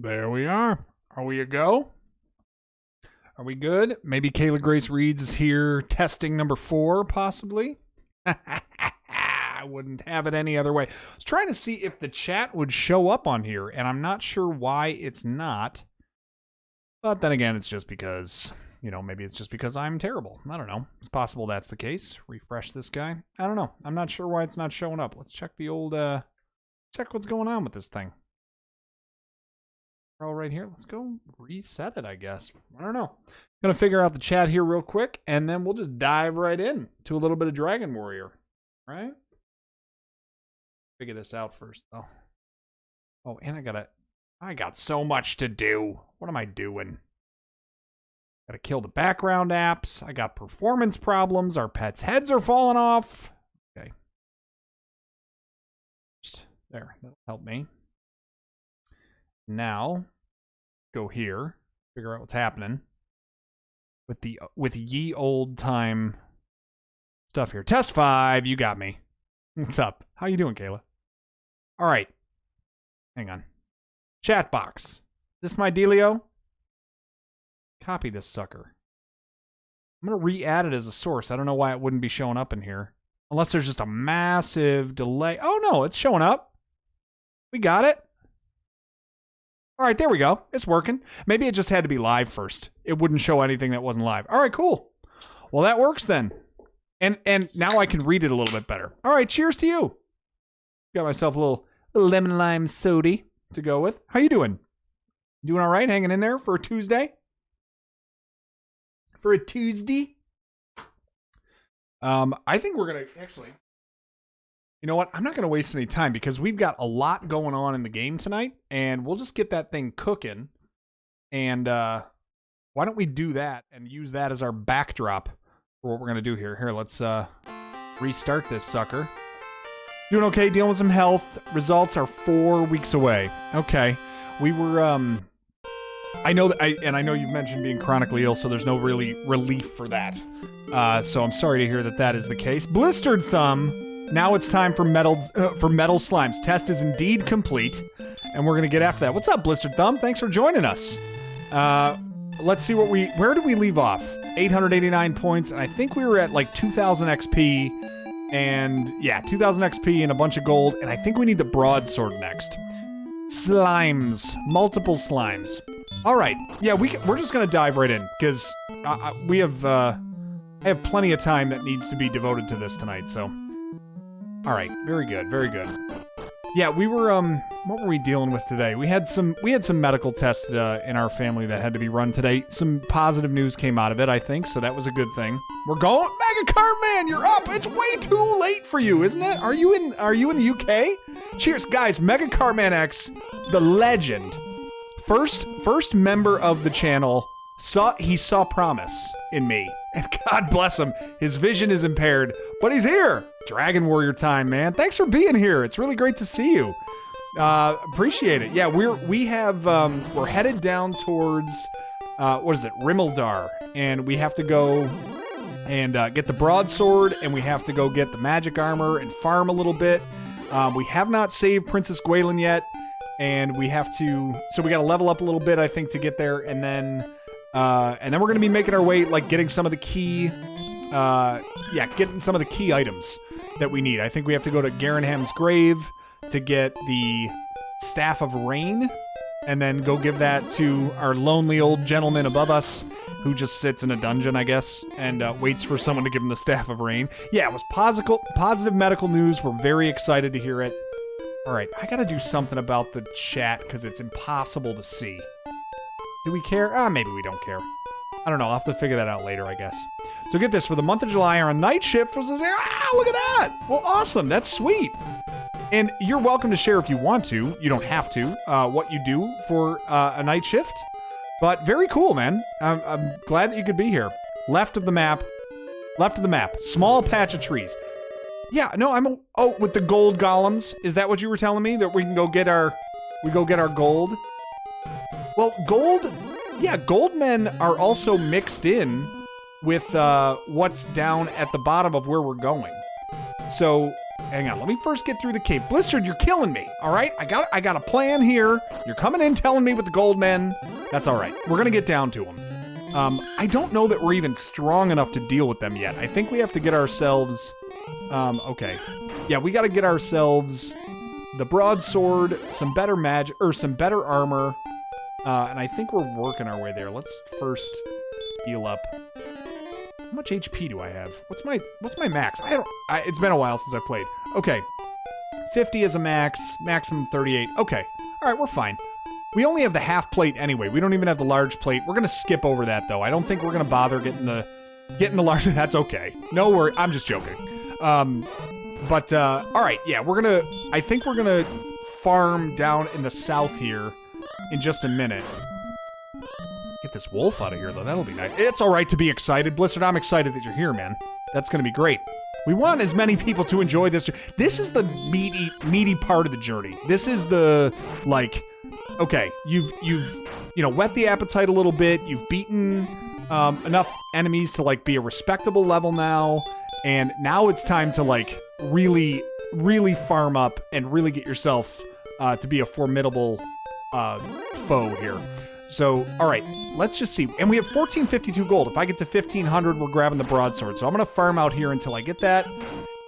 There we are. Are we a go? Are we good? Maybe Kayla Grace Reeds is here testing number 4, possibly. I wouldn't have it any other way. I was trying to see if the chat would show up on here, and I'm not sure why it's not. But then again, it's just because, maybe it's just because I'm terrible. I don't know. It's possible that's the case. Refresh this guy. I don't know. I'm not sure why it's not showing up. Let's check the old, check what's going on with this thing. All right here. Let's go reset it, I guess. I don't know. Gonna figure out the chat here real quick, and then we'll just dive right in to a little bit of Dragon Warrior. Right? Figure this out first, though. Oh, and I got so much to do. What am I doing? Gotta kill the background apps. I got performance problems. Our pets' heads are falling off. Okay. There, that'll help me. Now, go here, figure out what's happening with ye old time stuff here. Test 5, you got me. What's up? How you doing, Kayla? All right. Hang on. Chat box. This my dealio? Copy this sucker. I'm going to re-add it as a source. I don't know why it wouldn't be showing up in here. Unless there's just a massive delay. Oh, no, it's showing up. We got it. All right, there we go. It's working. Maybe it just had to be live first. It wouldn't show anything that wasn't live. All right, cool. Well, that works then. And now I can read it a little bit better. All right, cheers to you. Got myself a little lemon lime soda to go with. How you doing? Doing all right? Hanging in there for a Tuesday? For a Tuesday? I think we're going to actually... You know what? I'm not going to waste any time because we've got a lot going on in the game tonight, and we'll just get that thing cooking. And why don't we do that and use that as our backdrop for what we're going to do here. Here, let's restart this sucker. Doing okay, dealing with some health. Results are 4 weeks away. Okay. We were, I know that, I know you've mentioned being chronically ill, so there's no really relief for that. So I'm sorry to hear that that is the case. Blistered Thumb. Now it's time for metal slimes. Test is indeed complete, and we're gonna get after that. What's up, Blistered Thumb? Thanks for joining us. Let's see where did we leave off? 889 points, and I think we were at like 2,000 XP, and yeah, 2,000 XP and a bunch of gold, and I think we need the broadsword next. Slimes, multiple slimes. All right, yeah, we're just gonna dive right in because I have plenty of time that needs to be devoted to this tonight, so. All right, very good, very good. Yeah, we were what were we dealing with today? We had some medical tests in our family that had to be run today. Some positive news came out of it, I think, so that was a good thing. We're going, Mega Cartman, you're up. It's way too late for you, isn't it? Are you in the UK? Cheers, guys. Mega Cartman X, the legend, first member of the channel. He saw promise in me, and God bless him. His vision is impaired, but he's here. Dragon Warrior time, man. Thanks for being here. It's really great to see you. Appreciate it. Yeah, we're headed down towards what is it, Rimulda, and we have to go and get the broadsword, and we have to go get the magic armor and farm a little bit. We have not saved Princess Gwaelin yet, and we got to level up a little bit, I think, to get there, and then we're going to be making our way, like getting some of the key, getting some of the key items that we need. I think we have to go to Garinham's grave to get the Staff of Rain, and then go give that to our lonely old gentleman above us, who just sits in a dungeon, I guess, and waits for someone to give him the Staff of Rain. Yeah, it was positive medical news. We're very excited to hear it. All right, I got to do something about the chat because it's impossible to see. Do we care? Maybe we don't care. I don't know. I'll have to figure that out later, I guess. So get this. For the month of July, our night shift was... look at that! Well, awesome. That's sweet. And you're welcome to share if you want to. You don't have to. What you do for a night shift. But very cool, man. I'm glad that you could be here. Left of the map. Small patch of trees. Yeah, no, with the gold golems. Is that what you were telling me? That we can go get our gold? Well, gold men are also mixed in with what's down at the bottom of where we're going. So hang on. Let me first get through the cave. Blistered, you're killing me. All right, I got a plan here. You're coming in telling me with the gold men. That's all right. We're gonna get down to them. I don't know that we're even strong enough to deal with them yet. I think we have to get ourselves, okay. Yeah, we got to get ourselves the broadsword, some better magic, or some better armor, and I think we're working our way there. Let's first heal up. How much HP do I have? What's my max? It's been a while since I played. Okay. 50 is a max, maximum 38. Okay. All right, we're fine. We only have the half plate anyway. We don't even have the large plate. We're going to skip over that, though. I don't think we're going to bother getting the large. That's okay. No worry. I'm just joking. All right. Yeah, I think we're going to farm down in the south here in just a minute. Get this wolf out of here, though. That'll be nice. It's all right to be excited. Blizzard, I'm excited that you're here, man. That's going to be great. We want as many people to enjoy this. This is the meaty part of the journey. This is the, like... Okay, you've whet the appetite a little bit. You've beaten enough enemies to like be a respectable level now, and now it's time to like really farm up and really get yourself to be a formidable foe here. So, all right, let's just see. And we have 1452 gold. If I get to 1500, we're grabbing the broadsword. So I'm gonna farm out here until I get that.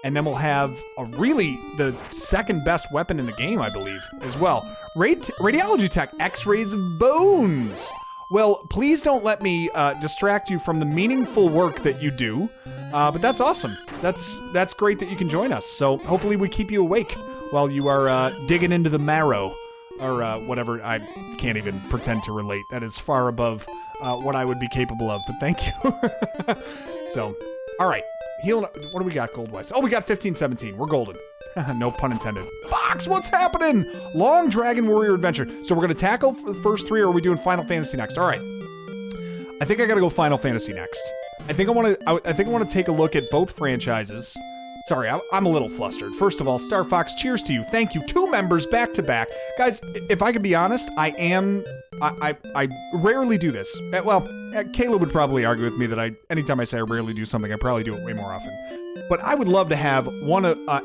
And then we'll have the second best weapon in the game, I believe, as well. Radiology tech, X-rays of bones. Well, please don't let me distract you from the meaningful work that you do. But that's awesome. That's great that you can join us. So hopefully we keep you awake while you are digging into the marrow or whatever. I can't even pretend to relate. That is far above what I would be capable of. But thank you. So, all right. Healing. What do we got gold-wise? Oh, we got 1517. We're golden. No pun intended. Fox, what's happening? Long Dragon Warrior Adventure. So we're going to tackle the first three, or are we doing Final Fantasy next? All right. I think I got to go Final Fantasy next. I think I want to take a look at both franchises. Sorry, I'm a little flustered. First of all, Star Fox, cheers to you. Thank you. 2 members back to back. Guys, if I can be honest, I rarely do this. Well, Kayla would probably argue with me that anytime I say I rarely do something, I probably do it way more often. But I would love to have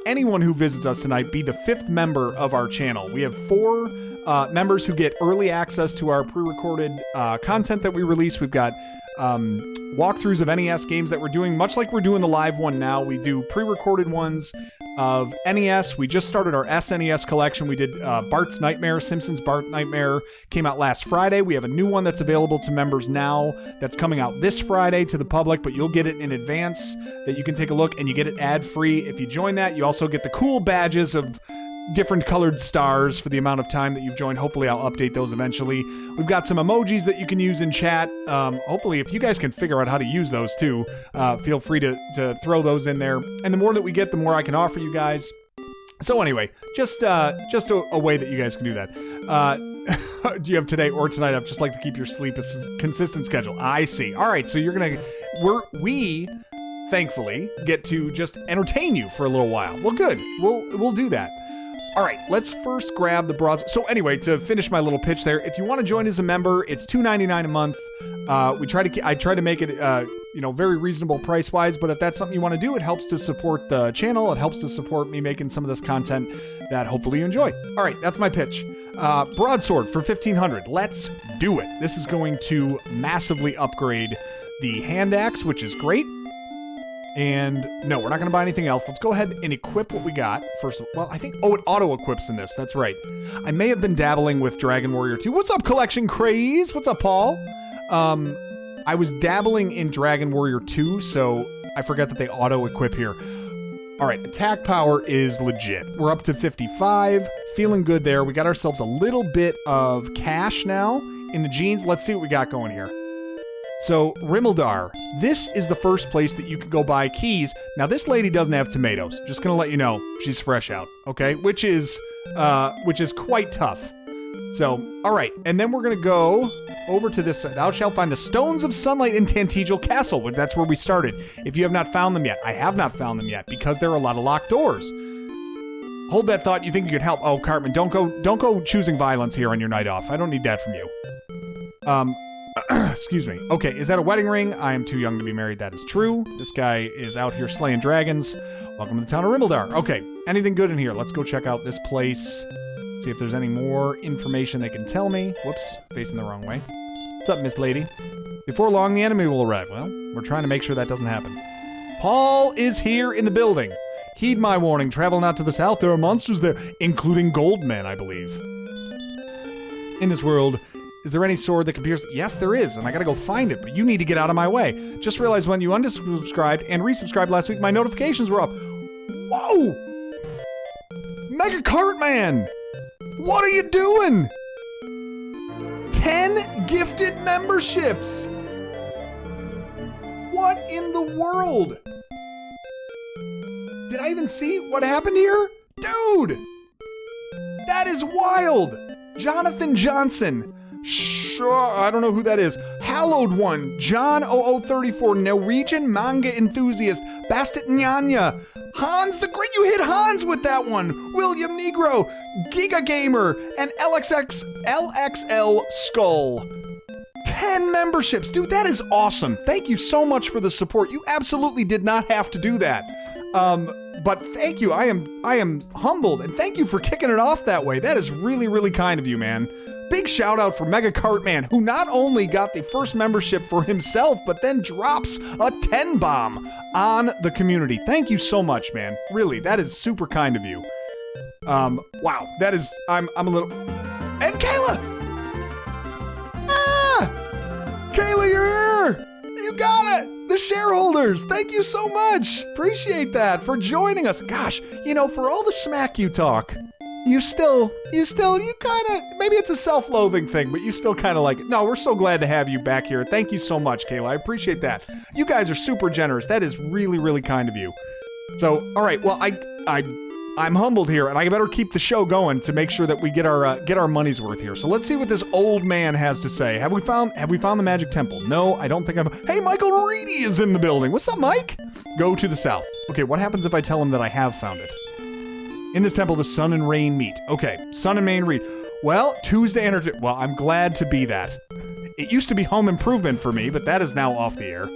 anyone who visits us tonight be the 5th member of our channel. We have 4 members who get early access to our pre-recorded content that we release. We've got walkthroughs of NES games that we're doing, much like we're doing the live one now. We do pre-recorded ones of NES. We just started our SNES collection. We did Bart's Nightmare, Simpsons Bart Nightmare, came out last Friday. We have a new one that's available to members now that's coming out this Friday to the public, but you'll get it in advance that you can take a look, and you get it ad-free if you join that. You also get the cool badges of different colored stars for the amount of time that you've joined. Hopefully I'll update those eventually. We've got some emojis that you can use in chat. Hopefully if you guys can figure out how to use those too, feel free to throw those in there. And the more that we get, the more I can offer you guys. So anyway, just a way that you guys can do that. Do you have today or tonight? I'd just like to keep your sleep a consistent schedule. I see. All right, so we thankfully get to just entertain you for a little while. Well, good. We'll do that. All right, let's first grab the broads. So anyway, to finish my little pitch there, if you want to join as a member, it's $2.99 a month. I try to make it very reasonable price-wise, but if that's something you want to do, it helps to support the channel. It helps to support me making some of this content that hopefully you enjoy. All right, that's my pitch. Broadsword for 1500. Let's do it. This is going to massively upgrade the hand axe, which is great. And no, we're not going to buy anything else. Let's go ahead and equip what we got. First of all, I think, it auto-equips in this. That's right. I may have been dabbling with Dragon Warrior 2. What's up, Collection Craze? What's up, Paul? I was dabbling in Dragon Warrior 2, so I forgot that they auto-equip here. All right, attack power is legit. We're up to 55. Feeling good there. We got ourselves a little bit of cash now in the jeans. Let's see what we got going here. So, Rimulda, this is the first place that you can go buy keys. Now, this lady doesn't have tomatoes. Just gonna let you know, she's fresh out, okay? Which is quite tough. So, all right, and then we're gonna go over to this. Thou shalt find the Stones of Sunlight in Tantegel Castle. That's where we started. If you have not found them yet, I have not found them yet because there are a lot of locked doors. Hold that thought. You think you could help? Oh, Cartman, don't go choosing violence here on your night off. I don't need that from you. Excuse me. Okay, is that a wedding ring? I am too young to be married. That is true. This guy is out here slaying dragons. Welcome to the town of Rimulda. Okay, anything good in here? Let's go check out this place. See if there's any more information they can tell me. Whoops, facing the wrong way. What's up, Miss Lady? Before long, the enemy will arrive. Well, we're trying to make sure that doesn't happen. Paul is here in the building. Heed my warning. Travel not to the south. There are monsters there, including gold men, I believe. In this world, is there any sword that can pierce? Yes, there is, and I gotta go find it, but you need to get out of my way. Just realized when you unsubscribed and resubscribed last week, my notifications were up. Whoa! Mega Cartman! What are you doing? 10 gifted memberships! What in the world? Did I even see what happened here? Dude! That is wild! Jonathan Johnson. Sure, I don't know who that is. Hallowed One. John 0034. Norwegian manga enthusiast. Bastet Nyanya. Hans the Great. You hit Hans with that one. William Negro. Giga Gamer. And LXL Skull. 10 memberships. Dude, that is awesome. Thank you so much for the support. You absolutely did not have to do that. But thank you. I am humbled, and thank you for kicking it off that way. That is really, really kind of you, man. Big shout out for Mega Cartman, who not only got the first membership for himself, but then drops a 10 bomb on the community. Thank you so much, man. Really, that is super kind of you. Wow, that is, I'm a little, and Kayla! Ah! Kayla, you're here! You got it! The shareholders, thank you so much. Appreciate that for joining us. Gosh, you know, for all the smack you talk, you kind of, maybe it's a self-loathing thing, but you still kind of like it. No, we're so glad to have you back here. Thank you so much, Kayla. I appreciate that. You guys are super generous. That is really, really kind of you. So, all right, well, I'm humbled here, and I better keep the show going to make sure that we get our money's worth here. So let's see what this old man has to say. Have we found the magic temple? No, I don't think Hey, Michael Reedy is in the building. What's up, Mike? Go to the south. Okay, what happens if I tell him that I have found it? In this temple, the sun and rain meet. Okay, sun and rain meet. Well, Tuesday energy. Well, I'm glad to be that. It used to be home improvement for me, but that is now off the air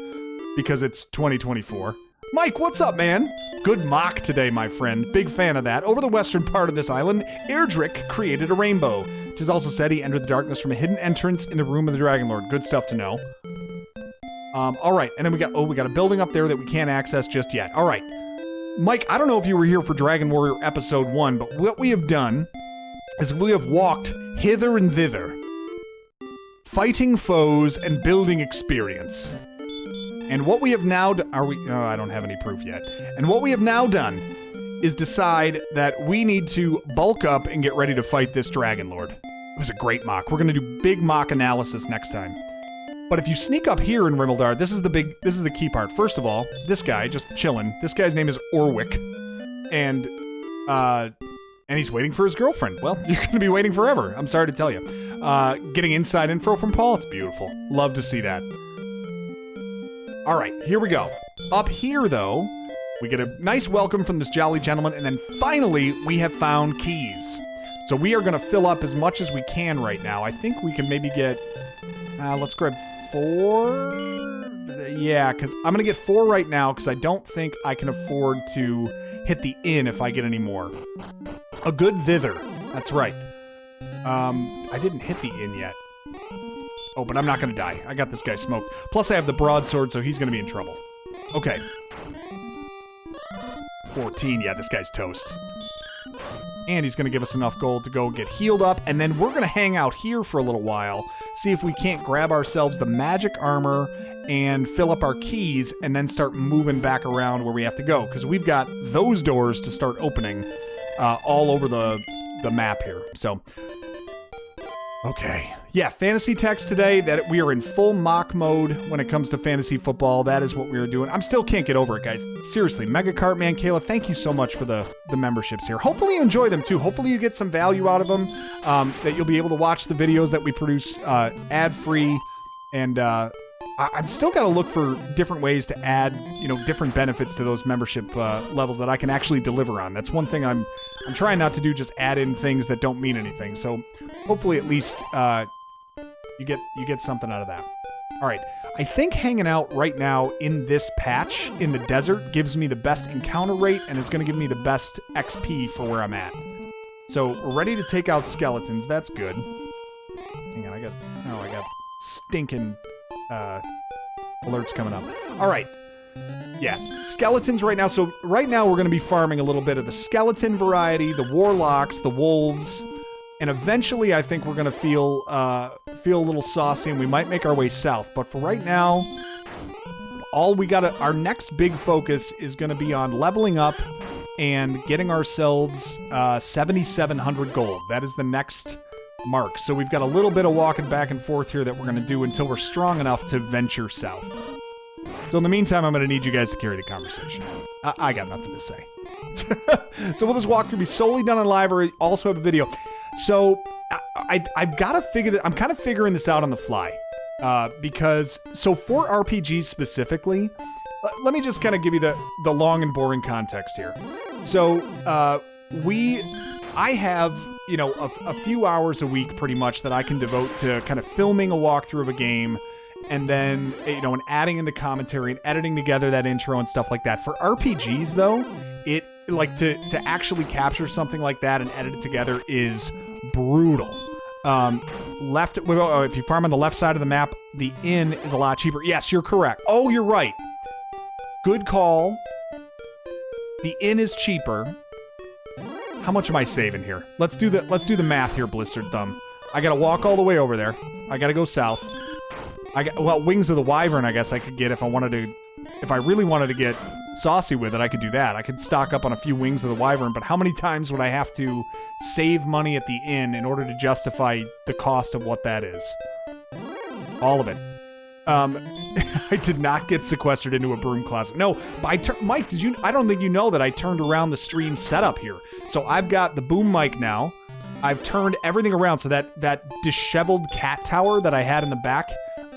because it's 2024. Mike, what's up, man? Good mock today, my friend. Big fan of that. Over the western part of this island, Erdrick created a rainbow. 'Tis also said he entered the darkness from a hidden entrance in the room of the Dragon Lord. Good stuff to know. All right, and then we got a building up there that we can't access just yet. All right, Mike, I don't know if you were here for Dragon Warrior Episode 1, but what we have done is we have walked hither and thither, fighting foes and building experience. And what we have now done, I don't have any proof yet. And what we have now done is decide that we need to bulk up and get ready to fight this Dragon Lord. It was a great mock. We're going to do big mock analysis next time. But if you sneak up here in Rimulda, this is the key part. First of all, this guy just chilling. This guy's name is Orwick. And he's waiting for his girlfriend. Well, you're going to be waiting forever. I'm sorry to tell you. Getting inside info from Paul, it's beautiful. Love to see that. All right, here we go. Up here, though, we get a nice welcome from this jolly gentleman, and then finally, we have found keys. So we are going to fill up as much as we can right now. I think we can maybe get, let's grab 4. Yeah, because I'm going to get 4 right now, because I don't think I can afford to hit the inn if I get any more. A good thither. That's right. I didn't hit the inn yet. Oh, but I'm not going to die. I got this guy smoked. Plus, I have the broadsword, so he's going to be in trouble. Okay. 14. Yeah, this guy's toast. And he's going to give us enough gold to go get healed up. And then we're going to hang out here for a little while. See if we can't grab ourselves the magic armor and fill up our keys and then start moving back around where we have to go. Because we've got those doors to start opening all over the map here. So, okay. Yeah, fantasy text today, that we are in full mock mode when it comes to fantasy football. That is what we are doing. I still can't get over it, guys. Seriously, Mega Cartman, Kayla, thank you so much for the memberships here. Hopefully you enjoy them, too. Hopefully you get some value out of them, that you'll be able to watch the videos that we produce ad-free. And I'm still got to look for different ways to add, different benefits to those membership levels that I can actually deliver on. That's one thing I'm trying not to do, just add in things that don't mean anything. So hopefully at least you get something out of that. All right. I think hanging out right now in this patch in the desert gives me the best encounter rate and is going to give me the best XP for where I'm at. So we're ready to take out skeletons. That's good. Hang on, I got stinking alerts coming up. All right. Yeah, skeletons right now. So right now we're going to be farming a little bit of the skeleton variety, the warlocks, the wolves, and eventually I think we're going to feel a little saucy and we might make our way south. But for right now, our next big focus is going to be on leveling up and getting ourselves 7,700 gold. That is the next mark. So we've got a little bit of walking back and forth here that we're going to do until we're strong enough to venture south. So in the meantime, I'm going to need you guys to carry the conversation. I got nothing to say. So will this walkthrough be solely done on live or also have a video? So I've got to figure that. I'm kind of figuring this out on the fly. Because for RPGs specifically, let me just kind of give you the long and boring context here. So I have, a few hours a week pretty much that I can devote to kind of filming a walkthrough of a game and then, and adding in the commentary and editing together that intro and stuff like that. For RPGs though, it to actually capture something like that and edit it together is brutal. If you farm on the left side of the map, the inn is a lot cheaper. Yes, you're correct. Oh, you're right. Good call. The inn is cheaper. How much am I saving here? Let's do the math here, Blistered Thumb. I gotta walk all the way over there. I gotta go south. Wings of the Wyvern, I guess I could get if I really wanted to get saucy with it, I could do that. I could stock up on a few Wings of the Wyvern, but how many times would I have to save money at the inn in order to justify the cost of what that is? All of it. I did not get sequestered into a broom closet. No, but Mike, I don't think you know that I turned around the stream setup here. So I've got the boom mic now. I've turned everything around so that disheveled cat tower that I had in the back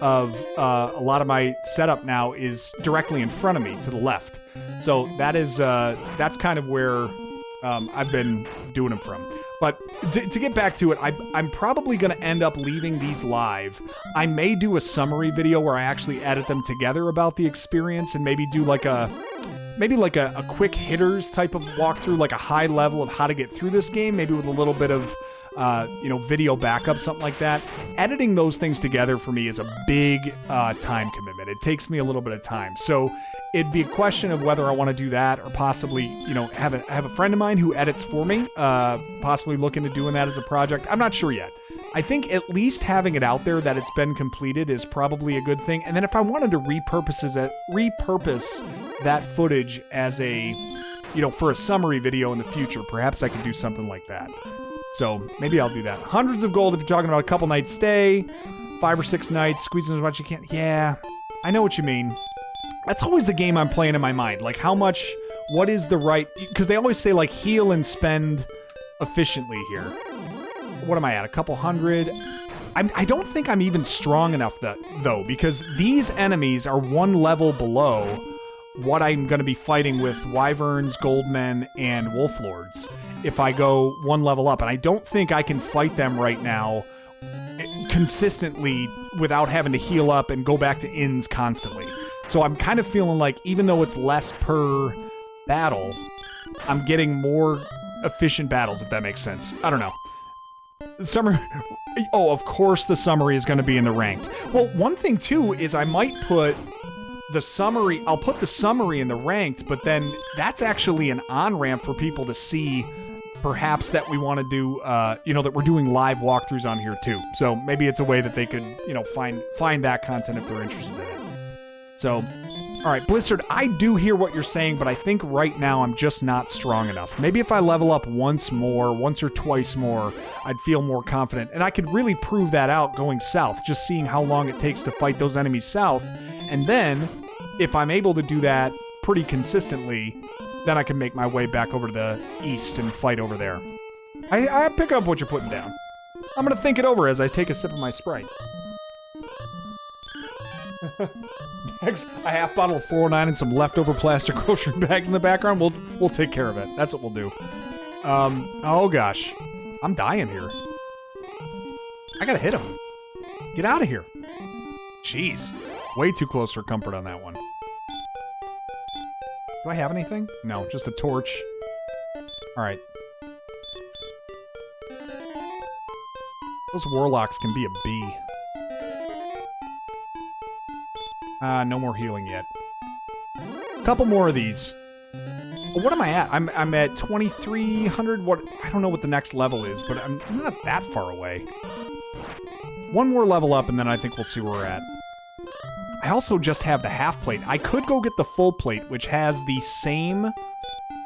of a lot of my setup now is directly in front of me to the left. So that's kind of where I've been doing them from. But to get back to it, I'm probably going to end up leaving these live. I may do a summary video where I actually edit them together about the experience and maybe do like a quick hitters type of walkthrough, like a high level of how to get through this game, maybe with a little bit of video backup, something like that. Editing those things together for me is a big time commitment. It takes me a little bit of time. So it'd be a question of whether I want to do that or possibly, have a friend of mine who edits for me, possibly look into doing that as a project. I'm not sure yet. I think at least having it out there that it's been completed is probably a good thing. And then if I wanted to repurpose that footage as for a summary video in the future, perhaps I could do something like that. So maybe I'll do that. Hundreds of gold if you're talking about a couple nights stay, 5 or 6 nights, squeezing as much as you can. Yeah, I know what you mean. That's always the game I'm playing in my mind. Like what is the right, because they always say like heal and spend efficiently here. What am I at? A couple hundred? I don't think I'm even strong enough though, because these enemies are one level below what I'm going to be fighting with wyverns, goldmen, and wolf lords if I go one level up. And I don't think I can fight them right now consistently without having to heal up and go back to inns constantly. So I'm kind of feeling like even though it's less per battle, I'm getting more efficient battles, if that makes sense. I don't know. Of course the summary is going to be in the ranked. Well, one thing too is I might put the summary, I'll put the summary in the ranked, but then that's actually an on-ramp for people to see perhaps that we want to do, that we're doing live walkthroughs on here too. So maybe it's a way that they could, find that content if they're interested in it. So, all right, Blizzard, I do hear what you're saying, but I think right now I'm just not strong enough. Maybe if I level up once or twice more, I'd feel more confident. And I could really prove that out going south, just seeing how long it takes to fight those enemies south. And then, if I'm able to do that pretty consistently, then I can make my way back over to the east and fight over there. I pick up what you're putting down. I'm going to think it over as I take a sip of my Sprite. A half bottle of 409 and some leftover plastic grocery bags in the background. We'll take care of it. That's what we'll do. Oh gosh. I'm dying here. I gotta hit him. Get out of here. Jeez. Way too close for comfort on that one. Do I have anything? No, just a torch. Alright. Those warlocks can be a bee. No more healing yet. A couple more of these. What am I at? I'm at 2,300. What? I don't know what the next level is, but I'm not that far away. One more level up, and then I think we'll see where we're at. I also just have the half plate. I could go get the full plate, which has the same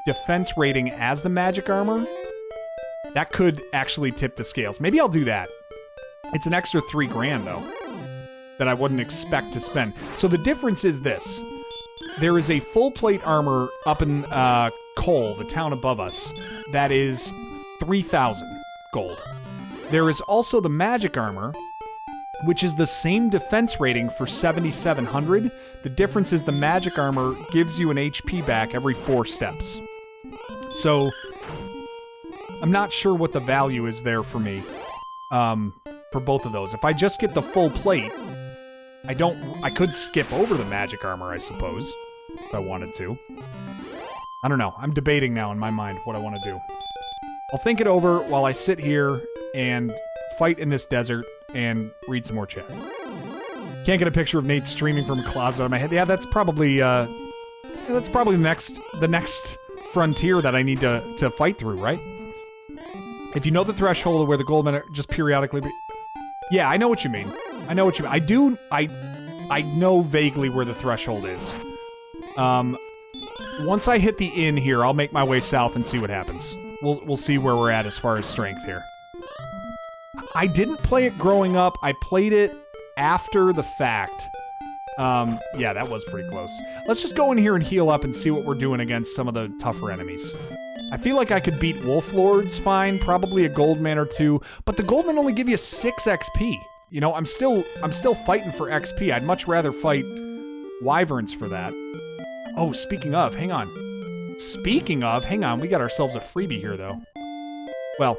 defense rating as the magic armor. That could actually tip the scales. Maybe I'll do that. It's an extra $3,000 though, that I wouldn't expect to spend. So the difference is this. There is a full plate armor up in Cole, the town above us, that is 3,000 gold. There is also the magic armor, which is the same defense rating for 7,700. The difference is the magic armor gives you an HP back every 4 steps. So I'm not sure what the value is there for me for both of those. If I just get the full plate, I could skip over the magic armor, I suppose, if I wanted to. I don't know. I'm debating now in my mind what I want to do. I'll think it over while I sit here and fight in this desert and read some more chat. Can't get a picture of Nate streaming from a closet on my head. Yeah, that's probably the next frontier that I need to fight through, right? If you know the threshold of where the gold men are just periodically... Yeah, I know what you mean. I know what you mean. I know vaguely where the threshold is. Once I hit the inn here, I'll make my way south and see what happens. We'll see where we're at as far as strength here. I didn't play it growing up. I played it after the fact. Yeah, that was pretty close. Let's just go in here and heal up and see what we're doing against some of the tougher enemies. I feel like I could beat Wolf Lords fine, probably a gold man or two, but the gold men only give you 6 XP. You know, I'm still fighting for XP. I'd much rather fight wyverns for that. Oh, speaking of, hang on. We got ourselves a freebie here, though. Well,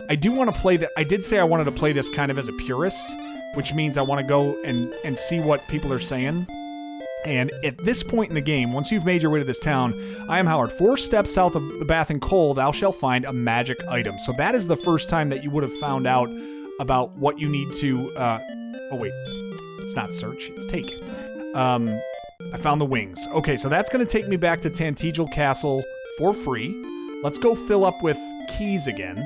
I do want to play that. I did say I wanted to play this kind of as a purist, which means I want to go and see what people are saying. And at this point in the game, once you've made your way to this town, I am Howard. 4 steps south of the Bath and Cole, thou shalt find a magic item. So that is the first time that you would have found out about what you need to... oh, wait. It's not search. It's take. I found the wings. Okay, so that's going to take me back to Tantegel Castle for free. Let's go fill up with keys again.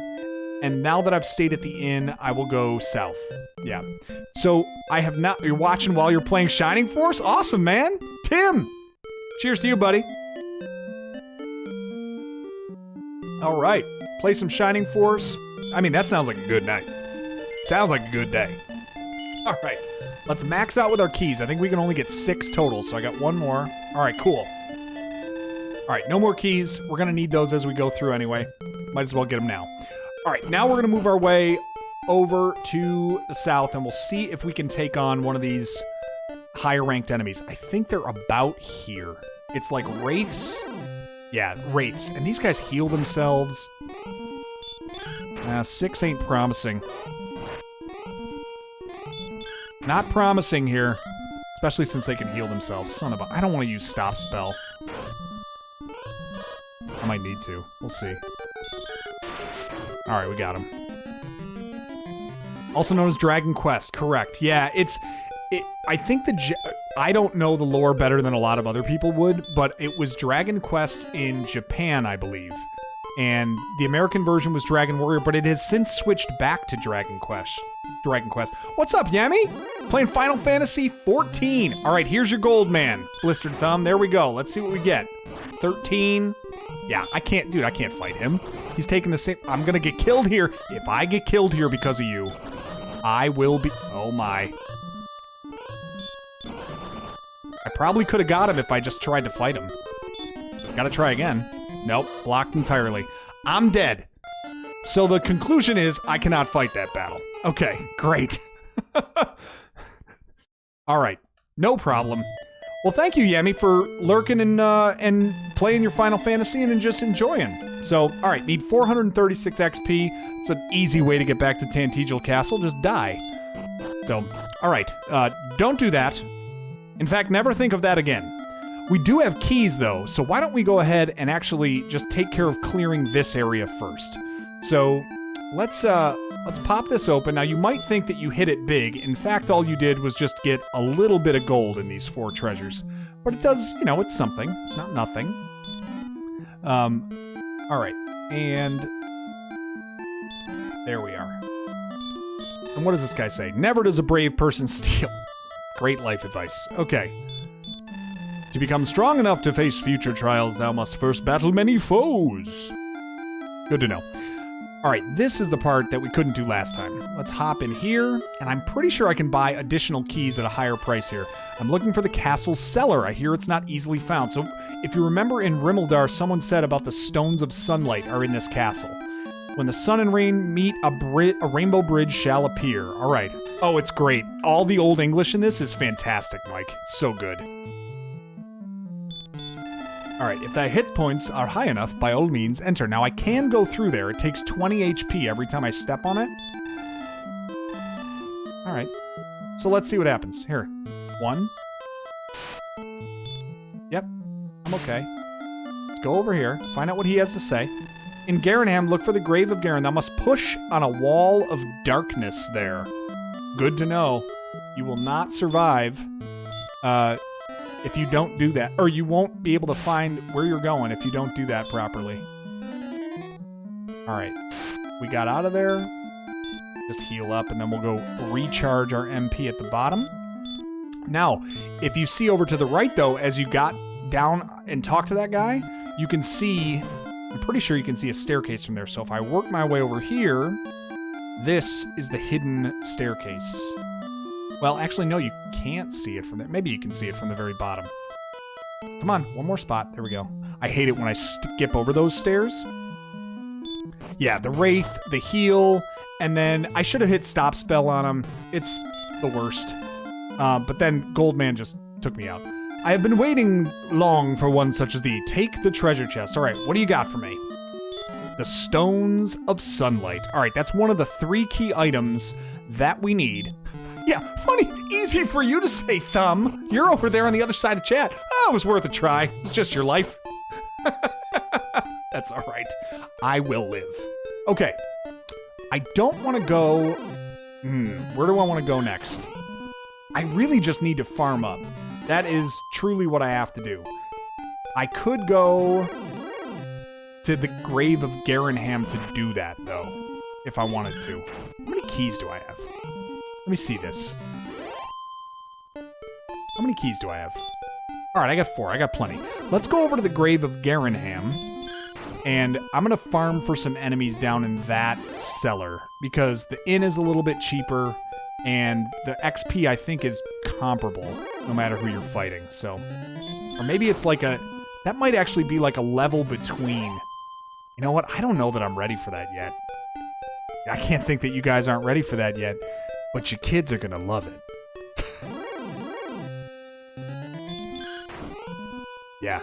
And now that I've stayed at the inn, I will go south. Yeah. So, I have not... You're watching while you're playing Shining Force? Awesome, man! Tim! Cheers to you, buddy. Alright. Play some Shining Force. I mean, that sounds like a good night. Sounds like a good day. Alright. Let's max out with our keys. I think we can only get 6 total, so I got 1 more. Alright, cool. Alright, no more keys. We're gonna need those as we go through anyway. Might as well get them now. Alright, now we're going to move our way over to the south, and we'll see if we can take on one of these higher-ranked enemies. I think they're about here. It's like wraiths. Yeah, wraiths. And these guys heal themselves. 6 ain't promising. Not promising here. Especially since they can heal themselves. Son of a... I don't want to use stop spell. I might need to. We'll see. Alright, we got him. Also known as Dragon Quest, correct. Yeah, I think I don't know the lore better than a lot of other people would, but it was Dragon Quest in Japan, I believe. And the American version was Dragon Warrior, but it has since switched back to Dragon Quest. What's up, Yami? Playing Final Fantasy 14. Alright, here's your gold man. Blistered thumb, there we go. Let's see what we get. 13. Yeah, I can't fight him. He's taking the same... I'm gonna get killed here. If I get killed here because of you, I will be... Oh my. I probably could have got him if I just tried to fight him. Gotta try again. Nope, blocked entirely. I'm dead. So the conclusion is, I cannot fight that battle. Okay, great. Alright, no problem. Well, thank you, Yemi, for lurking and playing your Final Fantasy and just enjoying. So, alright, need 436 XP. It's an easy way to get back to Tantegel Castle. Just die. So, alright, don't do that. In fact, never think of that again. We do have keys, though, so why don't we go ahead and actually just take care of clearing this area first. So let's pop this open. Now, you might think that you hit it big. In fact, all you did was just get a little bit of gold in these 4 treasures. But it does, you know, it's something. It's not nothing. All right, and there we are. And what does this guy say? Never does a brave person steal. Great life advice. Okay. To become strong enough to face future trials, thou must first battle many foes. Good to know. All right, this is the part that we couldn't do last time. Let's hop in here, and I'm pretty sure I can buy additional keys at a higher price here. I'm looking for the castle cellar. I hear it's not easily found. So if you remember in Rimulda, someone said about the stones of sunlight are in this castle. When the sun and rain meet, a rainbow bridge shall appear. All right. Oh, it's great. All the Old English in this is fantastic, Mike. It's so good. All right, if thy hit points are high enough, by all means, enter. Now, I can go through there. It takes 20 HP every time I step on it. All right. So let's see what happens. Here. 1. Yep. I'm okay. Let's go over here. Find out what he has to say. In Garinham, look for the grave of Garin. Thou must push on a wall of darkness there. Good to know. You will not survive if you don't do that. Or you won't be able to find where you're going if you don't do that properly. Alright. We got out of there. Just heal up, and then we'll go recharge our MP at the bottom. Now, if you see over to the right, though, as you got down and talked to that guy, you can see... I'm pretty sure you can see a staircase from there. So if I work my way over here, this is the hidden staircase. Well, actually, no, you can't see it from there. Maybe you can see it from the very bottom. Come on, one more spot. There we go. I hate it when I skip over those stairs. Yeah, the Wraith, the heal, and then I should have hit stop spell on him. It's the worst. But then Goldman just took me out. I have been waiting long for one such as thee. Take the treasure chest. All right, what do you got for me? The Stones of Sunlight. All right, that's one of the 3 key items that we need. Yeah, funny. Easy for you to say, Thumb. You're over there on the other side of chat. Oh, it was worth a try. It's just your life. That's all right. I will live. Okay. I don't want to go... where do I want to go next? I really just need to farm up. That is truly what I have to do. I could go to the grave of Garinham to do that, though, if I wanted to. How many keys do I have? Let me see this. How many keys do I have? All right, I got 4. I got plenty. Let's go over to the grave of Garinham, and I'm going to farm for some enemies down in that cellar, because the inn is a little bit cheaper, and the XP, I think, is comparable, no matter who you're fighting, so... Or maybe it's like a... That might actually be like a level between... You know what? I don't know that I'm ready for that yet. I can't think that you guys aren't ready for that yet, but your kids are gonna love it. Yeah.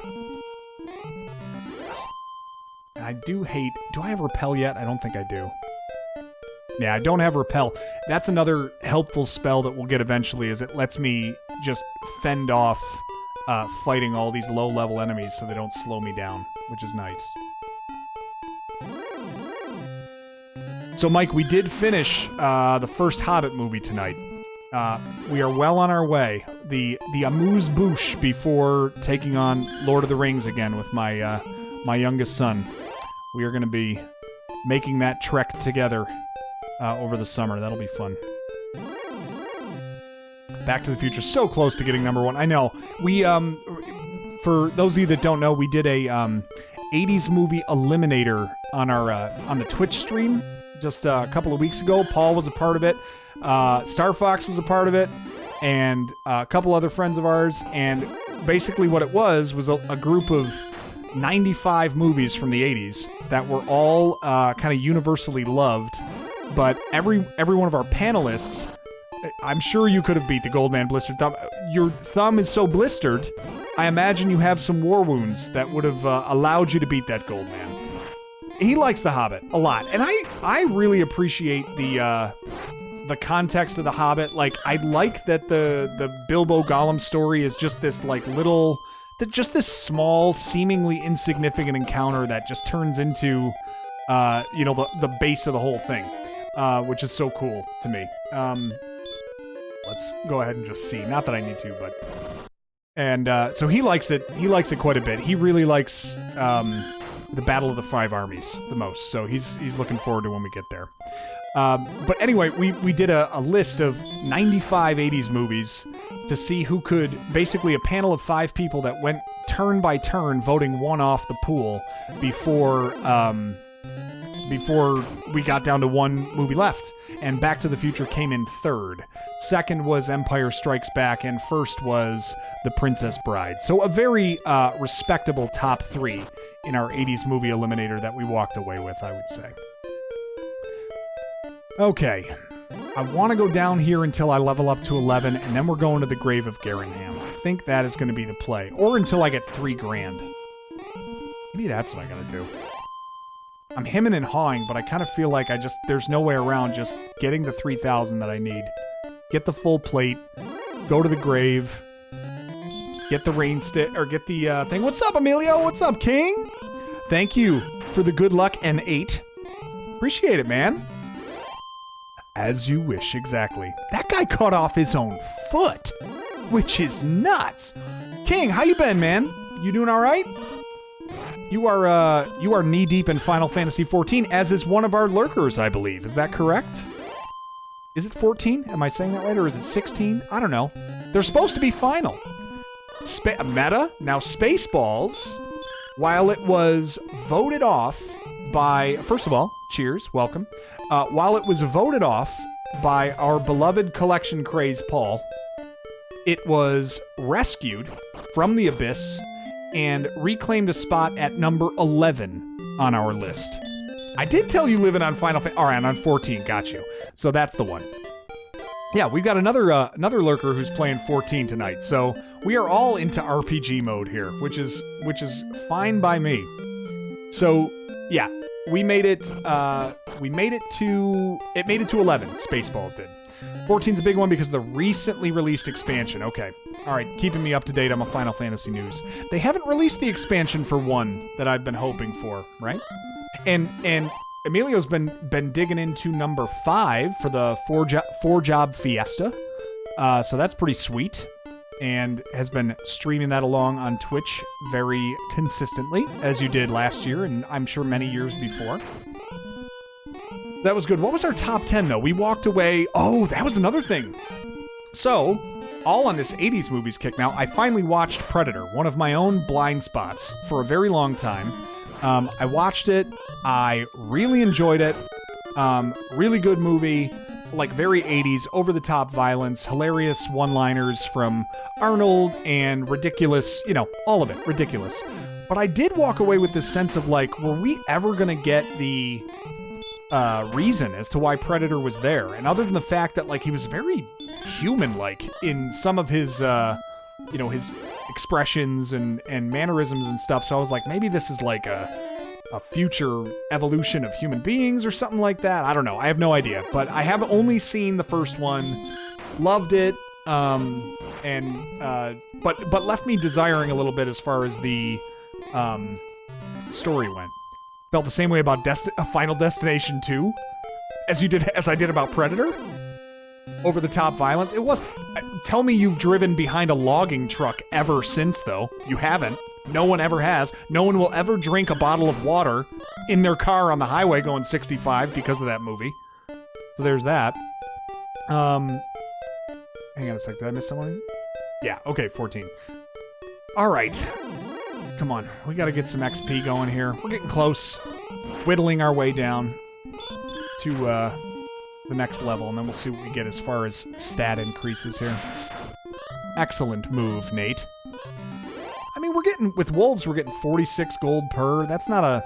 And I do hate... Do I have Repel yet? I don't think I do. Yeah, I don't have Repel. That's another helpful spell that we'll get eventually, is it lets me just fend off fighting all these low-level enemies so they don't slow me down, which is nice. So, Mike, we did finish the first Hobbit movie tonight. We are well on our way. The amuse-bouche before taking on Lord of the Rings again with my my youngest son. We are going to be making that trek together over the summer. That'll be fun. Back to the Future, so close to getting number 1. I know. We, for those of you that don't know, we did a 80s movie eliminator on our on the Twitch stream just a couple of weeks ago. Paul was a part of it. Star Fox was a part of it, and a couple other friends of ours. And basically, what it was a group of 95 movies from the 80s that were all kind of universally loved. But every one of our panelists, I'm sure you could have beat the Goldman Blistered Thumb. Your thumb is so blistered, I imagine you have some war wounds that would have allowed you to beat that Goldman. He likes The Hobbit a lot, and I really appreciate the the context of The Hobbit. Like, I like that the Bilbo Gollum story is just this like little, just this small, seemingly insignificant encounter that just turns into, the base of the whole thing, which is so cool to me. Let's go ahead and just see. Not that I need to, but. And so he likes it. He likes it quite a bit. He really likes the Battle of the Five Armies the most. So he's looking forward to when we get there. But anyway, we did a list of 95 80s movies to see who could, basically a panel of 5 people that went turn by turn voting one off the pool before we got down to one movie left. And Back to the Future came in third. Second was Empire Strikes Back, and first was The Princess Bride. So a very respectable top 3 in our 80s movie eliminator that we walked away with, I would say. Okay. I want to go down here until I level up to 11, and then we're going to the grave of Garinham. I think that is going to be the play. Or until I get 3 grand. Maybe that's what I gotta do. I'm hemming and hawing, but I kind of feel like there's no way around just getting the 3,000 that I need. Get the full plate, go to the grave, get the rain stick, or get the thing. What's up, Emilio? What's up, King? Thank you for the good luck and 8. Appreciate it, man. As you wish, exactly. That guy cut off his own foot, which is nuts. King, how you been, man? You doing all right? You are knee-deep in Final Fantasy XIV, as is one of our lurkers, I believe. Is that correct? Is it 14? Am I saying that right? Or is it 16? I don't know. They're supposed to be final. Meta? Now, Spaceballs, while it was voted off by... First of all, cheers, welcome. While it was voted off by our beloved collection craze, Paul, it was rescued from the abyss and reclaimed a spot at number 11 on our list. I did tell you living on Final Fantasy... All right, on 14, got you. So that's the one. Yeah, we've got another lurker who's playing 14 tonight. So we are all into RPG mode here, which is fine by me. So yeah, we made it. It made it to 11. Spaceballs did. 14's a big one because of the recently released expansion. Okay. All right, keeping me up to date on my Final Fantasy news. They haven't released the expansion for 1 that I've been hoping for, right? And Emilio's been digging into number 5 for the 4-job fiesta. So that's pretty sweet. And has been streaming that along on Twitch very consistently, as you did last year, and I'm sure many years before. That was good. What was our top 10, though? We walked away... Oh, that was another thing. So, all on this 80s movies kick now, I finally watched Predator, one of my own blind spots, for a very long time. I watched it. I really enjoyed it. Really good movie. Like, very 80s, over-the-top violence, hilarious one-liners from Arnold, and ridiculous, all of it, ridiculous. But I did walk away with this sense of, like, were we ever going to get the... reason as to why Predator was there, and other than the fact that like he was very human-like in some of his his expressions and mannerisms and stuff, so I was like, maybe this is like a future evolution of human beings or something like that. I don't know, I have no idea, but I have only seen the first one, loved it, but left me desiring a little bit as far as the story went. Felt the same way about Final Destination 2 as I did about Predator. Over the top violence. It was. Tell me you've driven behind a logging truck ever since, though. You haven't. No one ever has. No one will ever drink a bottle of water in their car on the highway going 65 because of that movie. So there's that. Hang on a sec. Did I miss someone? Yeah. Okay. 14. All right. Come on, we gotta get some XP going here. We're getting close. Whittling our way down to the next level, and then we'll see what we get as far as stat increases here. Excellent move, Nate. I mean, with wolves, we're getting 46 gold per. That's not a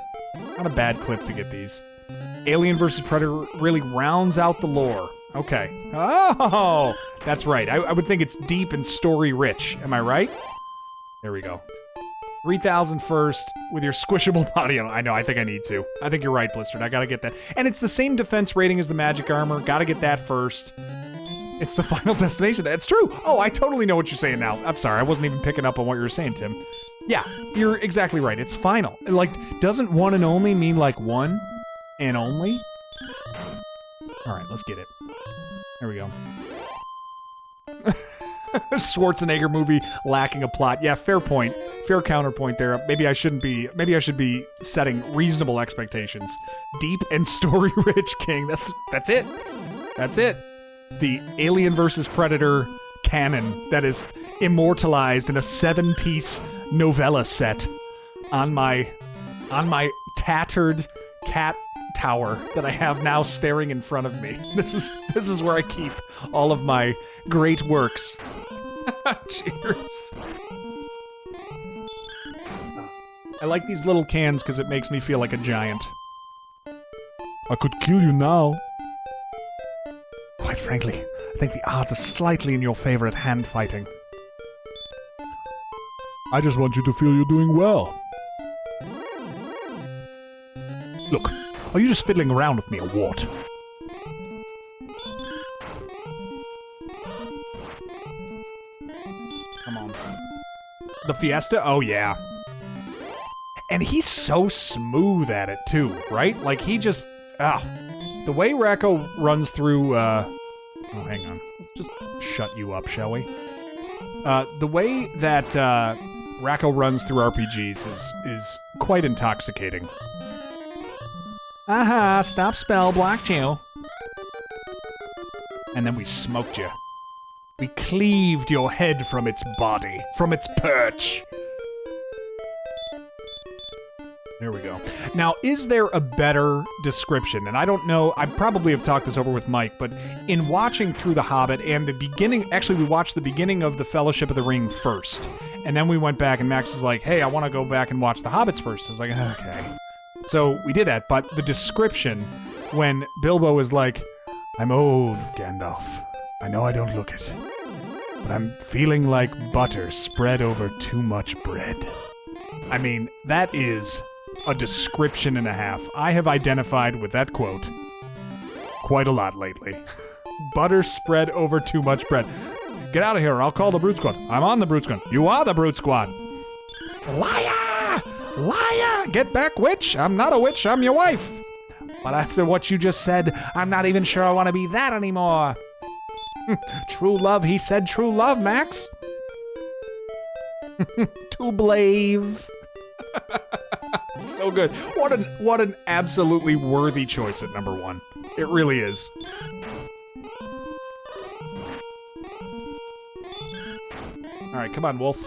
bad clip to get these. Alien vs. Predator really rounds out the lore. Okay. Oh, that's right. I would think it's deep and story rich. Am I right? There we go. 3,000 first with your squishable body. I know, I think I need to. I think you're right, Blistered. I gotta get that. And it's the same defense rating as the magic armor. Gotta get that first. It's the final destination. That's true. Oh, I totally know what you're saying now. I'm sorry, I wasn't even picking up on what you were saying, Tim. Yeah, you're exactly right. It's final. Like, doesn't one and only mean like one and only? All right, let's get it. There we go. Schwarzenegger movie lacking a plot. Yeah, fair point. Fair counterpoint there. Maybe I should be setting reasonable expectations. Deep and story-rich King. That's it. That's it. The Alien vs. Predator canon that is immortalized in a 7-piece novella set on my tattered cat tower that I have now staring in front of me. This is where I keep all of my great works. Cheers. I like these little cans because it makes me feel like a giant. I could kill you now. Quite frankly, I think the odds are slightly in your favor at hand fighting. I just want you to feel you're doing well. Look, are you just fiddling around with me or what? Come on. The Fiesta? Oh, yeah. And he's so smooth at it, too, right? Like, he just... the way Racco runs through... oh, hang on. Just shut you up, shall we? The way that Racco runs through RPGs is quite intoxicating. Aha, stop spell, blocked you. And then we smoked you. We cleaved your head from its body, from its perch. There we go. Now, is there a better description? And I don't know, I probably have talked this over with Mike, but in watching through The Hobbit and the beginning, actually we watched the beginning of The Fellowship of the Ring first, and then we went back and Max was like, hey, I want to go back and watch The Hobbits first. I was like, okay. So we did that, but the description, when Bilbo is like, I'm old, Gandalf. I know I don't look it, but I'm feeling like butter spread over too much bread. I mean, that is a description and a half. I have identified with that quote quite a lot lately. Butter spread over too much bread. Get out of here, or I'll call the Brute Squad. I'm on the Brute Squad. You are the Brute Squad. Liar! Liar! Get back, witch! I'm not a witch, I'm your wife. But after what you just said, I'm not even sure I want to be that anymore. True love, he said true love, Max. To blave. So good. What an absolutely worthy choice at number 1. It really is. All right, come on, Wolf.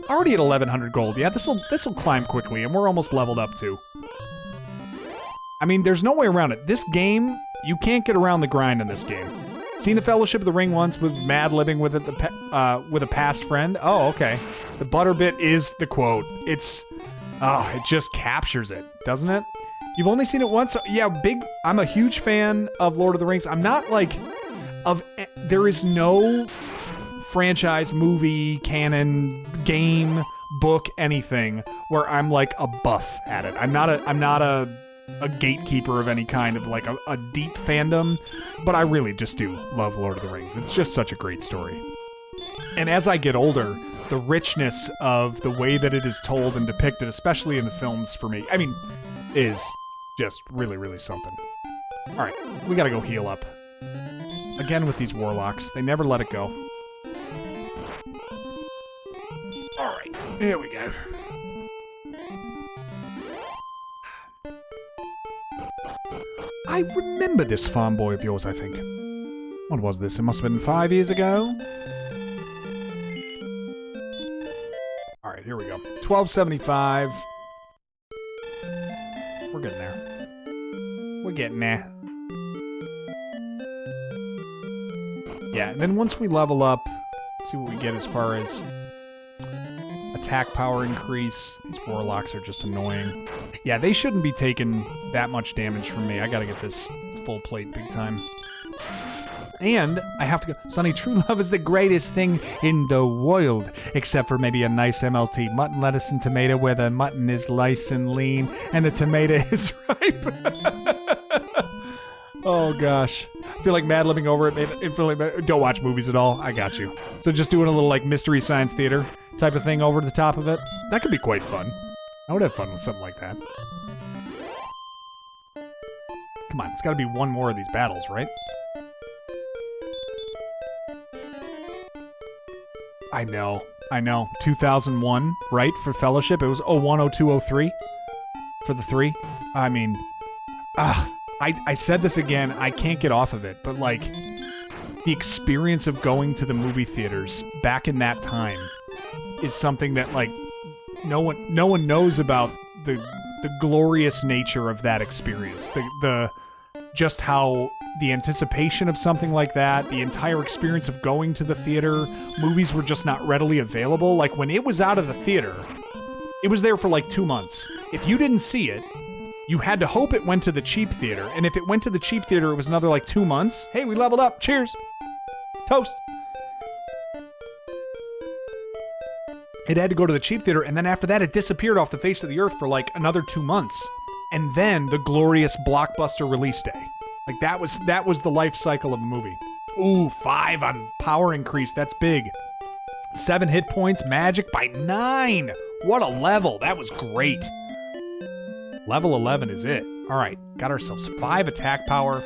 Already at 1,100 gold. Yeah, this'll climb quickly, and we're almost leveled up too. I mean, there's no way around it. This game, you can't get around the grind in this game. Seen the Fellowship of the Ring once with mad-libbing with it, with a past friend? Oh, okay. The butter bit is the quote. It's... oh, it just captures it, doesn't it? You've only seen it once? So, yeah, I'm a huge fan of Lord of the Rings. I'm not like... there is no franchise, movie, canon, game, book, anything where I'm like a buff at it. I'm not a gatekeeper of any kind of like a deep fandom, but I really just do love Lord of the Rings. It's just such a great story. And as I get older, the richness of the way that it is told and depicted, especially in the films for me, I mean, is just really, really something. All right, we gotta go heal up. Again with these warlocks, they never let it go. All right, here we go. I remember this farm boy of yours, I think. What was this? It must have been 5 years ago. All right, here we go. 1275. We're getting there. We're getting there. Yeah, and then once we level up, let's see what we get as far as attack power increase. These warlocks are just annoying. Yeah, they shouldn't be taking that much damage from me. I gotta get this full plate big time. And I have to go, Sonny, true love is the greatest thing in the world, except for maybe a nice MLT mutton, lettuce, and tomato where the mutton is nice and lean and the tomato is ripe. Oh, gosh. I feel like mad-libbing over it. Don't watch movies at all. I got you. So just doing a little, like, Mystery Science Theater type of thing over the top of it. That could be quite fun. I would have fun with something like that. Come on, it's got to be one more of these battles, right? I know. 2001, right, for Fellowship? It was 01, 02, 03 for the 3. I mean, I said this again, I can't get off of it, but, like, the experience of going to the movie theaters back in that time is something that, like, no one knows about the glorious nature of that experience. The just how the anticipation of something like that, the entire experience of going to the theater, movies were just not readily available. Like, when it was out of the theater, it was there for like 2 months. If you didn't see it, you had to hope it went to the cheap theater. And if it went to the cheap theater, it was another like 2 months. Hey, we leveled up. Cheers. Toast. It had to go to the cheap theater, and then after that, it disappeared off the face of the earth for like another 2 months. And then the glorious blockbuster release day. Like, that was the life cycle of a movie. Ooh, 5 on power increase. That's big. 7 hit points, magic by 9. What a level. That was great. Level 11 is it. All right, got ourselves 5 attack power,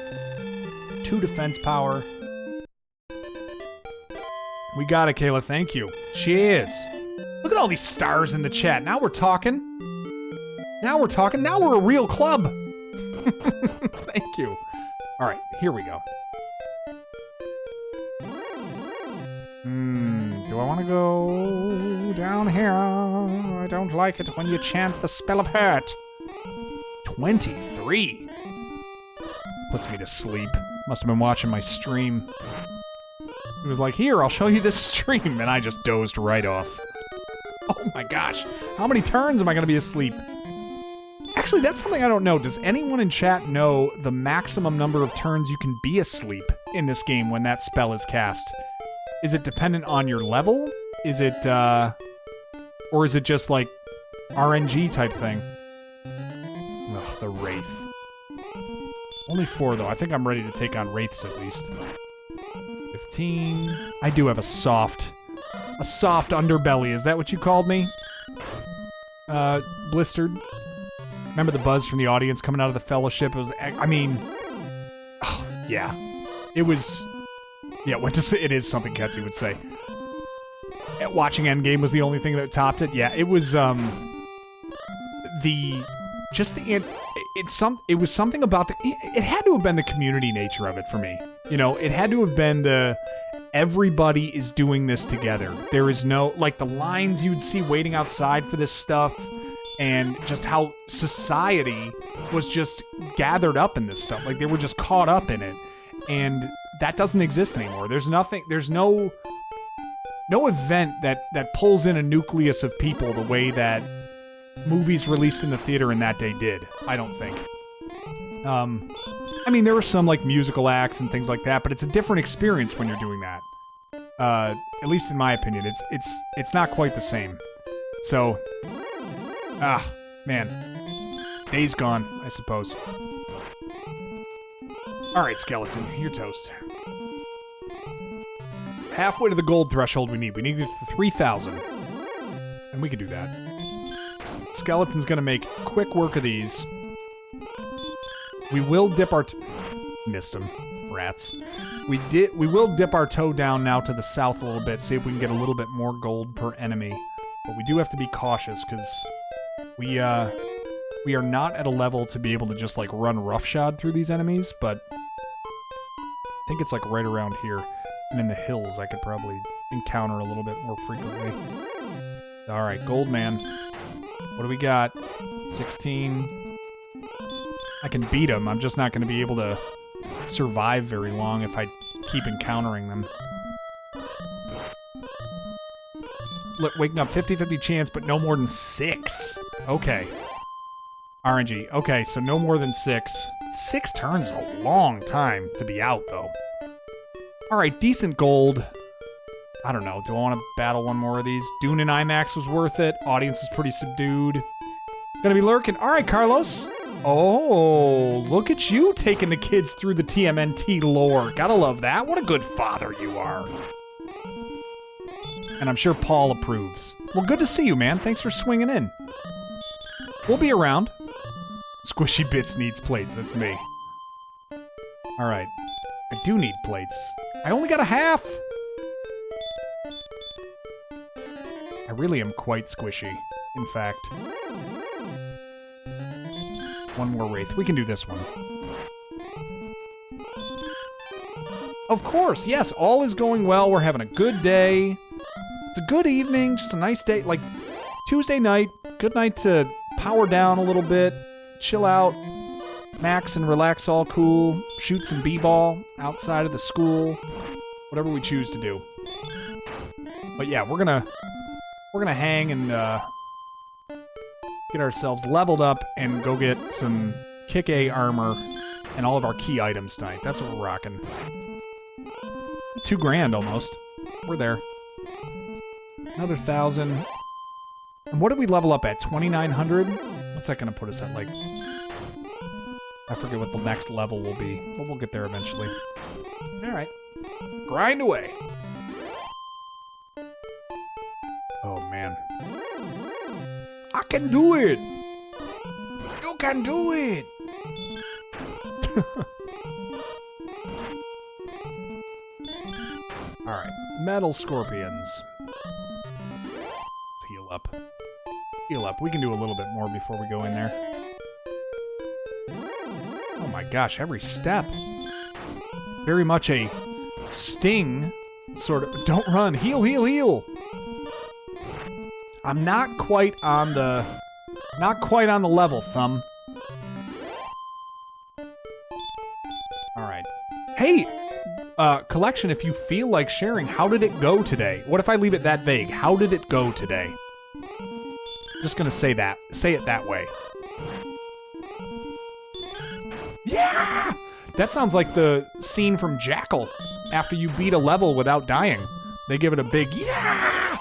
2 defense power. We got it, Kayla. Thank you. Cheers. Look at all these stars in the chat. Now we're talking. Now we're a real club. Thank you. All right, here we go. Do I want to go down here? I don't like it when you chant the spell of hurt. 23. Puts me to sleep. Must have been watching my stream. He was like, here, I'll show you this stream. And I just dozed right off. Oh my gosh. How many turns am I going to be asleep? Actually, that's something I don't know. Does anyone in chat know the maximum number of turns you can be asleep in this game when that spell is cast? Is it dependent on your level? Is it, or is it just like RNG type thing? Ugh, the Wraith. Only 4 though. I think I'm ready to take on Wraiths at least. 15. I do have a soft underbelly. Is that what you called me? Blistered. Remember the buzz from the audience coming out of the Fellowship? It was, I mean, oh, yeah. It was, yeah, it is something Ketzy would say. Watching Endgame was the only thing that topped it. Yeah, it was, it was something about it had to have been the community nature of it for me. You know, it had to have been everybody is doing this together. There is no, like, the lines you'd see waiting outside for this stuff, and just how society was just gathered up in this stuff. Like, they were just caught up in it. And that doesn't exist anymore. There's no event that pulls in a nucleus of people the way that movies released in the theater in that day did, I don't think. I mean, there were some, like, musical acts and things like that, but it's a different experience when you're doing that. At least in my opinion. It's not quite the same. So, man. Day's gone, I suppose. Alright, Skeleton, you're toast. Halfway to the gold threshold we need. We need 3,000. And we can do that. Skeleton's gonna make quick work of these. We will dip our... Missed him. Rats. We will dip our toe down now to the south a little bit, see if we can get a little bit more gold per enemy. But we do have to be cautious, because we are not at a level to be able to just, like, run roughshod through these enemies, but I think it's, like, right around here. And in the hills, I could probably encounter a little bit more frequently. Alright, Gold Man. What do we got? 16. I can beat him. I'm just not going to be able to survive very long if I keep encountering them. Look, waking up 50-50 chance, but no more than 6. Okay. RNG. Okay, so no more than 6. 6 turns is a long time to be out, though. All right, decent gold. I don't know. Do I want to battle one more of these? Dune and IMAX was worth it. Audience is pretty subdued. Gonna be lurking. All right, Carlos. Oh, look at you taking the kids through the TMNT lore. Gotta love that. What a good father you are. And I'm sure Paul approves. Well, good to see you, man. Thanks for swinging in. We'll be around. Squishy Bits needs plates. That's me. All right. I do need plates. I only got a half. I really am quite squishy, in fact. One more Wraith. We can do this one. Of course, yes, all is going well. We're having a good day. It's a good evening, just a nice day. Like, Tuesday night, good night to power down a little bit, chill out, max and relax all cool, shoot some b-ball outside of the school, whatever we choose to do. But yeah, we're gonna hang and get ourselves leveled up and go get some kick A armor and all of our key items tonight. That's what we're rocking. $2,000 almost. We're there. Another 1,000. And what did we level up at? 2,900? What's that gonna put us at? Like, I forget what the next level will be, but we'll get there eventually. All right. Grind away. Oh, man. I can do it! You can do it! Alright, metal scorpions. Let's heal up. Heal up. We can do a little bit more before we go in there. Oh my gosh, every step. Very much a sting, sort of. Don't run. Heal, heal, heal! I'm not quite on the level, Thumb. All right. Hey, collection, if you feel like sharing, how did it go today? What if I leave it that vague? How did it go today? Just gonna say that. Say it that way. Yeah! That sounds like the scene from Jackal after you beat a level without dying. They give it a big yeah!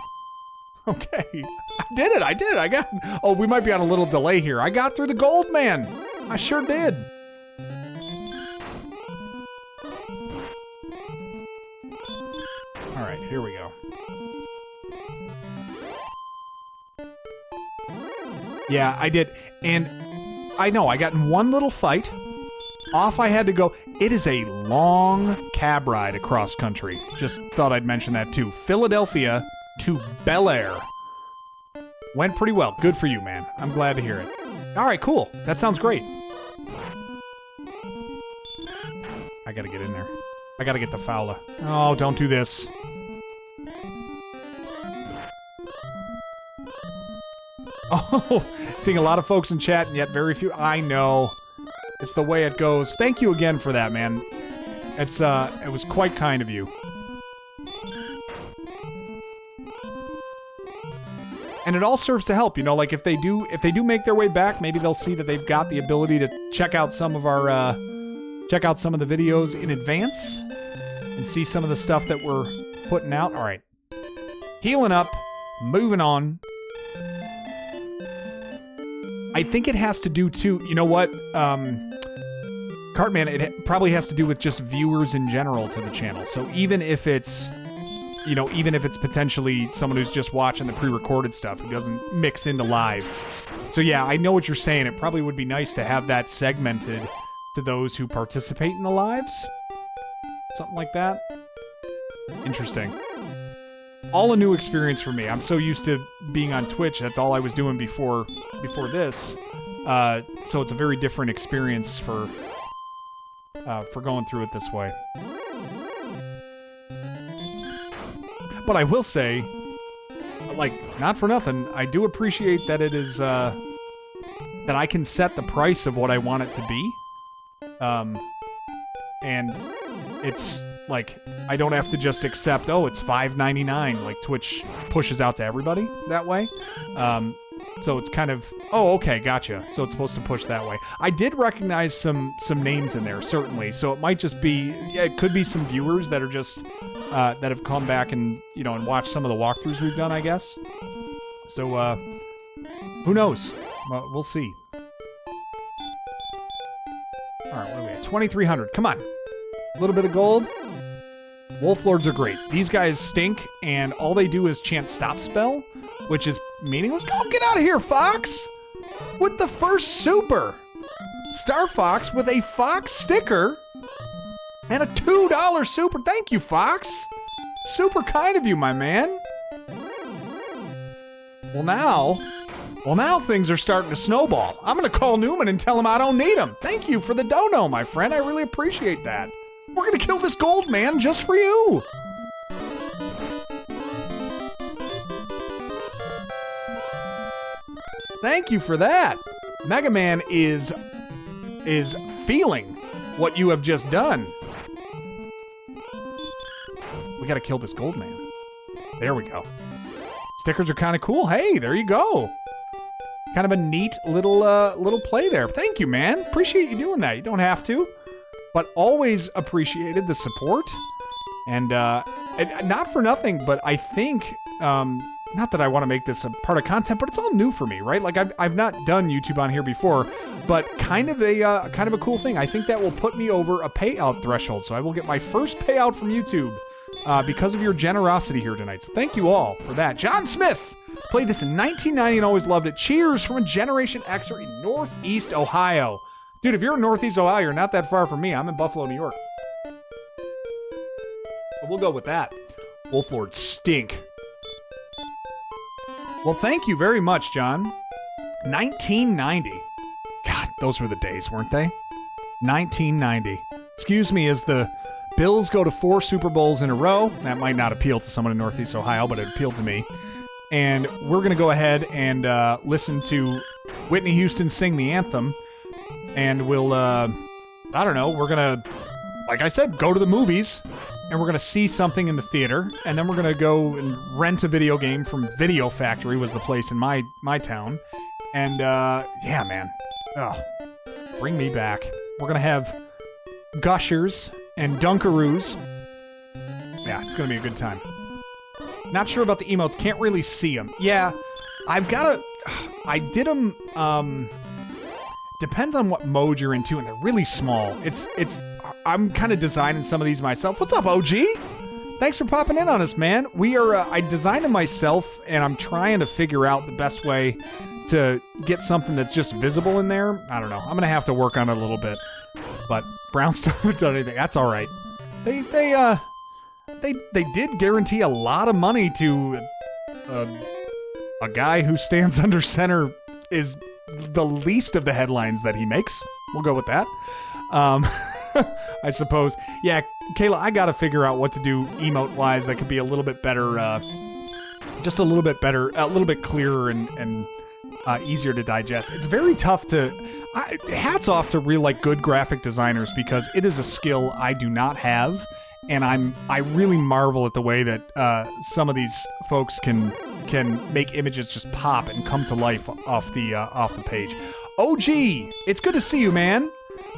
Okay. I did it. I got... Oh, we might be on a little delay here. I got through the gold, man. I sure did. All right, here we go. Yeah, I did. And I know, I got in one little fight. Off I had to go. It is a long cab ride across country. Just thought I'd mention that too. Philadelphia to Bel Air. Went pretty well. Good for you, man. I'm glad to hear it. All right, cool. That sounds great. I gotta get in there. I gotta get the Fowler. Oh, don't do this. Oh, seeing a lot of folks in chat and yet very few. I know. It's the way it goes. Thank you again for that, man. It was quite kind of you. And it all serves to help, you know, like if they do make their way back, maybe they'll see that they've got the ability to check out some of our check out some of the videos in advance and see some of the stuff that we're putting out. All right. Healing up, moving on. I think it has to do too, you know what? Cartman, it probably has to do with just viewers in general to the channel. So even if it's potentially someone who's just watching the pre-recorded stuff, who doesn't mix into live. So yeah, I know what you're saying. It probably would be nice to have that segmented to those who participate in the lives. Something like that. Interesting. All a new experience for me. I'm so used to being on Twitch. That's all I was doing before this. So it's a very different experience for going through it this way. But I will say, like, not for nothing, I do appreciate that it is, that I can set the price of what I want it to be. And it's, like, I don't have to just accept, oh, it's $5.99, like Twitch pushes out to everybody that way. So it's kind of... Oh, okay, gotcha. So it's supposed to push that way. I did recognize some names in there, certainly. So it might just be... Yeah, it could be some viewers that are just... that have come back and, you know, and watched some of the walkthroughs we've done, I guess. So, who knows? We'll see. Alright, what are we at? 2,300. Come on. A little bit of gold. Wolf Lords are great. These guys stink, and all they do is chant Stop Spell, which is meaningless. Go get out of here, Fox! With the first super! Star Fox with a Fox sticker and a $2 super. Thank you, Fox! Super kind of you, my man. Well, now things are starting to snowball. I'm gonna call Newman and tell him I don't need him. Thank you for the dono, my friend. I really appreciate that. We're gonna kill this gold man just for you. Thank you for that. Mega Man is feeling what you have just done. We gotta kill this gold man. There we go. Stickers are kind of cool. Hey, there you go. Kind of a neat little play there. Thank you, man. Appreciate you doing that. You don't have to, but always appreciated the support. And not for nothing, but I think not that I want to make this a part of content, but it's all new for me, right? Like I've not done YouTube on here before, but kind of a cool thing. I think that will put me over a payout threshold, so I will get my first payout from YouTube because of your generosity here tonight. So thank you all for that. John Smith played this in 1990 and always loved it. Cheers from a Generation Xer in Northeast Ohio. Dude, if you're in Northeast Ohio, you're not that far from me. I'm in Buffalo, New York. But we'll go with that. Wolf Lords stink. Well, thank you very much, John. 1990. God, those were the days, weren't they? 1990. Excuse me, as the Bills go to 4 Super Bowls in a row. That might not appeal to someone in Northeast Ohio, but it appealed to me. And we're going to go ahead and listen to Whitney Houston sing the anthem. And we'll, I don't know, we're going to, like I said, go to the movies. And we're going to see something in the theater. And then we're going to go and rent a video game from Video Factory, was the place in my town. And, yeah, man. Oh, bring me back. We're going to have Gushers and Dunkaroos. Yeah, it's going to be a good time. Not sure about the emotes. Can't really see them. Yeah, I've got to... I did them... Depends on what mode you're into, and they're really small. I'm kind of designing some of these myself. What's up, OG? Thanks for popping in on us, man. We are... I designed them myself, and I'm trying to figure out the best way to get something that's just visible in there. I don't know. I'm going to have to work on it a little bit. But Brown still haven't done anything. That's all right. They did guarantee a lot of money to a guy who stands under center is the least of the headlines that he makes. We'll go with that. I suppose. Yeah, Kayla, I got to figure out what to do emote-wise that could be a little bit better, just a little bit better, a little bit clearer and easier to digest. It's very tough to... hats off to real good graphic designers, because it is a skill I do not have, and I really marvel at the way that some of these folks can make images just pop and come to life off the page. OG, it's good to see you, man.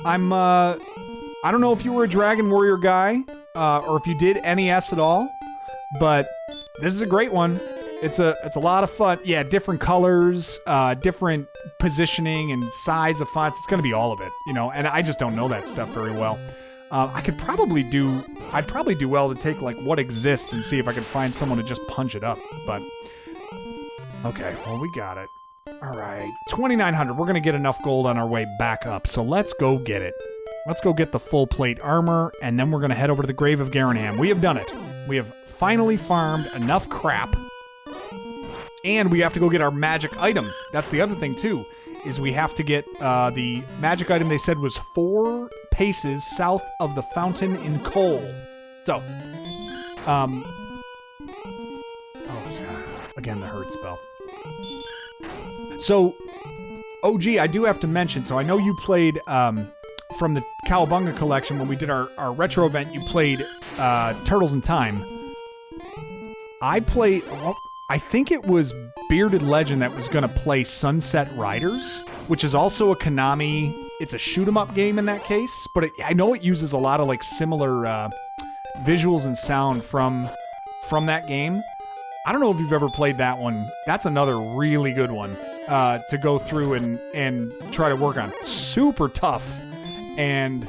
I don't know if you were a Dragon Warrior guy or if you did NES at all, but this is a great one. It's a lot of fun. Yeah, different colors, different positioning and size of fonts. It's going to be all of it, and I just don't know that stuff very well. I'd probably do well to take what exists and see if I can find someone to just punch it up. But okay, well, we got it. All right, 2,900. We're going to get enough gold on our way back up. So let's go get it. Let's go get the full plate armor, and then we're going to head over to the grave of Garinham. We have done it. We have finally farmed enough crap. And we have to go get our magic item. That's the other thing, too, is we have to get the magic item they said was 4 paces south of the fountain in Cole. So, again, the herd spell. So, OG, I do have to mention, so I know you played, from the Cowabunga collection, when we did our retro event, you played Turtles in Time. I played... Well, I think it was Bearded Legend that was going to play Sunset Riders, which is also a Konami. It's a shoot 'em up game in that case, but I know it uses a lot of like similar visuals and sound from that game. I don't know if you've ever played that one. That's another really good one to go through and try to work on. Super tough, and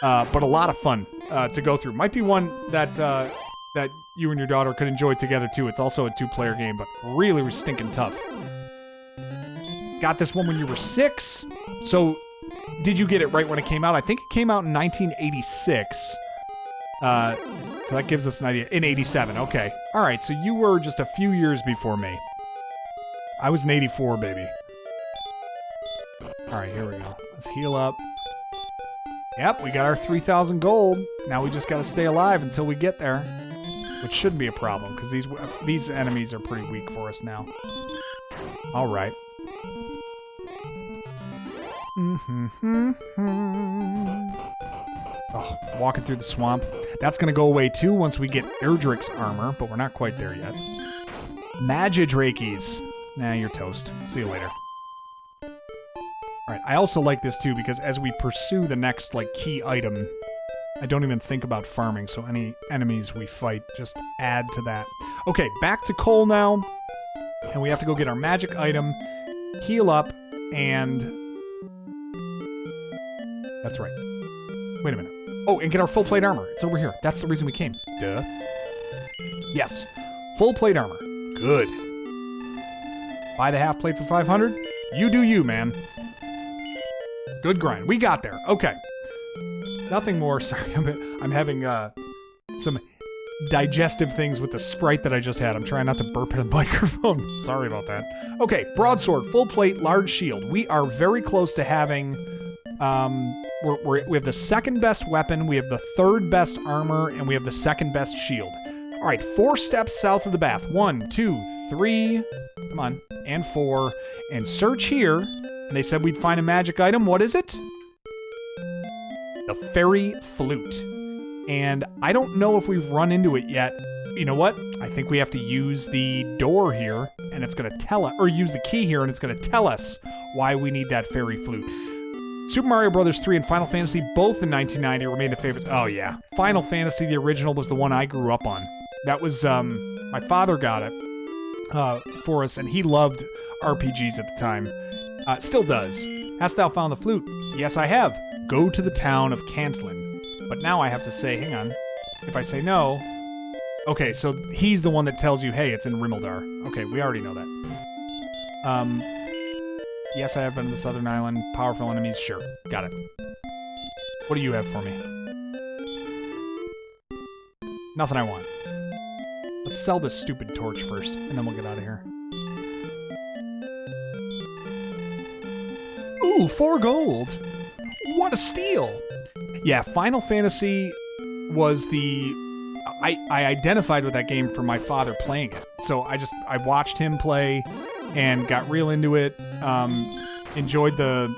but a lot of fun to go through. Might be one that you and your daughter could enjoy together too. It's also a 2-player game, but really stinking tough. Got this one when you were 6. So did you get it right when it came out? I think it came out in 1986. So that gives us an idea. In 87, okay. All right, so you were just a few years before me. I was in 84, baby. All right, here we go. Let's heal up. Yep, we got our 3,000 gold. Now we just got to stay alive until we get there, which shouldn't be a problem because these enemies are pretty weak for us now. All right. Oh, walking through the swamp. That's going to go away too once we get Erdrick's armor, but we're not quite there yet. Magidrakies. Nah, you're toast. See you later. Alright, I also like this too because as we pursue the next like key item, I don't even think about farming, so any enemies we fight just add to that. Okay, back to Cole now. And we have to go get our magic item, heal up, and... That's right. Wait a minute. Oh, and get our full plate armor. It's over here. That's the reason we came. Duh. Yes. Full plate armor. Good. Buy the half plate for 500. You do you, man. Good grind. We got there. Okay. Nothing more. Sorry, I'm having some digestive things with the Sprite that I just had. I'm trying not to burp in the microphone. Sorry about that. Okay, broadsword, full plate, large shield. We are very close to having... we have the second best weapon, we have the third best armor, and we have the second best shield. All right, 4 steps south of the bath. 1, 2, 3, come on, and 4. And search here, and they said we'd find a magic item. What is it? The fairy flute. And I don't know if we've run into it yet. You know what? I think we have to use the door here, and it's going to tell us, or use the key here, and it's going to tell us why we need that fairy flute. Super Mario Bros. 3 and Final Fantasy, both in 1990, remain the favorites. Oh, yeah. Final Fantasy, the original, was the one I grew up on. That was, my father got it for us, and he loved RPGs at the time. Still does. Hast thou found the flute? Yes, I have. Go to the town of Cantlin. But now I have to say, hang on. If I say no... Okay, so he's the one that tells you, hey, it's in Rimulda. Okay, we already know that. Yes, I have been to the Southern Island. Powerful enemies, sure. Got it. What do you have for me? Nothing I want. Let's sell this stupid torch first, and then we'll get out of here. Ooh, 4 gold! What a steal! Yeah, Final Fantasy was the... I identified with that game for my father playing it. So I watched him play and got real into it. Enjoyed the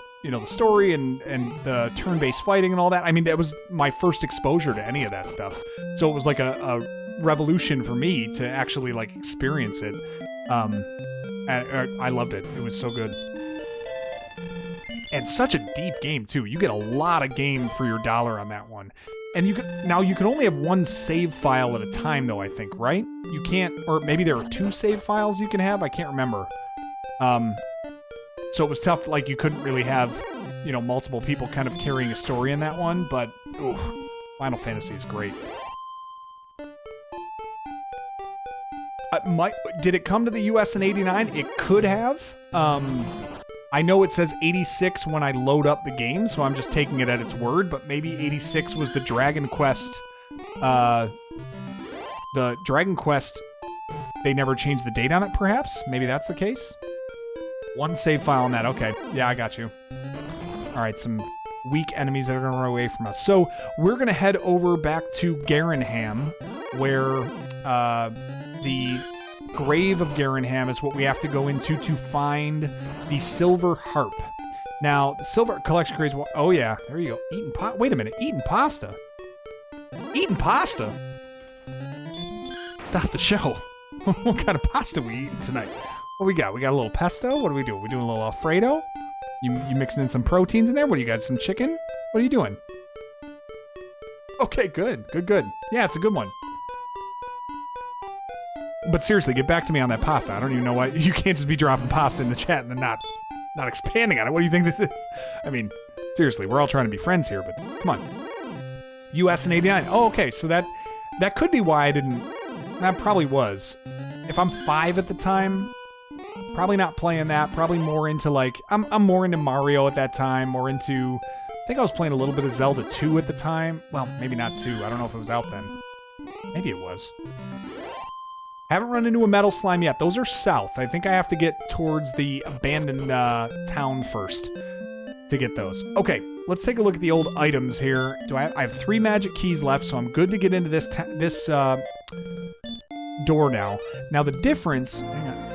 story and the turn-based fighting and all that. I mean, that was my first exposure to any of that stuff. So it was like a revolution for me to actually like experience it. I loved it. It was so good. And such a deep game too. You get a lot of game for your dollar on that one. And you can only have 1 save file at a time though, I think, right? You can't, or maybe there are 2 save files you can have. I can't remember. So it was tough. Like you couldn't really have, multiple people kind of carrying a story in that one. But Final Fantasy is great. Did it come to the U.S. in '89? It could have. I know it says 86 when I load up the game, so I'm just taking it at its word, but maybe 86 was the Dragon Quest. The Dragon Quest, they never changed the date on it, perhaps? Maybe that's the case? 1 save file on that. Okay. Yeah, I got you. All right, some weak enemies that are going to run away from us. So we're going to head over back to Garinham, where the grave of Garinham is what we have to go into to find the silver harp. Now, the silver collection craze... Oh, yeah. There you go. Wait a minute. Eating pasta? Eating pasta? Stop the show. What kind of pasta we eating tonight? What we got? We got a little pesto. What are we doing? We doing a little Alfredo? You mixing in some proteins in there? What do you got? Some chicken? What are you doing? Okay, good. Good. Yeah, it's a good one. But seriously, get back to me on that pasta. I don't even know why. You can't just be dropping pasta in the chat and then not expanding on it. What do you think this is? I mean, seriously, we're all trying to be friends here, but come on. US and 89. Oh, okay, so that could be why I didn't... That probably was. If I'm 5 at the time... Probably not playing that. Probably more into like... I'm more into Mario at that time. More into... I think I was playing a little bit of Zelda 2 at the time. Well, maybe not 2. I don't know if it was out then. Maybe it was. Haven't run into a metal slime yet. Those are south. I think I have to get towards the abandoned town first to get those. Okay, let's take a look at the old items here. I have 3 magic keys left, so I'm good to get into this door now. Now the difference... Hang on.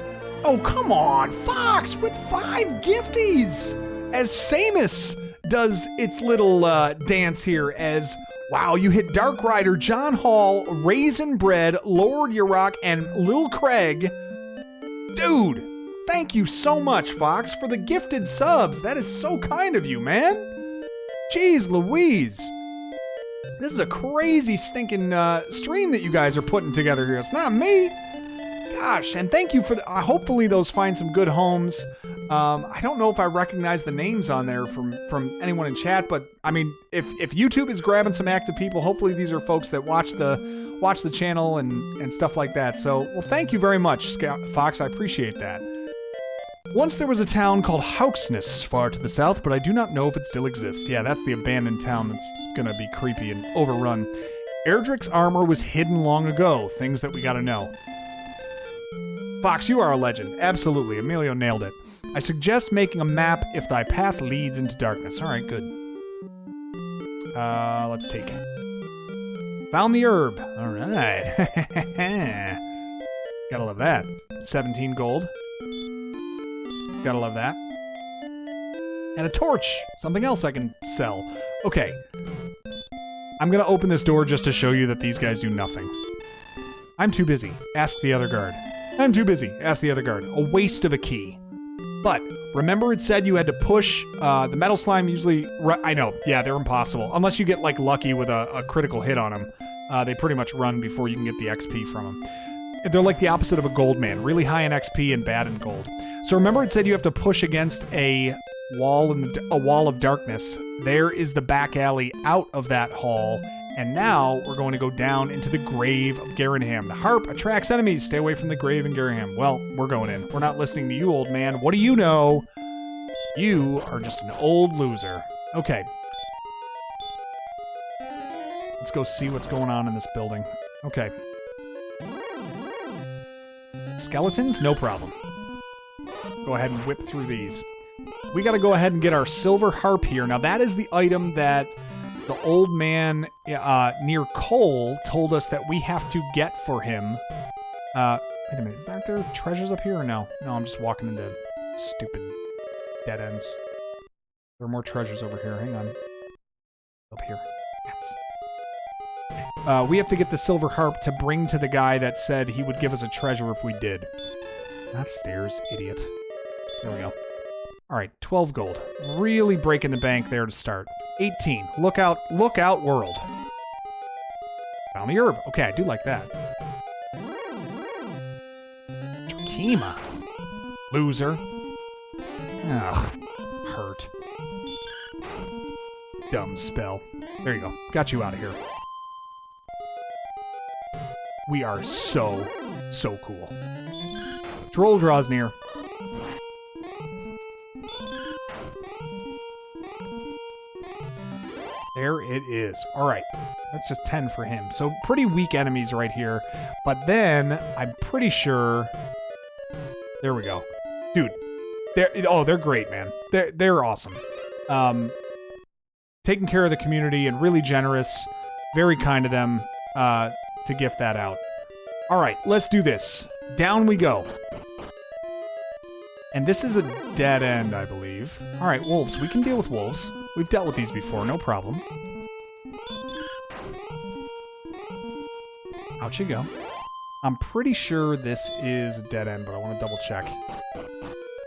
Oh, come on, Fox, with 5 gifties! As Samus does its little dance here as, wow, you hit Dark Rider, John Hall, Raisin Bread, Lord Yurok, and Lil Craig. Dude, thank you so much, Fox, for the gifted subs. That is so kind of you, man. Jeez Louise. This is a crazy stinking stream that you guys are putting together here. It's not me. Gosh, and thank you for hopefully those find some good homes. I don't know if I recognize the names on there from anyone in chat, but I mean, if YouTube is grabbing some active people, hopefully these are folks that watch the channel and stuff like that. So, well, thank you very much, Fox. I appreciate that. Once there was a town called Hauksness far to the south, but I do not know if it still exists. Yeah, that's the abandoned town that's gonna be creepy and overrun. Erdrick's armor was hidden long ago. Things that we gotta know. Fox, you are a legend. Absolutely. Emilio nailed it. I suggest making a map if thy path leads into darkness. Alright, good. Let's take. Found the herb. Alright. Gotta love that. 17 gold. Gotta love that. And a torch. Something else I can sell. Okay. I'm gonna open this door just to show you that these guys do nothing. I'm too busy. Ask the other guard. I'm too busy. Ask the other guard. A waste of a key. But remember it said you had to push the metal slime usually... I know. Yeah, they're impossible. Unless you get like lucky with a critical hit on them. They pretty much run before you can get the XP from them. They're like the opposite of a gold man. Really high in XP and bad in gold. So remember it said you have to push against a wall of darkness. There is the back alley out of that hall. And now we're going to go down into the grave of Garinham. The harp attracts enemies. Stay away from the grave in Garinham. Well, we're going in. We're not listening to you, old man. What do you know? You are just an old loser. Okay. Let's go see what's going on in this building. Okay. Skeletons? No problem. Go ahead and whip through these. We got to go ahead and get our silver harp here. Now, that is the item that... the old man near Cole told us that we have to get for him. Wait a minute, is there treasures up here or no? No, I'm just walking into stupid dead ends. There are more treasures over here. Hang on. Up here. Yes. We have to get the silver harp to bring to the guy that said he would give us a treasure if we did. Not stairs, idiot. There we go. Alright, 12 gold. Really breaking the bank there to start. 18. Look out world. Found the herb. Okay, I do like that. Chokima. Loser. Ugh. Hurt. Dumb spell. There you go. Got you out of here. We are so cool. Droll draws near. There it is. All right. That's just 10 for him. So pretty weak enemies right here. But then I'm pretty sure... There we go. Dude. They're great, man. They're awesome. Taking care of the community and really generous. Very kind of them to gift that out. All right. Let's do this. Down we go. And this is a dead end, I believe. All right, wolves. We can deal with wolves. We've dealt with these before, no problem. Out you go. I'm pretty sure this is a dead end, but I want to double check.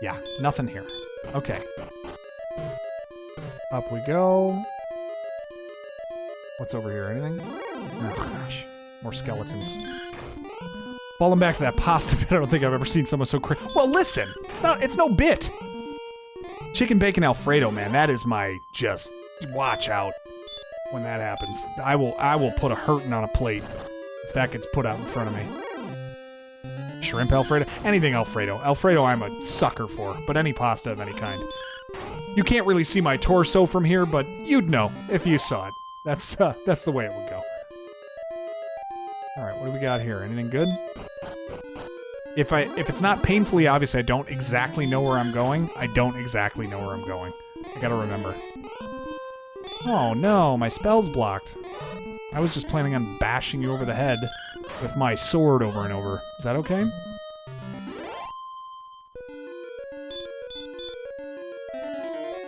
Yeah, nothing here. Okay. Up we go. What's over here? Anything? Oh, gosh. More skeletons. Falling back to that pasta bit, I don't think I've ever seen someone so crazy. Well, listen. It's no bit. Chicken bacon Alfredo, man. That is my just watch out when that happens. I will put a hurting on a plate if that gets put out in front of me. Shrimp Alfredo? Anything Alfredo. Alfredo I'm a sucker for, but any pasta of any kind. You can't really see my torso from here, but you'd know if you saw it. That's the way it would go. Alright, what do we got here? Anything good? If it's not painfully obvious I don't exactly know where I'm going, I don't exactly know where I'm going. I gotta remember. Oh no, my spell's blocked. I was just planning on bashing you over the head with my sword over and over. Is that okay?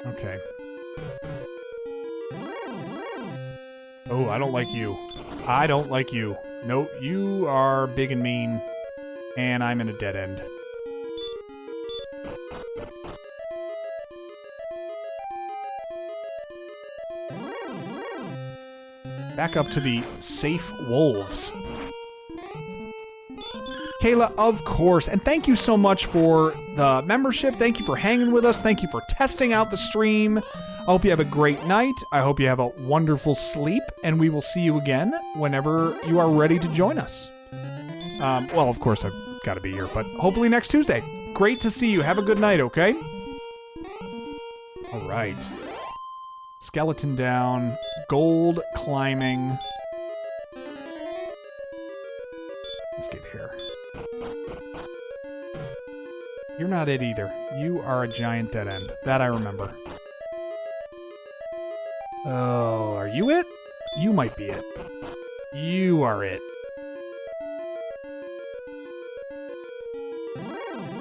Okay. Oh, I don't like you. I don't like you. Nope, you are big and mean, and I'm in a dead end. Back up to the safe wolves. Kayla, of course, and thank you so much for the membership. Thank you for hanging with us. Thank you for testing out the stream. I hope you have a great night. I hope you have a wonderful sleep, and we will see you again whenever you are ready to join us. Well, of course, I've got to be here, but hopefully next Tuesday. Great to see you. Have a good night, okay? All right. Skeleton down. Gold climbing. Let's get here. You're not it either. You are a giant dead end. That I remember. Oh, are you it? You might be it. You are it.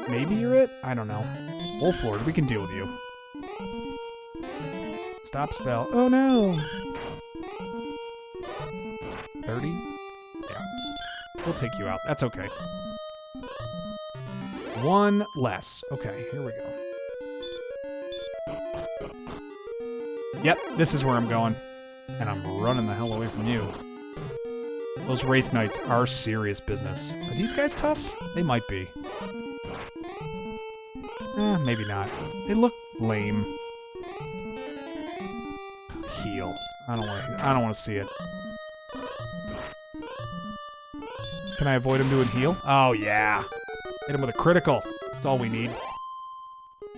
Maybe you're it? I don't know. Wolf Lord, we can deal with you. Stop spell. Oh no! 30? Yeah. We'll take you out. That's okay. One less. Okay, here we go. Yep, this is where I'm going. And I'm running the hell away from you. Those Wraith Knights are serious business. Are these guys tough? They might be. Maybe not. They look lame. Heal. I don't want to see it. Can I avoid him doing heal? Oh yeah. Hit him with a critical. That's all we need.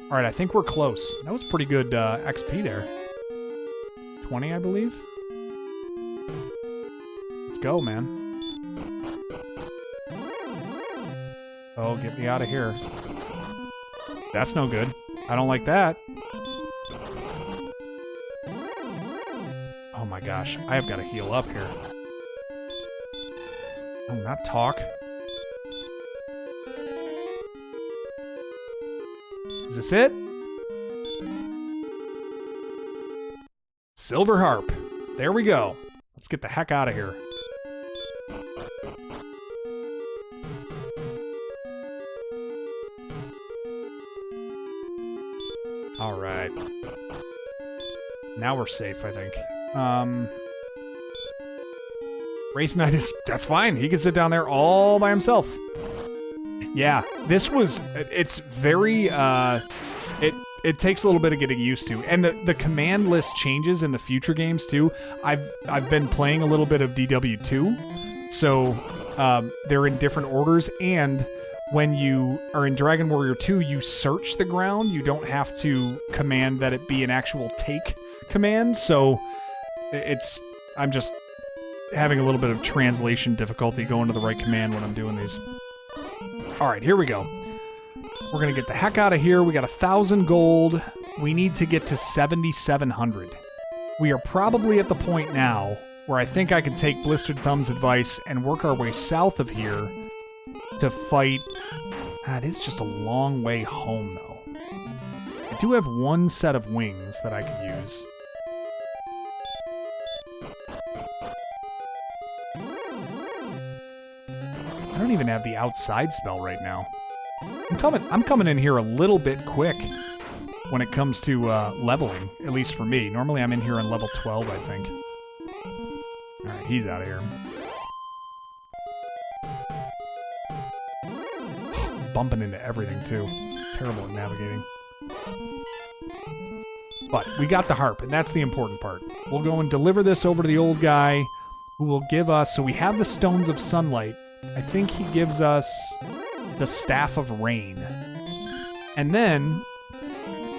Alright, I think we're close. That was pretty good XP there. 20, I believe. Let's go, man. Oh, get me out of here. That's no good. I don't like that. Oh my gosh, I have got to heal up here. Oh, not talk. Is this it? Silver harp. There we go. Let's get the heck out of here. All right. Now we're safe, I think. Wraith Knight is... That's fine. He can sit down there all by himself. Yeah, this was... It's very... It takes a little bit of getting used to. And the command list changes in the future games, too. I've been playing a little bit of DW2. So, they're in different orders. And when you are in Dragon Warrior 2, you search the ground. You don't have to command that it be an actual take command. So, I'm just having a little bit of translation difficulty going to the right command when I'm doing these. Alright, here we go. We're going to get the heck out of here. We got 1,000 gold. We need to get to 7,700. We are probably at the point now where I think I can take Blistered Thumb's advice and work our way south of here to fight... it is just a long way home, though. I do have one set of wings that I could use. I don't even have the outside spell right now. I'm coming in here a little bit quick when it comes to leveling, at least for me. Normally I'm in here on level 12, I think. Alright, he's out of here. Bumping into everything, too. Terrible at navigating. But we got the harp, and that's the important part. We'll go and deliver this over to the old guy, who will give us... So we have the Stones of Sunlight. I think he gives us the Staff of Rain. And then,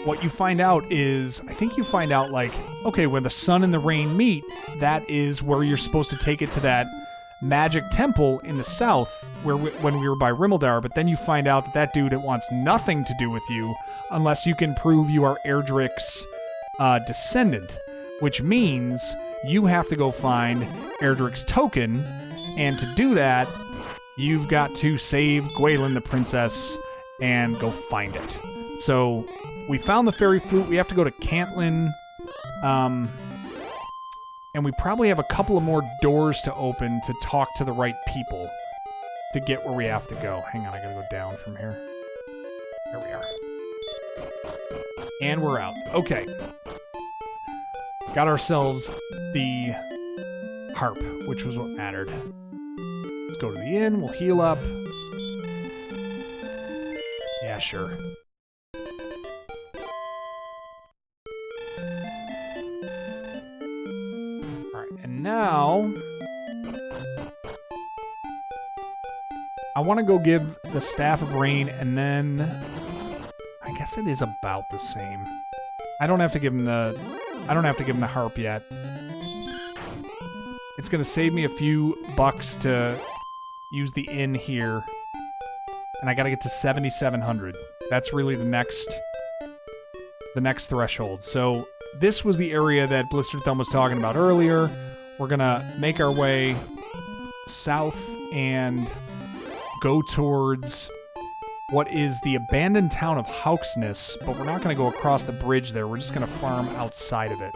what you find out is... I think you find out, like, okay, where the sun and the rain meet, that is where you're supposed to take it to that magic temple in the south, where when we were by Rimulda, but then you find out that that dude wants nothing to do with you unless you can prove you are Erdrick's descendant, which means you have to go find Erdrick's token, and to do that, you've got to save Gwaelin, the princess, and go find it. So, we found the fairy flute, we have to go to Cantlin, and we probably have a couple of more doors to open to talk to the right people to get where we have to go. Hang on, I gotta go down from here. There we are. And we're out. Okay. Got ourselves the harp, which was what mattered. Let's go to the inn, we'll heal up. Yeah, sure. Now, I want to go give the Staff of Rain, and then I guess it is about the same. I don't have to give him the harp yet. It's gonna save me a few bucks to use the inn here, and I gotta get to 7,700. That's really the next threshold. So this was the area that Blistered Thumb was talking about earlier. We're gonna make our way south and go towards what is the abandoned town of Hauksness, but we're not gonna go across the bridge there. We're just gonna farm outside of it.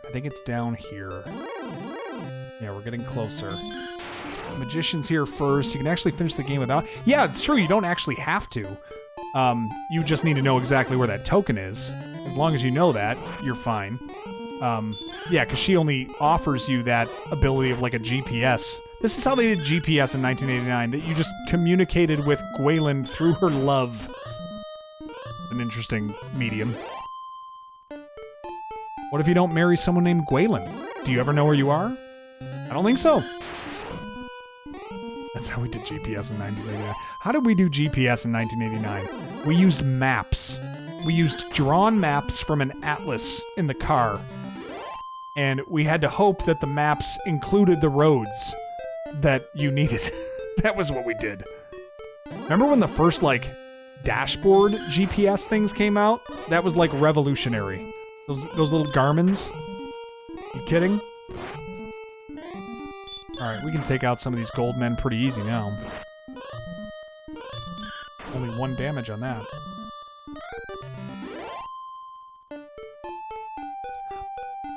I think it's down here. Yeah, we're getting closer. Magician's here first. You can actually finish the game without... Yeah, it's true. You don't actually have to. You just need to know exactly where that token is. As long as you know that, you're fine. Yeah, because she only offers you that ability of like a GPS. This is how they did GPS in 1989, that you just communicated with Gwaelin through her love. An interesting medium. What if you don't marry someone named Gwaelin? Do you ever know where you are? I don't think so. That's how we did GPS in 1989. How did we do GPS in 1989? We used maps. We used drawn maps from an atlas in the car. And we had to hope that the maps included the roads that you needed. That was what we did. Remember when the first, like, dashboard GPS things came out? That was, like, revolutionary. Those little Garmins. You kidding? Alright, we can take out some of these gold men pretty easy now. Only 1 damage on that.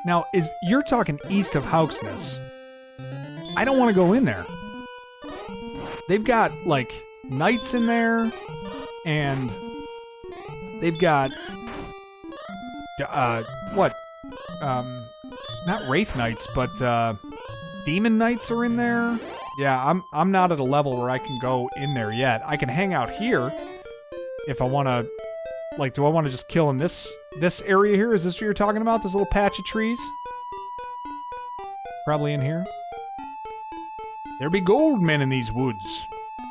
Now, you're talking east of Hauksness. I don't want to go in there. They've got, like, knights in there, and they've got, not Wraith Knights, but, Demon Knights are in there. Yeah, I'm not at a level where I can go in there yet. I can hang out here if I want to. Like, do I want to just kill in this area here? Is this what you're talking about? This little patch of trees? Probably in here. There be gold men in these woods.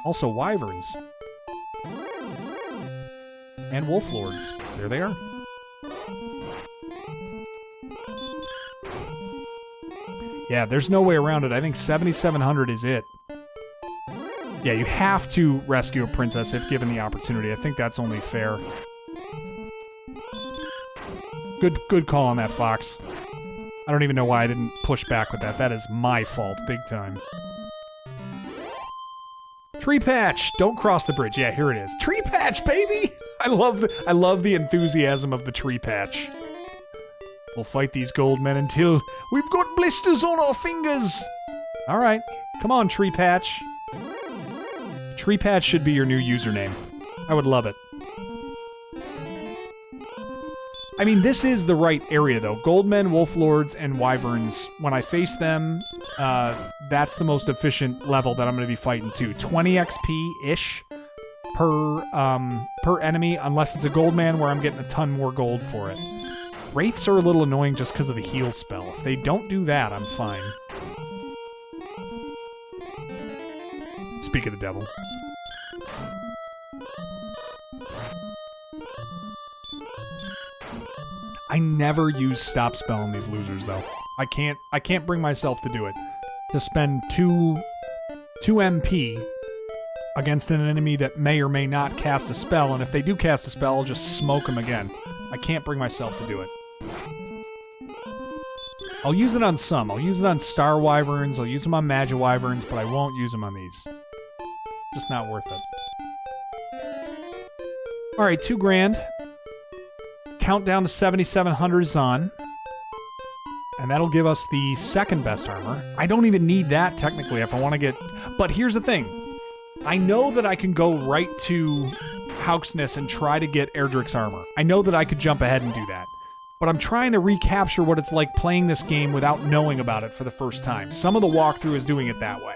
Also wyverns. And wolf lords. There they are. Yeah, there's no way around it. I think 7,700 is it. Yeah, you have to rescue a princess if given the opportunity. I think that's only fair. Good call on that, Fox. I don't even know why I didn't push back with that. That is my fault, big time. Tree patch! Don't cross the bridge. Yeah, here it is. Tree patch, baby! I love the enthusiasm of the tree patch. We'll fight these gold men until we've got blisters on our fingers. All right. Come on, Tree Patch. Tree Patch should be your new username. I would love it. I mean, this is the right area, though. Goldmen, wolf lords, and wyverns. When I face them, that's the most efficient level that I'm going to be fighting to. 20 XP-ish per enemy, unless it's a goldman where I'm getting a ton more gold for it. Wraiths are a little annoying just because of the heal spell. If they don't do that, I'm fine. Speak of the devil. I never use stop spell on these losers, though. I can't bring myself to do it. To spend 2 MP against an enemy that may or may not cast a spell, and if they do cast a spell, I'll just smoke them again. I can't bring myself to do it. I'll use it on some. I'll use it on Star Wyverns, I'll use them on Magi Wyverns, but I won't use them on these. Just not worth it. Alright, 2 grand. Countdown to 7,700 is on. And that'll give us the second best armor. I don't even need that, technically, if I want to get... But here's the thing. I know that I can go right to Hauksness and try to get Erdrick's armor. I know that I could jump ahead and do that. But I'm trying to recapture what it's like playing this game without knowing about it for the first time. Some of the walkthrough is doing it that way.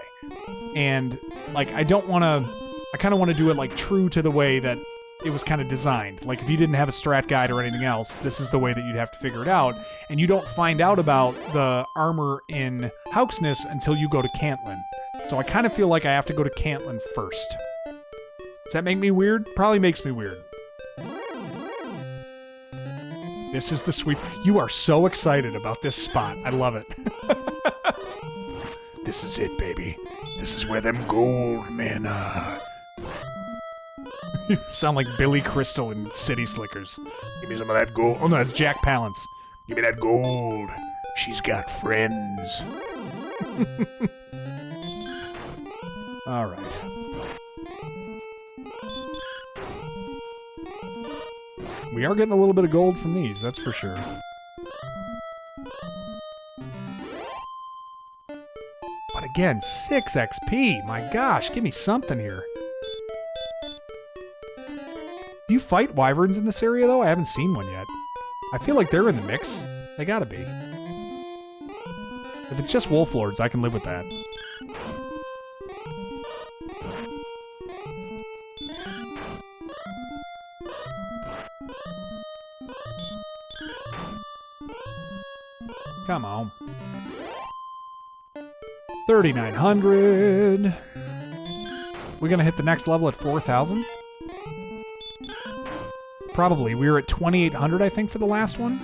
And, like, I don't want to... I kind of want to do it, like, true to the way that it was kind of designed. Like, if you didn't have a strat guide or anything else, this is the way that you'd have to figure it out. And you don't find out about the armor in Hauksness until you go to Cantlin. So I kind of feel like I have to go to Cantlin first. Does that make me weird? Probably makes me weird. This is the sweet... You are so excited about this spot. I love it. This is it, baby. This is where them gold men are. You sound like Billy Crystal in City Slickers. Give me some of that gold. Oh no, that's Jack Palance. Give me that gold. She's got friends. All right. We are getting a little bit of gold from these, that's for sure. But again, 6 XP. My gosh, give me something here. Do you fight wyverns in this area, though? I haven't seen one yet. I feel like they're in the mix. They gotta be. If it's just wolf lords, I can live with that. Come on. 3,900. We're gonna hit the next level at 4,000? Probably. We were at 2,800, I think, for the last one.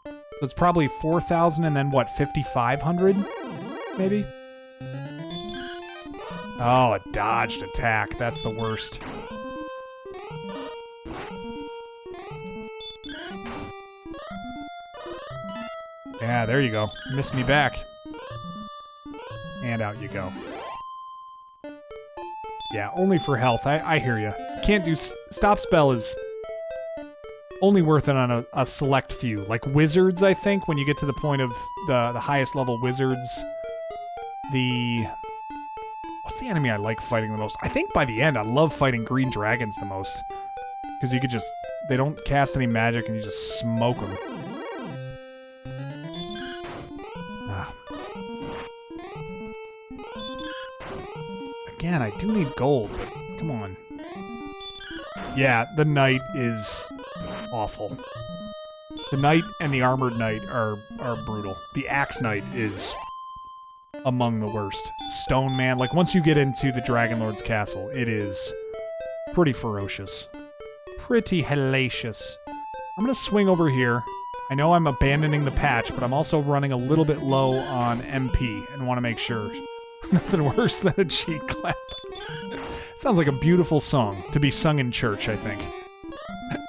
So it's probably 4,000 and then, what, 5,500? Maybe? Oh, a dodged attack. That's the worst. Yeah, there you go. Missed me back. And out you go. Yeah, only for health. I hear you. Can't do... Stop spell is only worth it on a select few. Like wizards, I think, when you get to the point of the highest level wizards. What's the enemy I like fighting the most? I think by the end, I love fighting green dragons the most. Because you could just... They don't cast any magic and you just smoke them. Again, I do need gold, but come on. Yeah, the knight is awful. The knight and the armored knight are brutal. The axe knight is among the worst. Stone man, like once you get into the Dragon Lord's castle, it is pretty ferocious. Pretty hellacious. I'm gonna swing over here. I know I'm abandoning the patch, but I'm also running a little bit low on MP and want to make sure. Nothing worse than a cheek clap. Sounds like a beautiful song to be sung in church, I think.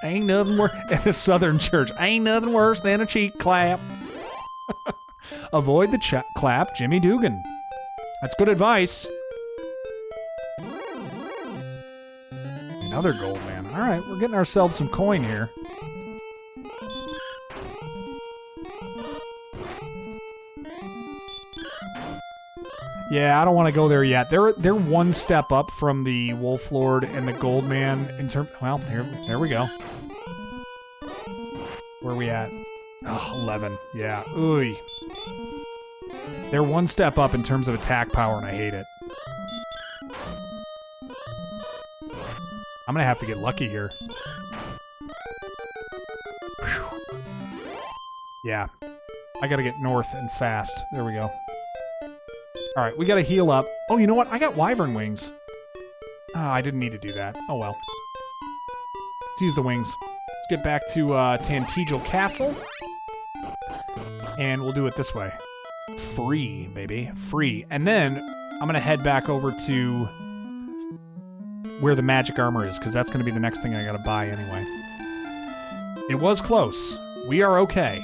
Ain't nothing worse in a southern church. Ain't nothing worse than a cheek clap. Avoid the clap, Jimmy Dugan. That's good advice. Another gold man. All right, we're getting ourselves some coin here. Yeah, I don't want to go there yet. They're one step up from the Wolf Lord and the Gold Man in terms. Well, there we go. Where are we at? Oh, 11. Yeah. Ooh. They're one step up in terms of attack power, and I hate it. I'm gonna have to get lucky here. Whew. Yeah. I gotta get north and fast. There we go. Alright, we gotta heal up. Oh, you know what? I got wyvern wings. Oh, I didn't need to do that. Oh well. Let's use the wings. Let's get back to Tantegel Castle. And we'll do it this way. Free, baby. Free. And then I'm gonna head back over to where the magic armor is, because that's gonna be the next thing I gotta buy anyway. It was close. We are okay.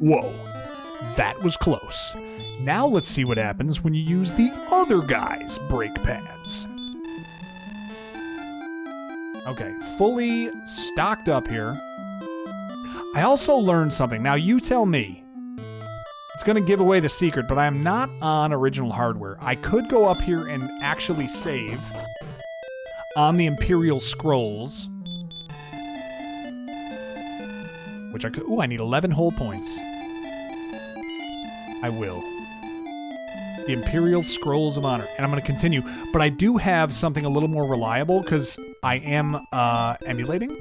Whoa. That was close. Now let's see what happens when you use the other guy's brake pads. Okay, fully stocked up here. I also learned something. Now you tell me. It's going to give away the secret, but I am not on original hardware. I could go up here and actually save on the Imperial Scrolls. Which I could... Ooh, I need 11 whole points. I will. The Imperial Scrolls of Honor. And I'm going to continue. But I do have something a little more reliable because I am emulating.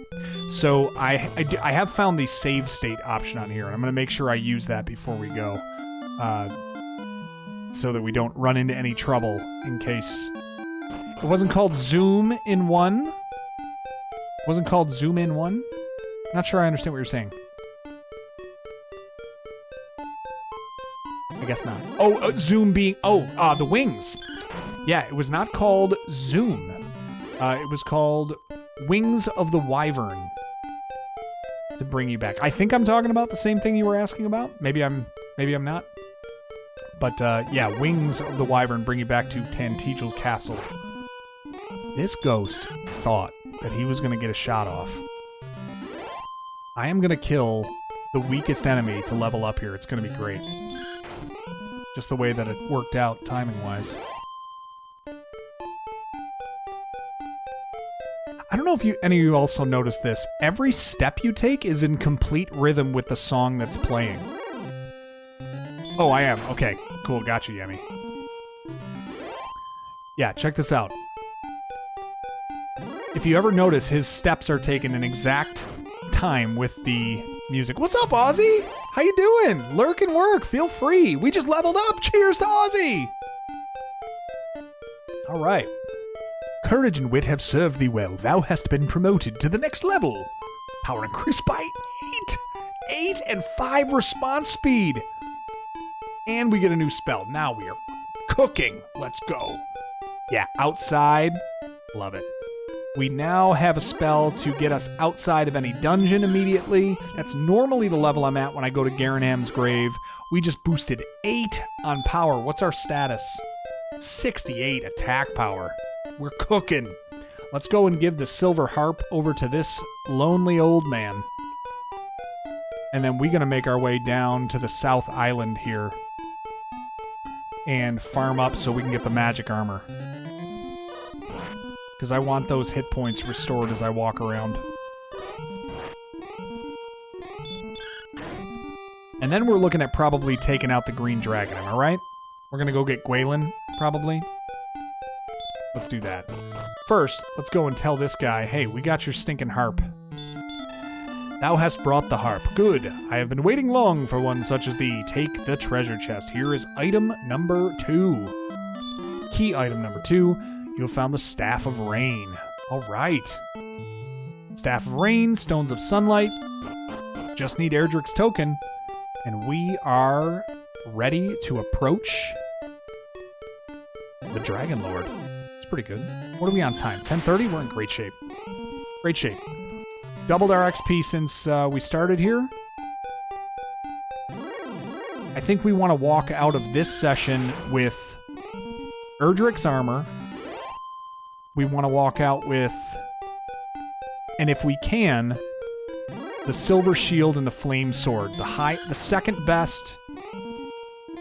So I have found the save state option on here. And I'm going to make sure I use that before we go. So that we don't run into any trouble in case... It wasn't called Zoom in 1? It wasn't called Zoom in 1? Not sure I understand what you're saying. I guess not. Oh, Zoom being... Oh, the wings. Yeah, it was not called Zoom. It was called Wings of the Wyvern. To bring you back. I think I'm talking about the same thing you were asking about. Maybe I'm not. But, yeah, Wings of the Wyvern bring you back to Tantegel Castle. This ghost thought that he was going to get a shot off. I am going to kill the weakest enemy to level up here. It's going to be great. Just the way that it worked out timing-wise. I don't know if any of you also noticed this. Every step you take is in complete rhythm with the song that's playing. Oh, I am. Okay, cool. Gotcha, Yemi. Yeah, check this out. If you ever notice, his steps are taken in exact time with the music. What's up, Ozzy? How you doing? Lurk and work. Feel free. We just leveled up. Cheers to Ozzy. All right. Courage and wit have served thee well. Thou hast been promoted to the next level. Power increased by 8 and 5 response speed. And we get a new spell. Now we are cooking. Let's go. Yeah, outside. Love it. We now have a spell to get us outside of any dungeon immediately. That's normally the level I'm at when I go to Garinham's grave. We just boosted 8 on power. What's our status? 68 attack power. We're cooking. Let's go and give the silver harp over to this lonely old man. And then we're going to make our way down to the South Island here. And farm up so we can get the magic armor. Because I want those hit points restored as I walk around. And then we're looking at probably taking out the green dragon, am I right? We're going to go get Gwalin, probably. Let's do that. First, let's go and tell this guy, hey, we got your stinking harp. Thou hast brought the harp. Good. I have been waiting long for one such as thee. Take the treasure chest. Here is item number 2. Key item number 2. You have found the Staff of Rain. All right. Staff of Rain, Stones of Sunlight. Just need Erdrick's token. And we are ready to approach the Dragon Lord. It's pretty good. What are we on time? 10:30? We're in great shape. Great shape. Doubled our XP since we started here. I think we want to walk out of this session with Erdrick's armor. We want to walk out with, and if we can, the silver shield and the flame sword. The second best.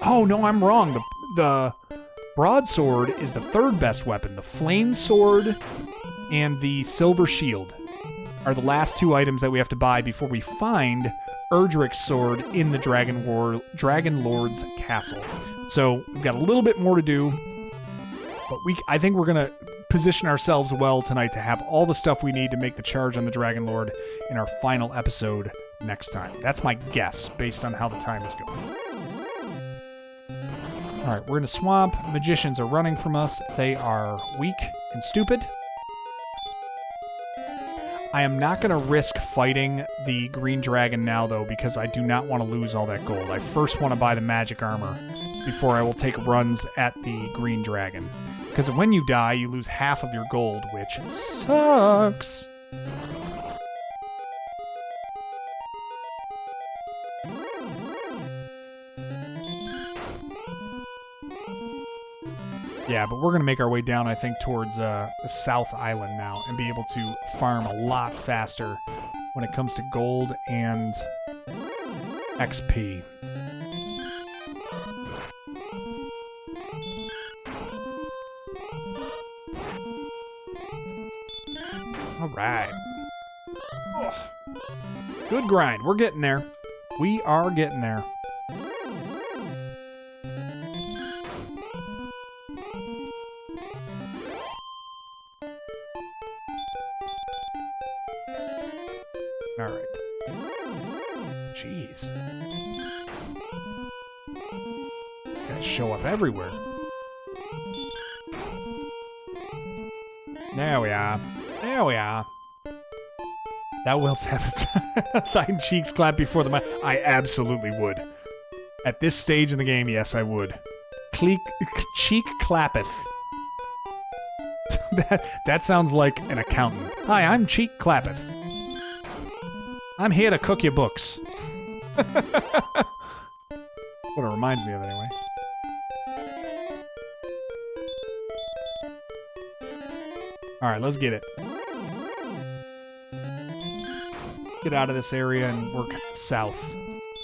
Oh no, I'm wrong. The Broadsword is the third best weapon. The flame sword and the silver shield are the last two items that we have to buy before we find Erdrick's sword in the Dragon Lord's castle. So we've got a little bit more to do, but I think we're going to position ourselves well tonight to have all the stuff we need to make the charge on the Dragon Lord in our final episode next time. That's my guess based on how the time is going. Alright, we're in a swamp. Magicians are running from us. They are weak and stupid. I am not going to risk fighting the green dragon now, though, because I do not want to lose all that gold. I first want to buy the magic armor before I will take runs at the green dragon. Because when you die, you lose half of your gold, which sucks. Yeah, but we're going to make our way down, I think, towards the South Island now and be able to farm a lot faster when it comes to gold and XP. All right. Oh. Good grind. We're getting there. We are getting there. All right. Jeez. Gotta show up everywhere. There we are. There we are. Thou wilt have thine cheeks clap before the mic. I absolutely would. At this stage in the game, yes, I would. Cheek clappeth. That sounds like an accountant. Hi, I'm Cheek clappeth. I'm here to cook your books. What it reminds me of, anyway. Alright, let's get it. Get out of this area and work south.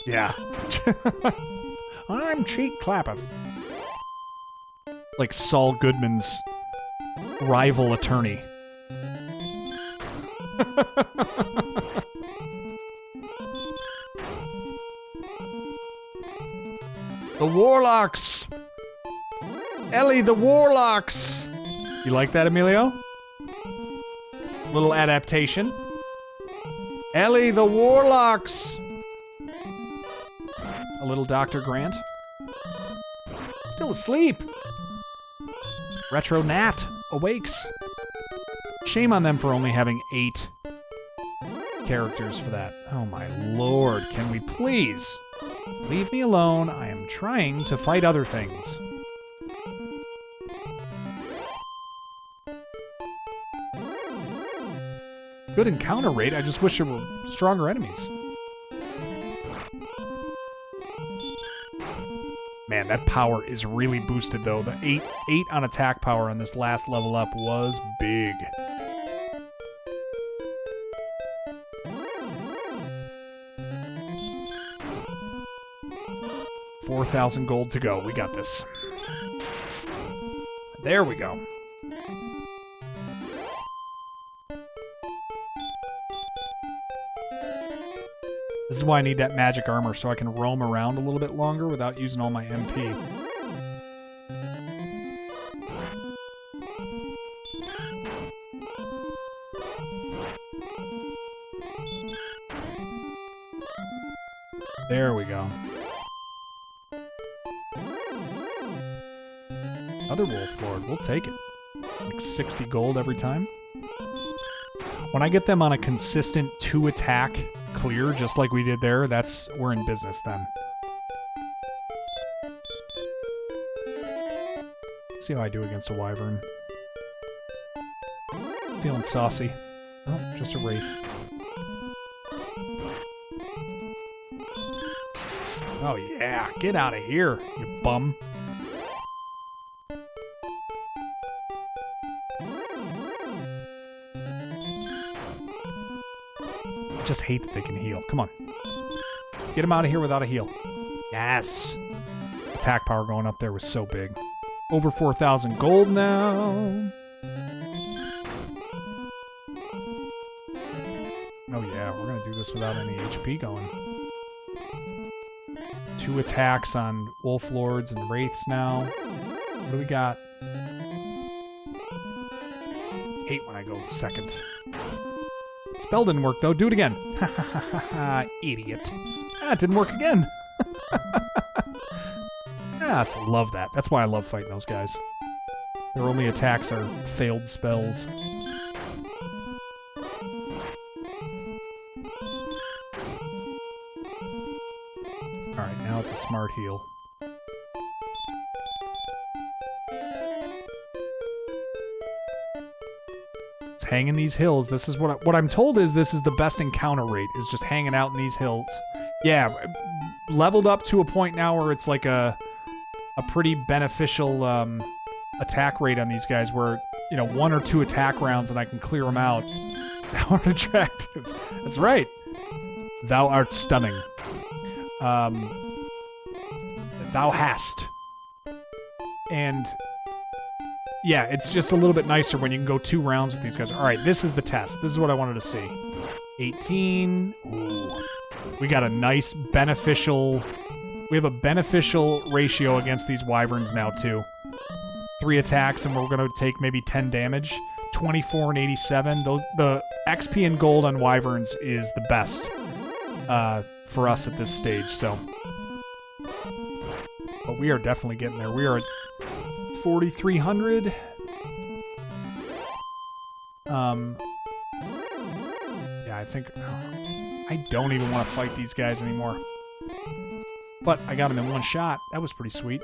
Yeah. I'm Cheek Clappeth. Like Saul Goodman's rival attorney. The Warlocks! Ellie, the Warlocks! You like that, Emilio? Little adaptation. Ellie, the Warlocks! A little Dr. Grant. Still asleep. Retro Nat awakes. Shame on them for only having 8 characters for that. Oh my lord, can we please leave me alone? I am trying to fight other things. Good encounter rate, I just wish there were stronger enemies. Man, that power is really boosted though. The 8 on attack power on this last level up was big. $4,000 gold to go. We got this. There we go. This is why I need that magic armor, so I can roam around a little bit longer without using all my MP. There we go. Another Wolf Lord, we'll take it. Like 60 gold every time. When I get them on a consistent 2-attack clear, just like we did there, we're in business then. Let's see how I do against a wyvern. Feeling saucy. Oh, just a wraith. Oh yeah, get out of here, you bum. I just hate that they can heal. Come on. Get him out of here without a heal. Yes. Attack power going up there was so big. Over 4,000 gold now. Oh yeah, we're gonna do this without any HP going. 2 attacks on Wolf Lords and Wraiths now. What do we got? 8 when I go second. Spell didn't work though. Do it again. Idiot. Ah, it didn't work again. Love that. That's why I love fighting those guys. Their only attacks are failed spells. Alright, now it's a smart heal. It's hanging these hills. This is what I'm told is this is the best encounter rate, is just hanging out in these hills. Yeah, leveled up to a point now where it's like a pretty beneficial attack rate on these guys where, 1 or 2 attack rounds and I can clear them out. Thou art attractive. That's right. Thou art stunning. Thou hast. And yeah, it's just a little bit nicer when you can go 2 rounds with these guys. All right, this is the test. This is what I wanted to see. 18. Ooh. We got a nice beneficial... We have a beneficial ratio against these wyverns now, too. 3 attacks, and we're going to take maybe 10 damage. 24 and 87. The XP and gold on wyverns is the best for us at this stage, so... But we are definitely getting there. We are at 4,300. Yeah, I think... I don't even want to fight these guys anymore. But I got him in 1 shot. That was pretty sweet.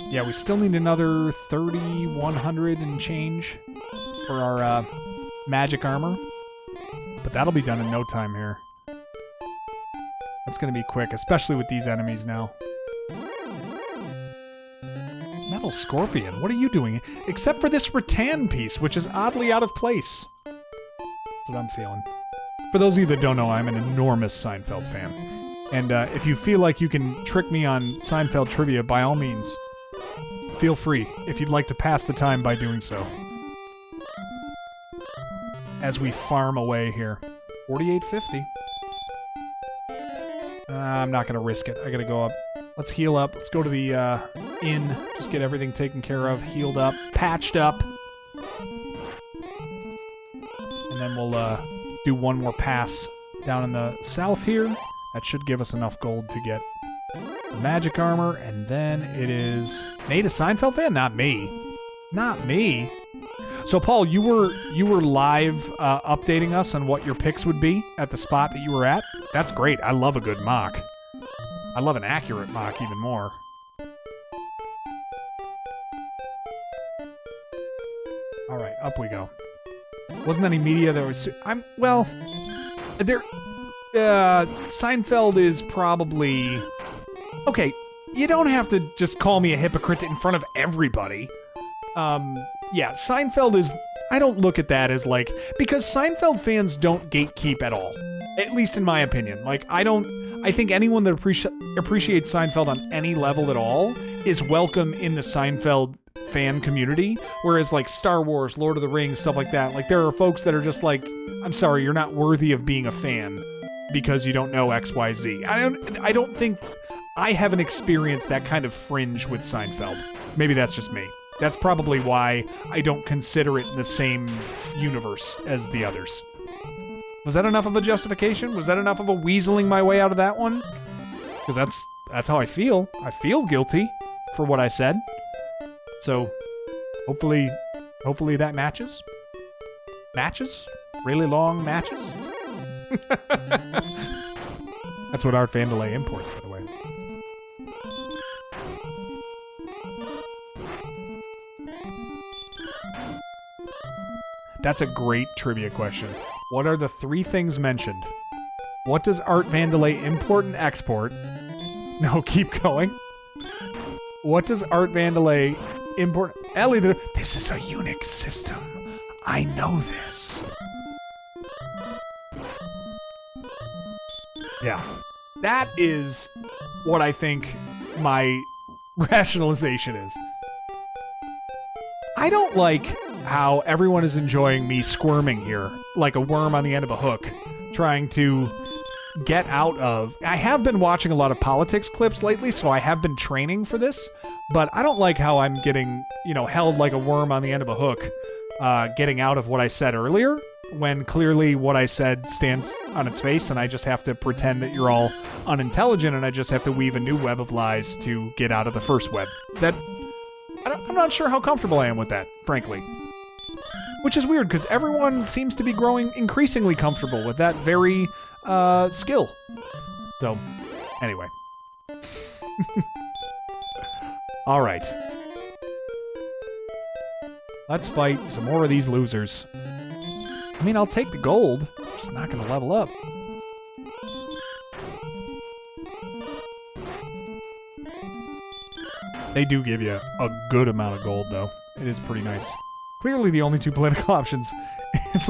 Yeah, we still need another 3,100 and change for our magic armor. But that'll be done in no time here. That's going to be quick, especially with these enemies now. Metal Scorpion, what are you doing? Except for this rattan piece, which is oddly out of place. That's what I'm feeling. For those of you that don't know, I'm an enormous Seinfeld fan. And if you feel like you can trick me on Seinfeld trivia, by all means, feel free, if you'd like to pass the time by doing so. As we farm away here. 4850. I'm not going to risk it. I got to go up. Let's heal up. Let's go to the inn. Just get everything taken care of, healed up, patched up. And then we'll do one more pass down in the south here. That should give us enough gold to get the magic armor. And then it is... Nate, a Seinfeld fan? Not me. Not me. So, Paul, you were live updating us on what your picks would be at the spot that you were at. That's great. I love a good mock. I love an accurate mock even more. All right, up we go. Wasn't any media that was... Seinfeld is probably... Okay, you don't have to just call me a hypocrite in front of everybody. Yeah, Seinfeld is... I don't look at that as like... Because Seinfeld fans don't gatekeep at all. At least in my opinion. Like, I think anyone that appreciates Seinfeld on any level at all is welcome in the Seinfeld fan community. Whereas, like, Star Wars, Lord of the Rings, stuff like that, like, there are folks that are just like, I'm sorry, you're not worthy of being a fan because you don't know XYZ. I don't think... I haven't experienced that kind of fringe with Seinfeld. Maybe that's just me. That's probably why I don't consider it in the same universe as the others. Was that enough of a justification? Was that enough of a weaseling my way out of that one? Because that's how I feel. I feel guilty for what I said. So, hopefully that matches. Matches? Really long matches? That's what Art Vandelay imports, by the way. That's a great trivia question. What are the 3 things mentioned? What does Art Vandelay import and export? No, keep going. What does Art Vandelay import? Ellie, this is a Unix system. I know this. Yeah. That is what I think my rationalization is. I don't like how everyone is enjoying me squirming here, like a worm on the end of a hook, trying to get out of... I have been watching a lot of politics clips lately, so I have been training for this, but I don't like how I'm getting, held like a worm on the end of a hook, getting out of what I said earlier, when clearly what I said stands on its face, and I just have to pretend that you're all unintelligent, and I just have to weave a new web of lies to get out of the first web. I'm not sure how comfortable I am with that, frankly. Which is weird, because everyone seems to be growing increasingly comfortable with that very skill. So, anyway. Alright. Let's fight some more of these losers. I mean, I'll take the gold. I'm just not going to level up. They do give you a good amount of gold, though. It is pretty nice. Clearly, the only two political options is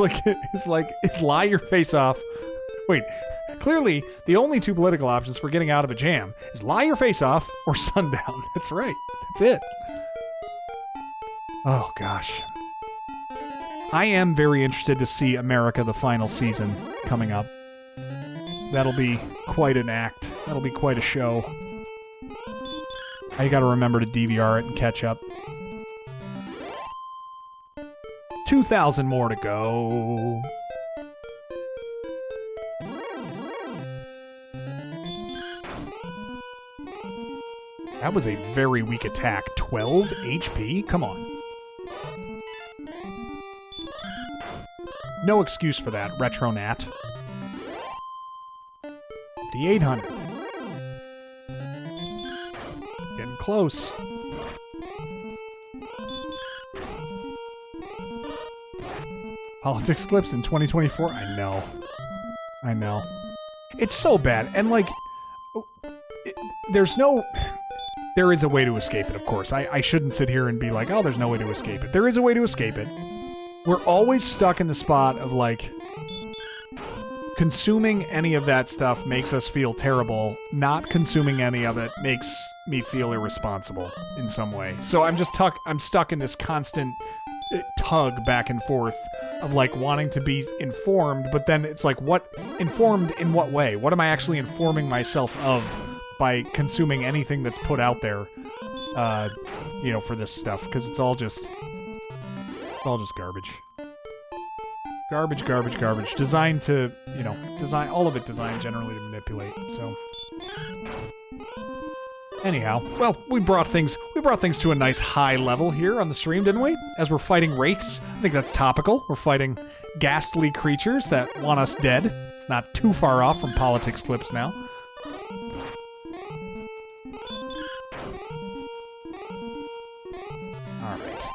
lie your face off. Wait, clearly, the only two political options for getting out of a jam is lie your face off or sundown. That's right. That's it. Oh, gosh. I am very interested to see America, the final season, coming up. That'll be quite an act. That'll be quite a show. I gotta remember to DVR it and catch up. 2,000 more to go. That was a very weak attack. 12 HP? Come on. No excuse for that, Retronat. 5,800. Getting close. Politics clips in 2024? I know. It's so bad. And, there is a way to escape it, of course. I shouldn't sit here and be like, oh, there's no way to escape it. There is a way to escape it. We're always stuck in the spot of, consuming any of that stuff makes us feel terrible. Not consuming any of it makes me feel irresponsible in some way. So I'm stuck in this constant tug back and forth of, wanting to be informed, but then it's what informed in what way? What am I actually informing myself of by consuming anything that's put out there, for this stuff? Because it's all just garbage. Garbage. Designed to, all of it designed generally to manipulate, so. Anyhow, well, we brought things to a nice high level here on the stream, didn't we? As we're fighting wraiths. I think that's topical. We're fighting ghastly creatures that want us dead. It's not too far off from politics clips now. Alright.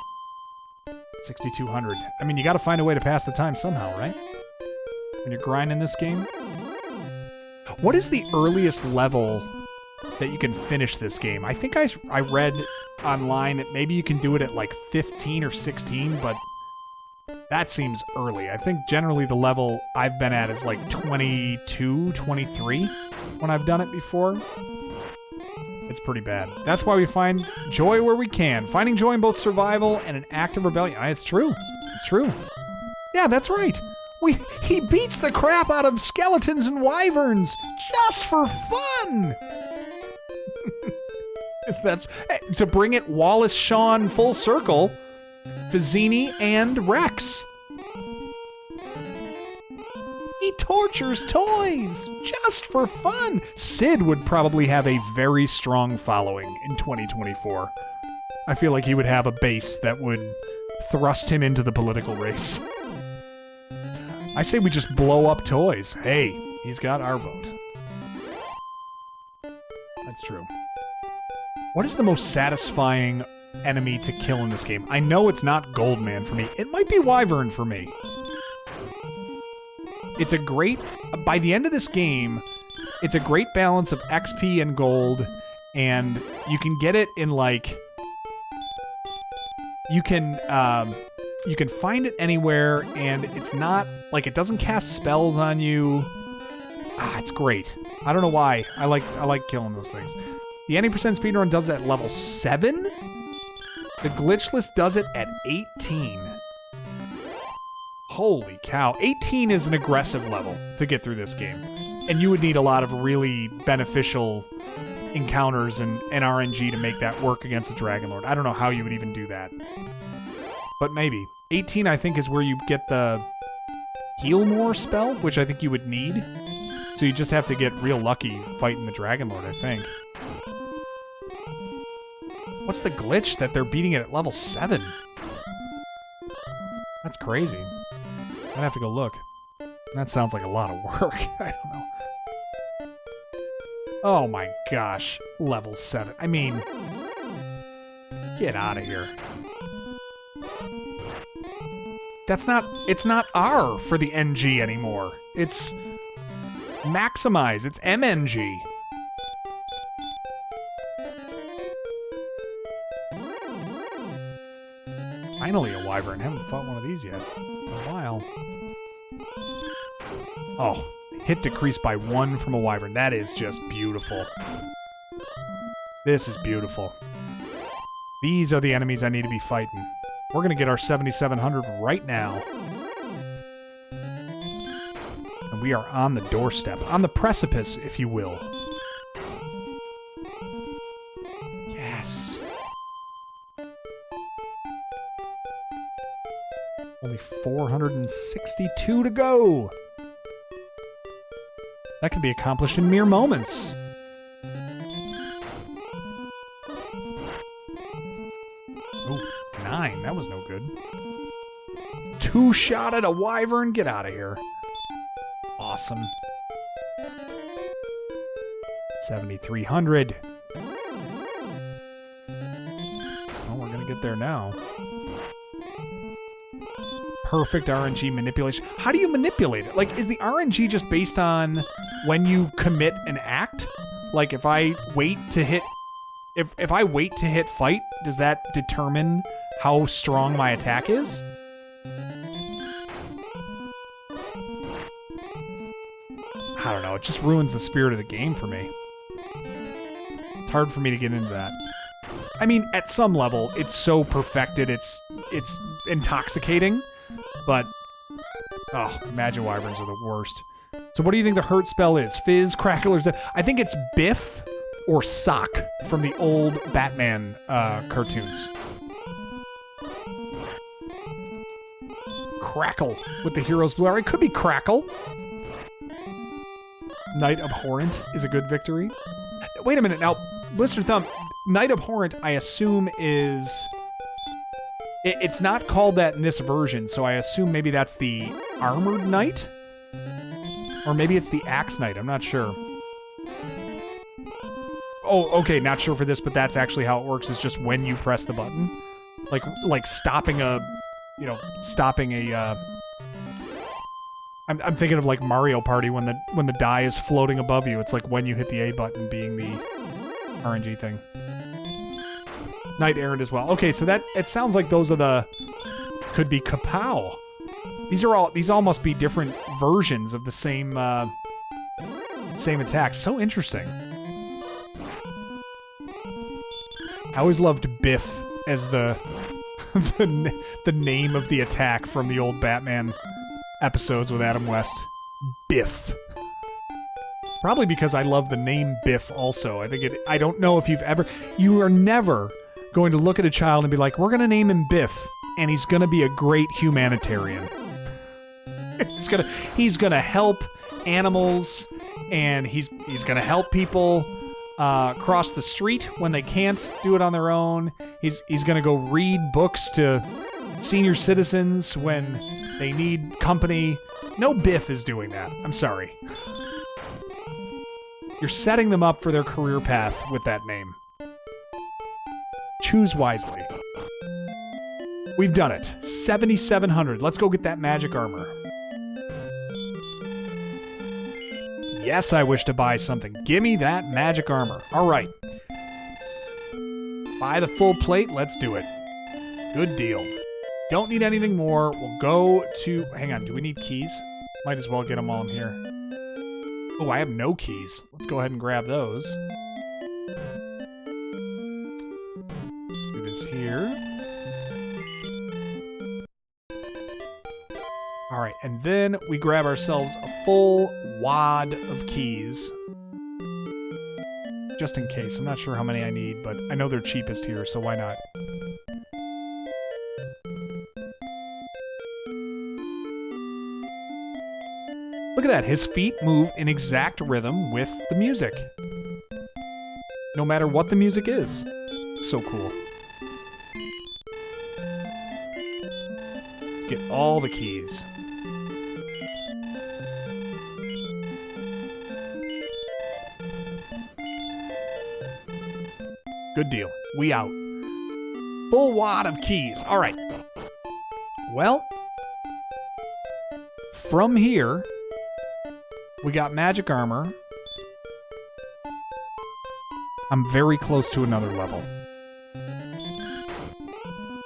6,200. I mean, you gotta find a way to pass the time somehow, right? When you're grinding this game. What is the earliest level that you can finish this game? I think I read online that maybe you can do it at 15 or 16, but that seems early. I think generally the level I've been at is 22, 23 when I've done it before. It's pretty bad. That's why we find joy where we can. Finding joy in both survival and an act of rebellion. It's true. It's true. Yeah, that's right. He beats the crap out of skeletons and wyverns just for fun. That's to bring it Wallace Shawn full circle. Vizzini and Rex. He tortures toys just for fun. Sid would probably have a very strong following in 2024. I feel like he would have a base that would thrust him into the political race. I say we just blow up toys. Hey, he's got our vote. That's true. What is the most satisfying enemy to kill in this game? I know it's not Goldman for me. It might be Wyvern for me. It's a great... By the end of this game, it's a great balance of XP and gold, and you can get it in, You can find it anywhere, and it's not... it doesn't cast spells on you. It's great. I don't know why. I like killing those things. The 90% speedrun does it at level 7? The glitchless does it at 18. Holy cow. 18 is an aggressive level to get through this game. And you would need a lot of really beneficial encounters and RNG to make that work against the Dragon Lord. I don't know how you would even do that. But maybe. 18, I think, is where you get the Heal More spell, which I think you would need. So you just have to get real lucky fighting the Dragon Lord, I think. What's the glitch that they're beating it at level 7? That's crazy. I'd have to go look. That sounds like a lot of work. I don't know. Oh my gosh. Level 7. I mean, get out of here. It's not R for the NG anymore. It's Maximize. It's MNG. Finally a wyvern. Haven't fought one of these yet in a while. Oh, hit decreased by 1 from a wyvern. That is just beautiful. This is beautiful. These are the enemies I need to be fighting. We're going to get our 7,700 right now. And we are on the doorstep. On the precipice, if you will. Yes. Only 462 to go. That can be accomplished in mere moments. Oh, 9. That was no good. 2 shot at a wyvern. Get out of here. Awesome. 7,300. Well, we're going to get there now. Perfect RNG manipulation. How do you manipulate it? Like, is the RNG just based on when you commit an act? Like, if I wait to hit... If I wait to hit fight, does that determine how strong my attack is? I don't know. It just ruins the spirit of the game for me. It's hard for me to get into that. I mean, at some level, it's so perfected, it's intoxicating. But, oh, Magic Wyverns are the worst. So what do you think the hurt spell is? Fizz, Crackle, or... I think it's Biff or Sock from the old Batman cartoons. Crackle with the hero's blue. It could be Crackle. Knight Abhorrent is a good victory. Wait a minute, now, Blister Thumb, Knight Abhorrent, I assume, is... It's not called that in this version, so I assume maybe that's the Armored Knight? Or maybe it's the Axe Knight, I'm not sure. Oh, okay, not sure for this, but that's actually how it works, is just when you press the button. Like stopping a... You know, stopping a... I'm thinking of like Mario Party when the die is floating above you. It's like when you hit the A button being the RNG thing. Knight Errant as well. Okay, so that it sounds like those are the could be Kapow. These all must be different versions of the same attack. So interesting. I always loved Biff as the the name of the attack from the old Batman episodes with Adam West. Biff. Probably because I love the name Biff also. I don't know if you are never going to look at a child and be like, we're going to name him Biff, and he's going to be a great humanitarian. He's going to help animals, and he's going to help people cross the street when they can't do it on their own. He's going to go read books to senior citizens when they need company. No Biff is doing that. I'm sorry. You're setting them up for their career path with that name. Choose wisely. We've done it. 7,700. Let's go get that magic armor. Yes, I wish to buy something. Give me that magic armor. All right. Buy the full plate. Let's do it. Good deal. Don't need anything more. We'll go to... Hang on. Do we need keys? Might as well get them while I'm here. Oh, I have no keys. Let's go ahead and grab those. All right, and then we grab ourselves a full wad of keys. Just in case. I'm not sure how many I need, but I know they're cheapest here, so why not? Look at that. His feet move in exact rhythm with the music. No matter what the music is. So cool. Get all the keys. Good deal. We out. Full wad of keys. All right. Well, from here, we got magic armor. I'm very close to another level.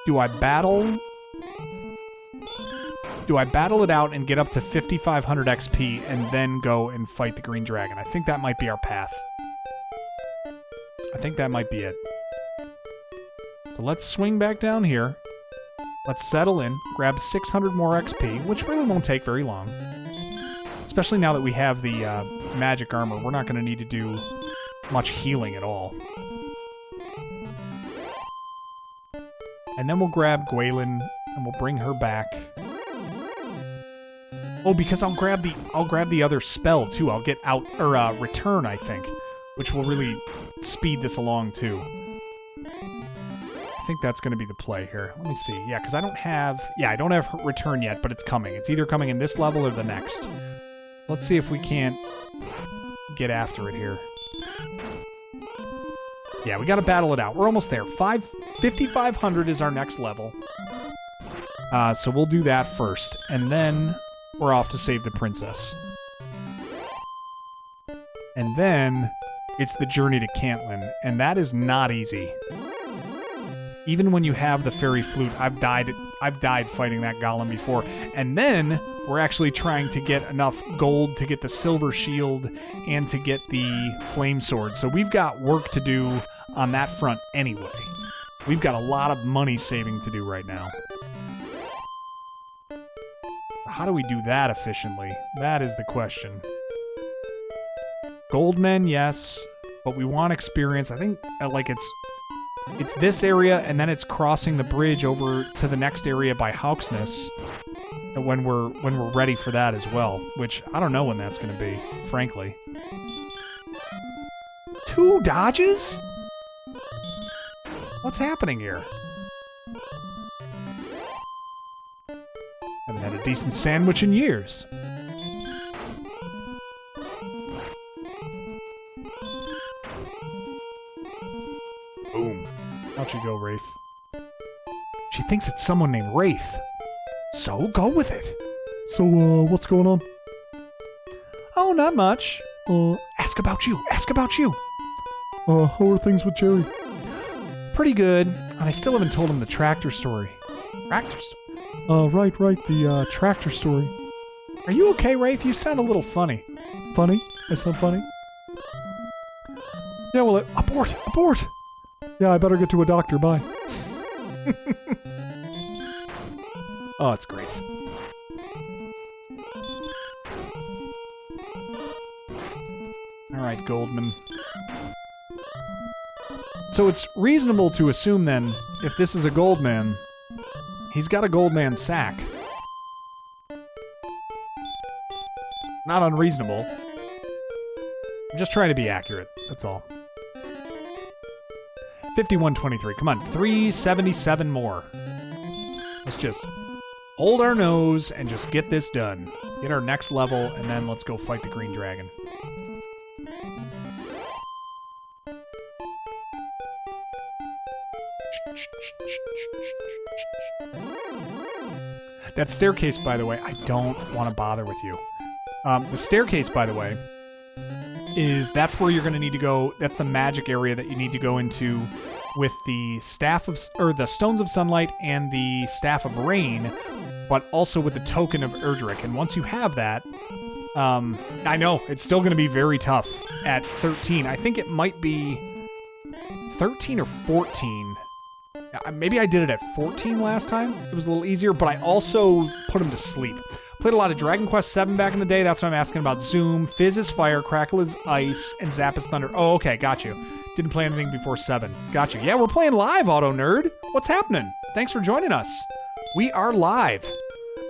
Do I battle? Do I battle it out and get up to 5,500 XP and then go and fight the green dragon? I think that might be our path. I think that might be it. So let's swing back down here. Let's settle in, grab 600 more XP, which really won't take very long. Especially now that we have the magic armor, we're not going to need to do much healing at all. And then we'll grab Gwaelin and we'll bring her back. Oh, because I'll grab the other spell too. I'll get out or return, I think, which will really speed this along too. I think that's going to be the play here. Let me see. Yeah, because I don't have return yet, but it's coming. It's either coming in this level or the next. Let's see if we can't get after it here. Yeah, we got to battle it out. We're almost there. 5,500 is our next level. So we'll do that first, and then we're off to save the princess. And then it's the journey to Cantlin, and that is not easy. Even when you have the fairy flute, I've died fighting that golem before. And then we're actually trying to get enough gold to get the silver shield and to get the flame sword. So we've got work to do on that front anyway. We've got a lot of money saving to do right now. How do we do that efficiently? That is the question. Goldmen, yes, but we want experience. I think like it's this area, and then it's crossing the bridge over to the next area by Hauksness when we're ready for that as well, which I don't know when that's going to be, frankly. 2 dodges? What's happening here? Haven't had a decent sandwich in years. Boom. Out you go, Wraith. She thinks it's someone named Wraith. So, go with it. So, what's going on? Oh, not much. Ask about you. Ask about you. How are things with Jerry? Pretty good. And I still haven't told him the tractor story. Tractor story? Right. The, tractor story. Are you okay, Wraith? You sound a little funny. Funny? I sound funny? Yeah, well, abort! Abort! Yeah, I better get to a doctor. Bye. Oh, it's great. All right, Goldman. So it's reasonable to assume then, if this is a Goldman, he's got a Goldman sack. Not unreasonable. I'm just trying to be accurate, that's all. 5123. Come on, 377 more. Let's just hold our nose and just get this done. Get our next level, and then let's go fight the green dragon. That staircase, by the way, I don't want to bother with you. The staircase, by the way, that's where you're going to need to go. That's the magic area that you need to go into with the the Stones of Sunlight and the Staff of Rain, but also with the Token of Erdrick. And once you have that, I know it's still going to be very tough at 13. I think it might be 13 or 14. Maybe I did it at 14 last time. It was a little easier, but I also put him to sleep. Played a lot of Dragon Quest VII back in the day. That's what I'm asking about. Zoom, Fizz is fire, Crackle is ice, and Zap is thunder. Oh, okay, got you. Didn't play anything before 7. Got you. Yeah, we're playing live, Auto Nerd. What's happening? Thanks for joining us. We are live,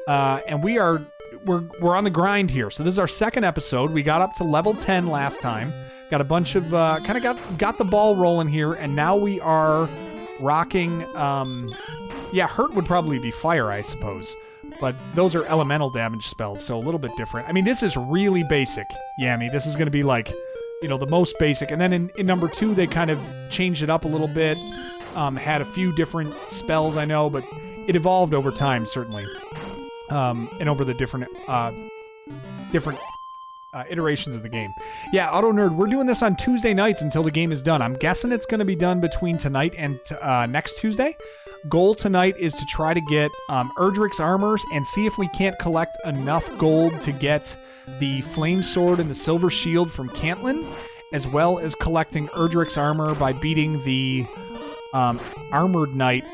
and we're on the grind here. So this is our second episode. We got up to level 10 last time. Got a bunch of kind of got the ball rolling here, and now we are rocking. Yeah, hurt would probably be fire, I suppose. But those are elemental damage spells, so a little bit different. I mean, this is really basic, Yami. This is going to be like, you know, the most basic. And then in number 2, they kind of changed it up a little bit. Had a few different spells, I know, but it evolved over time, certainly. And over the different iterations of the game. Yeah, Auto Nerd, we're doing this on Tuesday nights until the game is done. I'm guessing it's going to be done between tonight and next Tuesday. Goal tonight is to try to get Erdrick's armors and see if we can't collect enough gold to get the flame sword and the silver shield from Cantlin, as well as collecting Erdrick's armor by beating the armored knight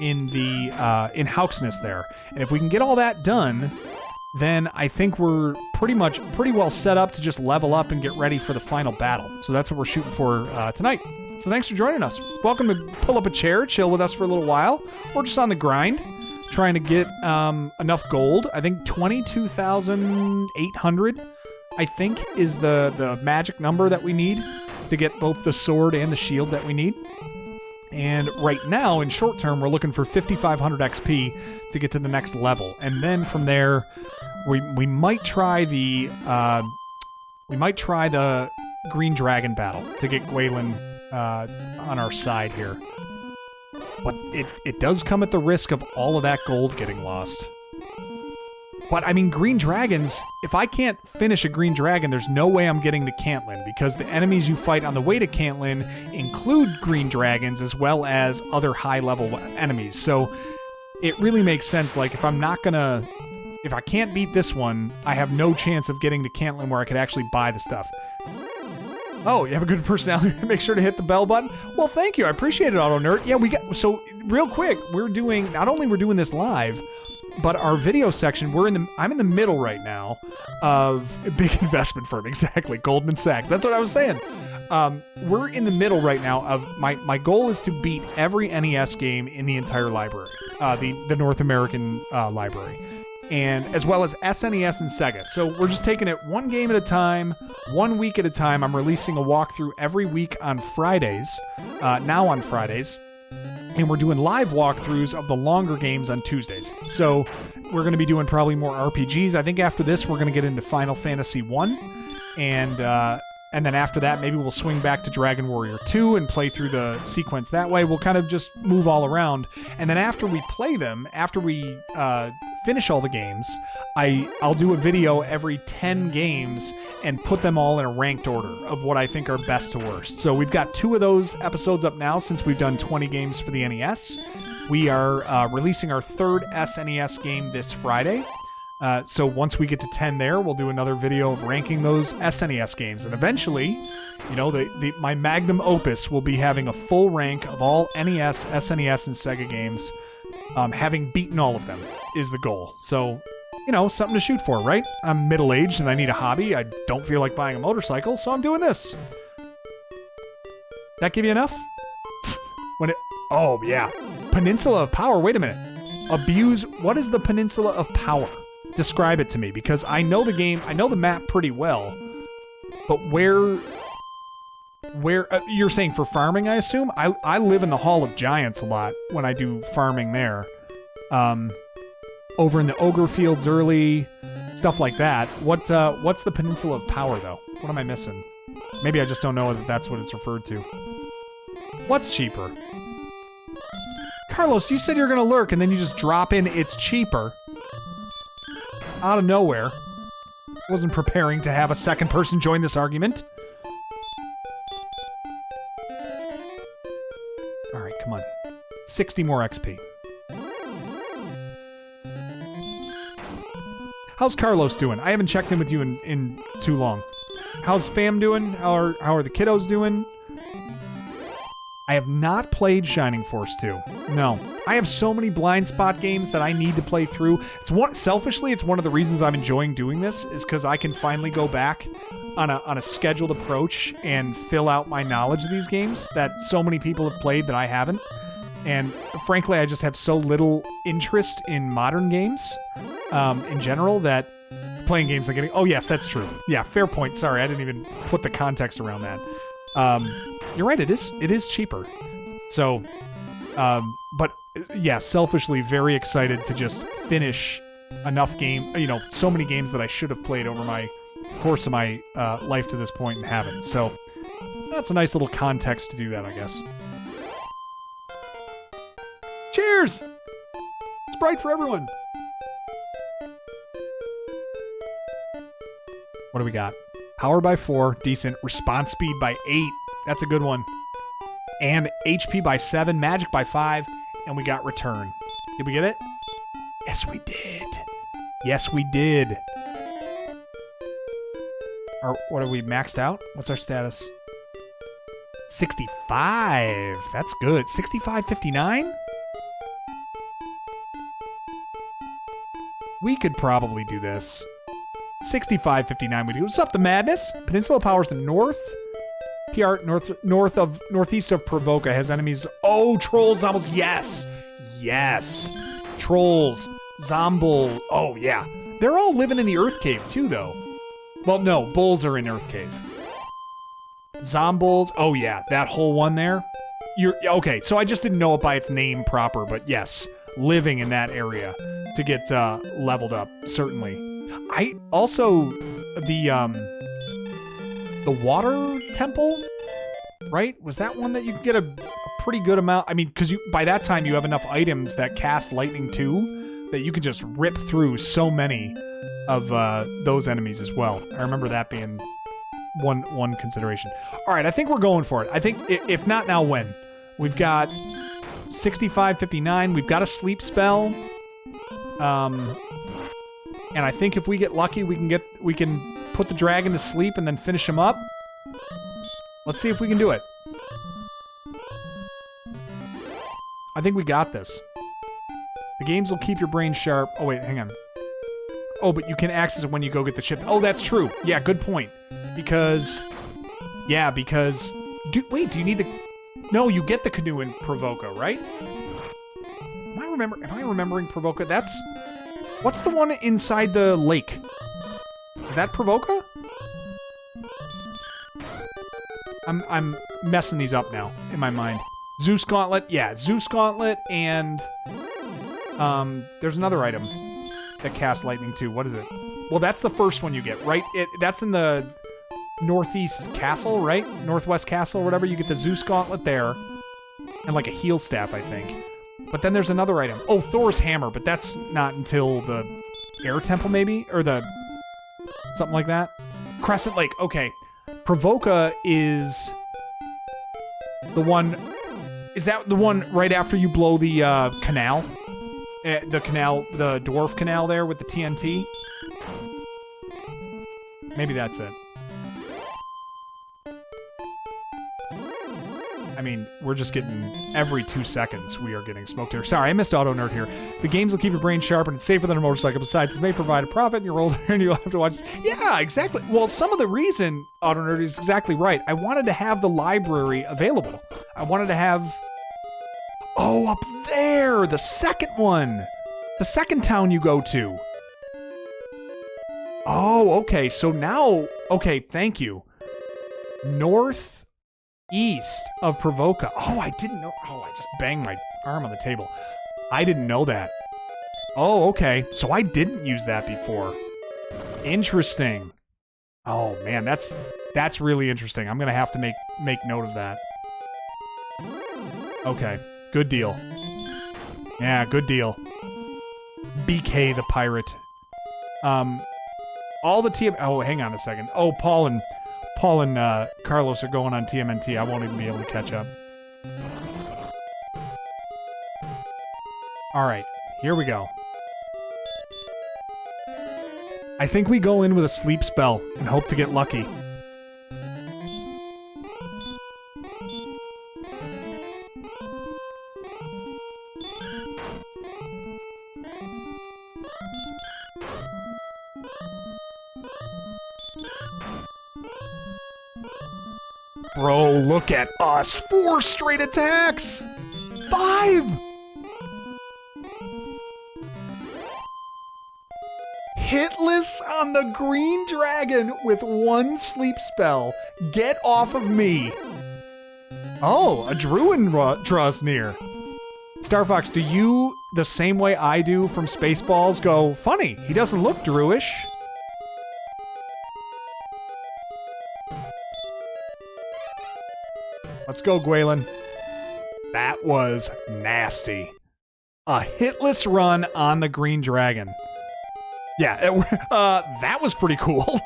in in Hauksness there. And if we can get all that done, then I think we're pretty well set up to just level up and get ready for the final battle. So that's what we're shooting for tonight. So thanks for joining us. Welcome to pull up a chair, chill with us for a little while. We're just on the grind, trying to get enough gold. I think 22,800, I think, is the magic number that we need to get both the sword and the shield that we need. And right now, in short term, we're looking for 5,500 XP to get to the next level. And then from there, we might try the Green Dragon battle to get Gwalin on our side here. But it does come at the risk of all of that gold getting lost. But, I mean, Green Dragons, if I can't finish a Green Dragon, there's no way I'm getting to Cantlin, because the enemies you fight on the way to Cantlin include Green Dragons as well as other high-level enemies. So it really makes sense, like, if I can't beat this one, I have no chance of getting to Cantlin where I could actually buy the stuff. Oh, you have a good personality. Make sure to hit the bell button. Well, thank you. I appreciate it, Auto Nerd. Yeah, so real quick, not only we're doing this live, but our video section, I'm in the middle right now of a big investment firm. Exactly. Goldman Sachs. That's what I was saying. We're in the middle right now of my goal is to beat every NES game in the entire library, the North American library, and as well as SNES and Sega. So we're just taking it one game at a time, 1 week at a time. I'm releasing a walkthrough every week on Fridays, now on Fridays, and we're doing live walkthroughs of the longer games on Tuesdays. So we're going to be doing probably more RPGs. I think after this, we're going to get into Final Fantasy 1, and then after that, maybe we'll swing back to Dragon Warrior 2 and play through the sequence that way. We'll kind of just move all around. And then after we play them, after we finish all the games, I'll do a video every 10 games and put them all in a ranked order of what I think are best to worst. So we've got 2 of those episodes up now since we've done 20 games for the NES. We are releasing our 3rd SNES game this Friday. So once we get to 10 there, we'll do another video of ranking those SNES games. And eventually, you know, my magnum opus will be having a full rank of all NES, SNES, and Sega games. Having beaten all of them is the goal. So, you know, something to shoot for, right? I'm middle-aged and I need a hobby. I don't feel like buying a motorcycle, so I'm doing this. That give you enough? Oh, yeah. Peninsula of Power. Wait a minute. What is the Peninsula of Power? Describe it to me, because I know the game, I know the map pretty well, but where you're saying for farming, I assume? I live in the Hall of Giants a lot when I do farming there. Over in the Ogre Fields early, stuff like that. What's the Peninsula of Power, though? What am I missing? Maybe I just don't know that that's what it's referred to. What's cheaper? Carlos, you said you're going to lurk, and then you just drop in, it's cheaper. Out of nowhere. Wasn't preparing to have a second person join this argument. Alright, come on. 60 more XP. How's Carlos doing? I haven't checked in with you in too long. How's fam doing? How are the kiddos doing? I have not played Shining Force 2. No. I have so many blind spot games that I need to play through. Selfishly, it's one of the reasons I'm enjoying doing this is because I can finally go back on a scheduled approach and fill out my knowledge of these games that so many people have played that I haven't. And frankly, I just have so little interest in modern games in general that playing games like getting... Oh, yes, that's true. Yeah, fair point. Sorry, I didn't even put the context around that. You're right, it is cheaper. So, but yeah, selfishly very excited to just finish enough so many games that I should have played over my course of my life to this point and haven't. So that's a nice little context to do that, I guess. Cheers! Sprite for everyone! What do we got? Power by 4, decent. Response speed by 8, that's a good one. And HP by 7, magic by 5, and we got return. Did we get it? Yes, we did. Yes, we did. What are we maxed out? What's our status? 65. That's good. 65.59? We could probably do this. 65.59 we do. What's up, the madness? Peninsula powers the north. PR northeast of Provoca has enemies. Oh, trolls, zombies. Yes. Yes. Trolls. Zomble. Oh, yeah. They're all living in the Earth Cave, too, though. Well, no. Bulls are in Earth Cave. Zombles. Oh, yeah. That whole one there. Okay, so I just didn't know it by its name proper, but yes. Living in that area to get leveled up, certainly. I also... The water temple, right? Was that one that you could get a pretty good amount? I mean, because by that time you have enough items that cast lightning too that you can just rip through so many of those enemies as well. I remember that being one consideration. All right, I think we're going for it. I think if not now, when? We've got 65.59. We've got a sleep spell. And I think if we get lucky, we can put the dragon to sleep and then finish him up. Let's see if we can do it. I think we got this. The games will keep your brain sharp. Oh, wait, hang on. Oh, but you can access it when you go get the chip. Oh, that's true. Yeah, good point. Because... Yeah, because... Do you need the... No, you get the canoe in Provoca, right? Am I remembering Provoca? That's... What's the one inside the lake? Is that Provoca? I'm messing these up now in my mind. Zeus Gauntlet, yeah, Zeus Gauntlet, and there's another item that casts lightning too. What is it? Well, that's the first one you get, right? That's in the Northeast Castle, right? Northwest Castle, whatever. You get the Zeus Gauntlet there, and like a heal staff, I think. But then there's another item. Oh, Thor's Hammer, but that's not until the Air Temple, maybe? Or the... something like that? Crescent Lake, okay. Provoca is... the one... Is that the one right after you blow the canal? The canal, the dwarf canal there with the TNT? Maybe that's it. I mean, we're just getting... Every 2 seconds, we are getting smoked here. Sorry, I missed Auto Nerd here. The games will keep your brain sharp and it's safer than a motorcycle. Besides, it may provide a profit and you're older and you'll have to watch... Yeah, exactly. Well, some of the reason, Auto Nerd, is exactly right. I wanted to have the library available. I wanted to have... Oh, up there! The second one! The second town you go to. Oh, okay. So now... Okay, thank you. Northeast of Provoca. Oh, I didn't know... Oh, I just banged my arm on the table. I didn't know that. Oh, okay. So I didn't use that before. Interesting. Oh, man, that's really interesting. I'm gonna have to make note of that. Okay. Good deal. Yeah, good deal. BK the pirate. All the TM... Oh, hang on a second. Oh, Paul and Carlos are going on TMNT. I won't even be able to catch up. Alright, here we go. I think we go in with a sleep spell and hope to get lucky. Bro, look at us. 4 straight attacks. 5. Hitless on the green dragon with 1 sleep spell. Get off of me. Oh, a druid draws near. Star Fox, do you, the same way I do from Spaceballs, go, funny, he doesn't look druish? Let's go, Gwalen. That was nasty. A hitless run on the green dragon. Yeah, that was pretty cool.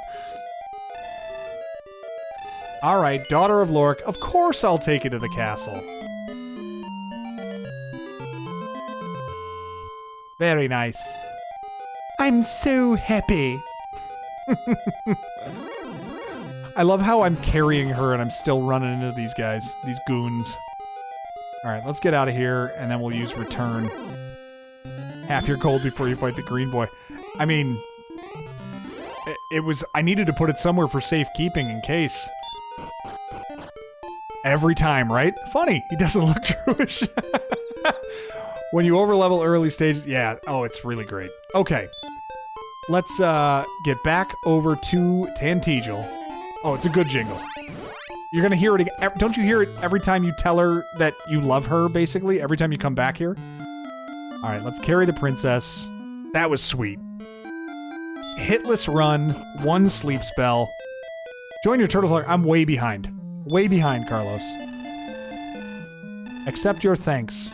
All right, Daughter of Lork. Of course I'll take you to the castle. Very nice. I'm so happy. I love how I'm carrying her and I'm still running into these guys, these goons. All right, let's get out of here and then we'll use return. Half your gold before you fight the green boy. I mean, I needed to put it somewhere for safekeeping in case. Every time, right? Funny, he doesn't look Jewish. When you overlevel early stages, yeah. Oh, it's really great. Okay, let's get back over to Tantegel. Oh, it's a good jingle. You're gonna hear it again. Don't you hear it every time you tell her that you love her, basically? Every time you come back here? All right, let's carry the princess. That was sweet. Hitless run, 1 sleep spell. Join your turtle. I'm way behind. Way behind, Carlos. Accept your thanks.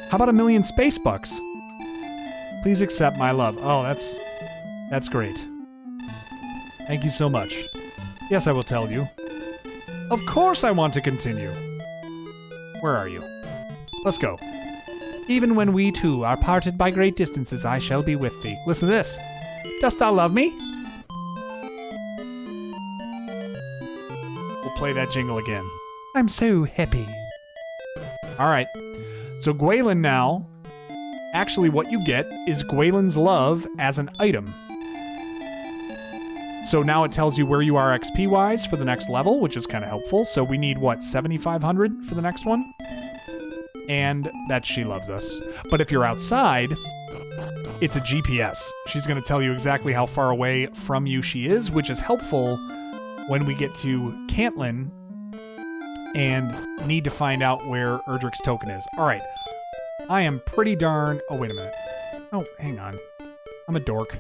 How about 1,000,000 space bucks? Please accept my love. Oh, that's great. Thank you so much. Yes, I will tell you. Of course I want to continue. Where are you? Let's go. Even when we two are parted by great distances, I shall be with thee. Listen to this. Dost thou love me? We'll play that jingle again. I'm so happy. All right. So Gwalen now, actually what you get is Gwalen's love as an item. So now it tells you where you are XP-wise for the next level, which is kind of helpful. So we need, what, 7,500 for the next one? And that she loves us. But if you're outside, it's a GPS. She's going to tell you exactly how far away from you she is, which is helpful when we get to Cantlin and need to find out where Erdrick's token is. All right. I am pretty darn... Oh, wait a minute. Oh, hang on. I'm a dork.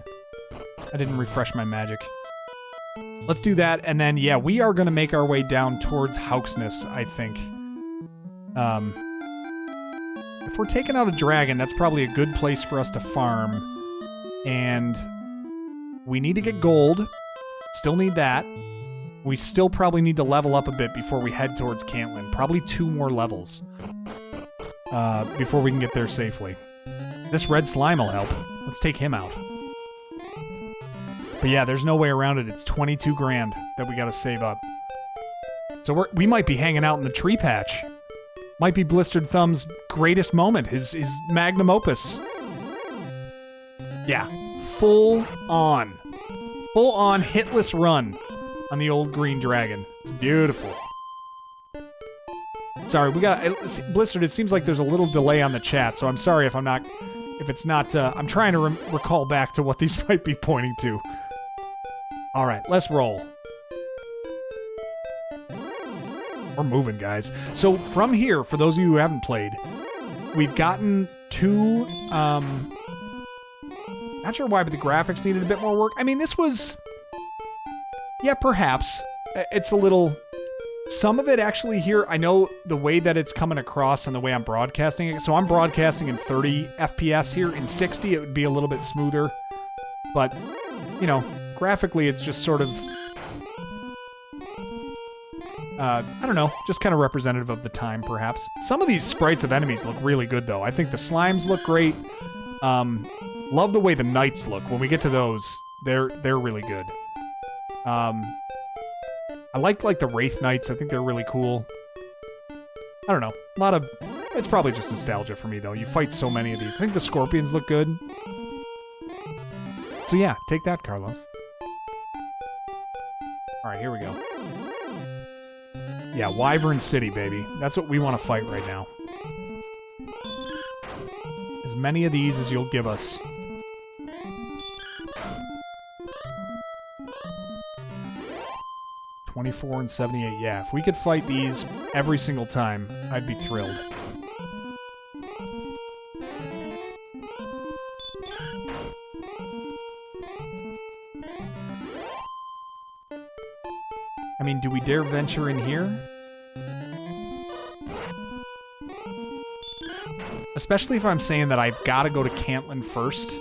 I didn't refresh my magic. Let's do that, and then, yeah, we are going to make our way down towards Hauksness, I think. If we're taking out a dragon, that's probably a good place for us to farm. And we need to get gold. Still need that. We still probably need to level up a bit before we head towards Cantlin. Probably 2 more levels before we can get there safely. This red slime will help. Let's take him out. But yeah, there's no way around it. It's 22 grand that we gotta save up. So we might be hanging out in the tree patch. Might be Blistered Thumb's greatest moment, his magnum opus. Yeah, full on hitless run on the old green dragon. It's beautiful. Sorry, Blistered, it seems like there's a little delay on the chat, so I'm sorry if it's not, I'm trying to recall back to what these might be pointing to. All right, let's roll. We're moving, guys. So from here, for those of you who haven't played, we've gotten 2, not sure why, but the graphics needed a bit more work. I mean, this was, yeah, perhaps. It's a little, some of it actually here, I know the way that it's coming across and the way I'm broadcasting it. So I'm broadcasting in 30 FPS here. In 60, it would be a little bit smoother. But, you know, graphically, it's just sort of, I don't know, just kind of representative of the time, perhaps. Some of these sprites of enemies look really good, though. I think the slimes look great. Love the way the knights look. When we get to those, they're really good. I like the Wraith Knights. I think they're really cool. I don't know. It's probably just nostalgia for me, though. You fight so many of these. I think the scorpions look good. So yeah, take that, Carlos. All right, here we go. Yeah, Wyvern City, baby. That's what we want to fight right now. As many of these as you'll give us. $24 and $78. Yeah, if we could fight these every single time, I'd be thrilled. I mean, do we dare venture in here? Especially if I'm saying that I've got to go to Cantlin first.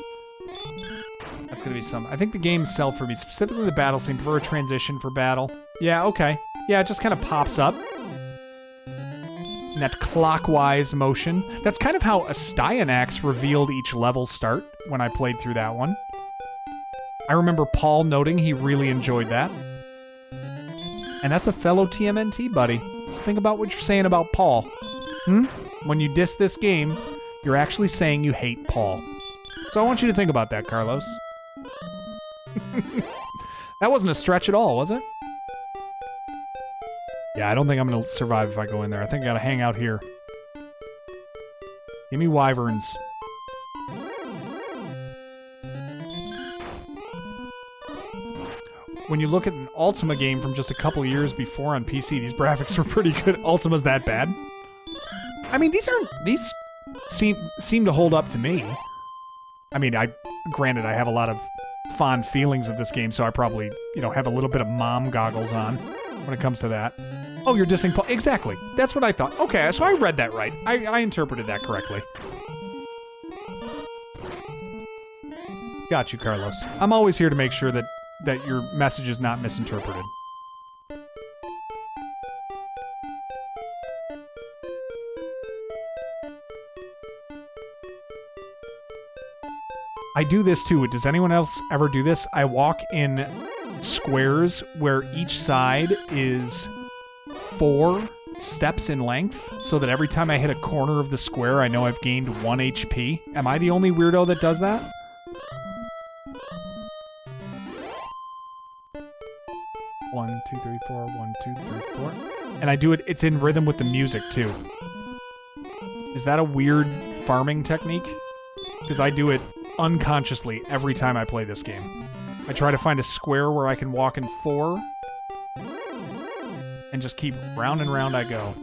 That's going to be some... I think the game's sell for me, specifically the battle scene. Prefer a transition for battle. Yeah, okay. Yeah, it just kind of pops up. In that clockwise motion. That's kind of how Astyanax revealed each level start when I played through that one. I remember Paul noting he really enjoyed that. And that's a fellow TMNT, buddy. Just think about what you're saying about Paul. When you diss this game, you're actually saying you hate Paul. So I want you to think about that, Carlos. That wasn't a stretch at all, was it? Yeah, I don't think I'm going to survive if I go in there. I think I got to hang out here. Give me wyverns. When you look at an Ultima game from just a couple years before on PC, these graphics were pretty good. Ultima's that bad? I mean, these seem to hold up to me. I mean, granted, I have a lot of fond feelings of this game, so I probably, have a little bit of mom goggles on when it comes to that. Oh, you're dissing Paul. Exactly. That's what I thought. Okay, so I read that right. I interpreted that correctly. Got you, Carlos. I'm always here to make sure that your message is not misinterpreted. I do this too. Does anyone else ever do this? I walk in squares where each side is 4 steps in length, so that every time I hit a corner of the square, I know I've gained 1 HP. Am I the only weirdo that does that? One, two, three, four. 1, 2, 3, 4. And I do it, it's in rhythm with the music too. Is that a weird farming technique? Because I do it unconsciously every time I play this game. I try to find a square where I can walk in 4 and just keep round and round I go.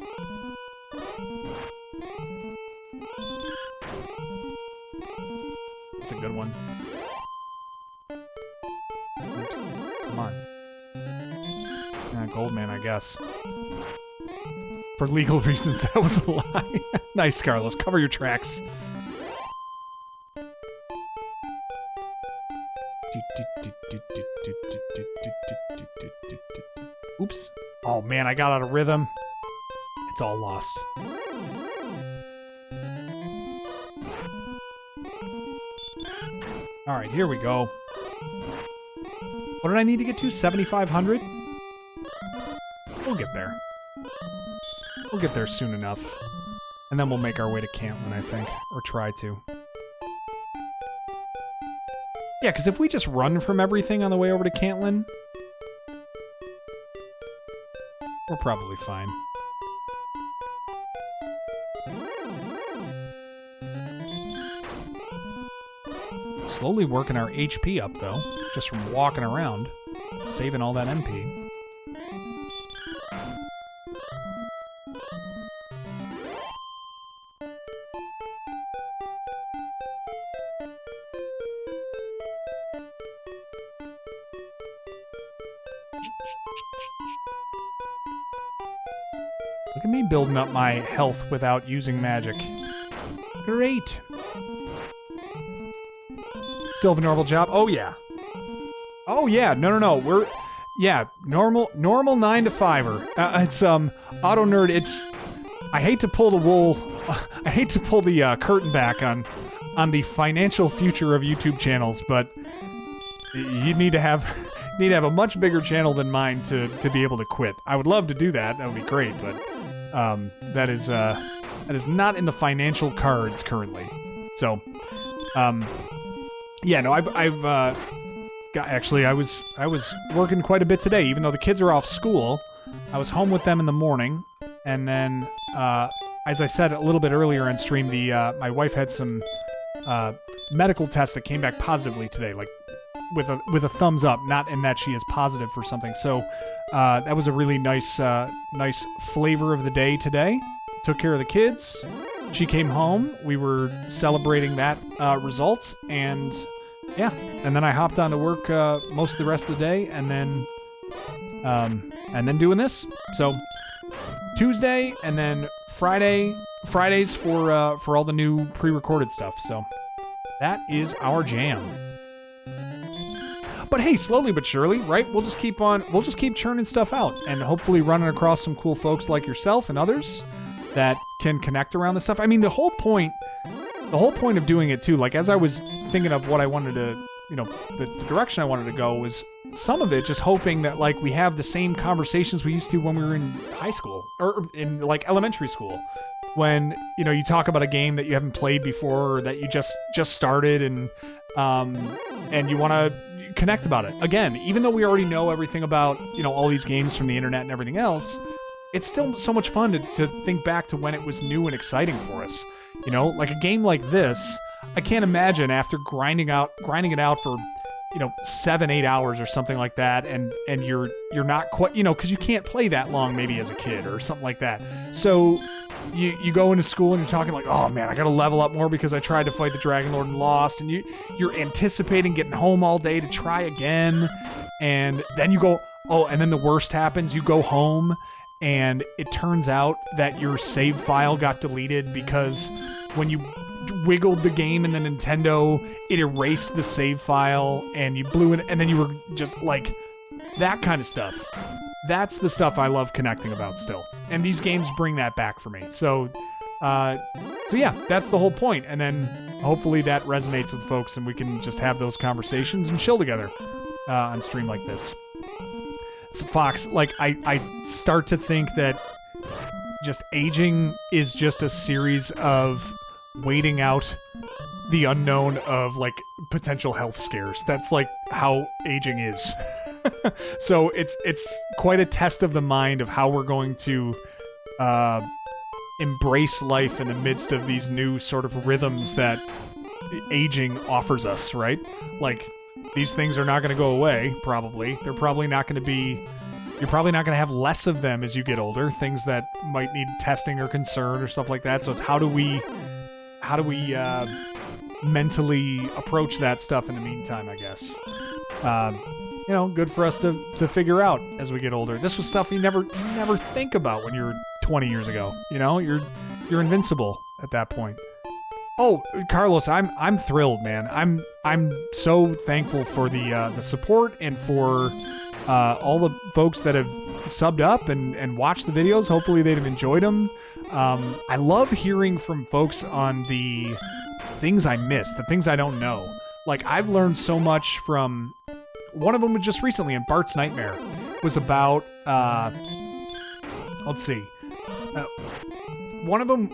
That's a good one. Come on. Goldman, I guess. For legal reasons, that was a lie. Nice, Carlos. Cover your tracks. Oops. Oh, man, I got out of rhythm. It's all lost. All right, here we go. What did I need to get to? 7,500? We'll get there. We'll get there soon enough. And then we'll make our way to Cantlin, I think. Or try to. Yeah, because if we just run from everything on the way over to Cantlin, we're probably fine. Slowly working our HP up, though. Just from walking around. Saving all that MP. Look at me building up my health without using magic. Great. Still have a normal job? Oh, yeah. Oh, yeah. No. We're... Yeah, normal 9 to 5er. It's, Auto Nerd, it's... I hate to pull the wool... I hate to pull the curtain back on the financial future of YouTube channels, but you need to have... need to have a much bigger channel than mine to be able to quit. I would love to do that. That would be great, but that is not in the financial cards currently. So, yeah, no, actually, I was working quite a bit today, even though the kids are off school. I was home with them in the morning, and then, as I said a little bit earlier on stream, my wife had some medical tests that came back positively today, like with a thumbs up, not in that she is positive for something. So that was a really nice flavor of the day today. Took care of the kids. She came home. We were celebrating that result, and yeah, and then I hopped on to work most of the rest of the day, and then doing this. So Tuesday, and then Fridays for all the new pre-recorded stuff. So that is our jam. But hey, slowly but surely, right? We'll just keep churning stuff out, and hopefully running across some cool folks like yourself and others that can connect around this stuff. I mean, the whole point of doing it too, like as I was thinking of what I wanted to, the direction I wanted to go, was some of it just hoping that like we have the same conversations we used to when we were in high school or in like elementary school, when you talk about a game that you haven't played before or that you just started, and you want to connect about it again, even though we already know everything about all these games from the internet and everything else. It's still so much fun to think back to when it was new and exciting for us. Like a game like this, I can't imagine after grinding it out for 7-8 hours or something like that, and you're not quite, because you can't play that long maybe as a kid or something like that. So you go into school and you're talking like, oh man, I gotta level up more because I tried to fight the Dragon Lord and lost, and you're anticipating getting home all day to try again, and then you go, oh, and then the worst happens, you go home and it turns out that your save file got deleted because when you wiggled the game in the Nintendo, it erased the save file and you blew it, and then you were just like, that kind of stuff. That's the stuff I love connecting about still. And these games bring that back for me. So yeah, that's the whole point. And then hopefully that resonates with folks and we can just have those conversations and chill together on stream like this. So Fox, like I start to think that just aging is just a series of waiting out the unknown of like potential health scares. That's like how aging is. So it's quite a test of the mind of how we're going to embrace life in the midst of these new sort of rhythms that aging offers us, right? Like, these things are not going to go away, probably. They're probably not going to be... You're probably not going to have less of them as you get older, things that might need testing or concern or stuff like that. So it's how do we mentally approach that stuff in the meantime, I guess. Good for us to figure out as we get older. This was stuff you never think about when you're 20 years ago. You're invincible at that point. Oh, Carlos, I'm thrilled, man. I'm so thankful for the support and for all the folks that have subbed up and watched the videos. Hopefully they've enjoyed them. I love hearing from folks on the things I missed, the things I don't know. Like, I've learned so much from... One of them was just recently in Bart's Nightmare. Was about... let's see. One of them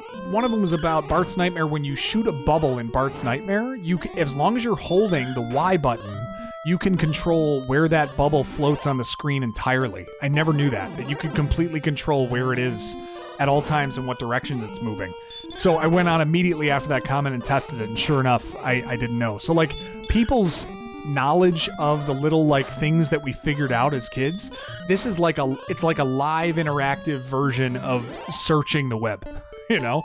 was about Bart's Nightmare. When you shoot a bubble in Bart's Nightmare, as long as you're holding the Y button, you can control where that bubble floats on the screen entirely. I never knew that you could completely control where it is at all times and what direction it's moving. So I went on immediately after that comment and tested it, and sure enough, I didn't know. So like, people's knowledge of the little like things that we figured out as kids, this is like it's like a live interactive version of searching the web. You're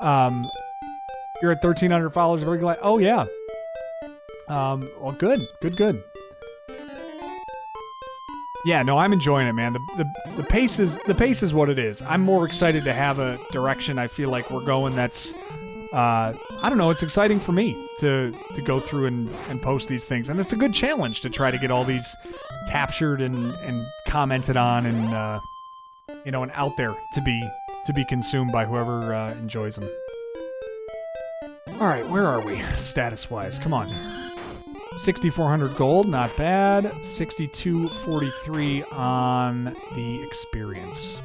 at 1,300 followers. Very glad. Oh yeah. Well, good. Yeah, no, I'm enjoying it, man. The pace is what it is. I'm more excited to have a direction I feel like we're going that's I don't know, it's exciting for me to go through and post these things. And it's a good challenge to try to get all these captured and commented on and and out there to be consumed by whoever enjoys them. All right, where are we status-wise? Come on. 6,400 gold, not bad. 6,243 on the experience.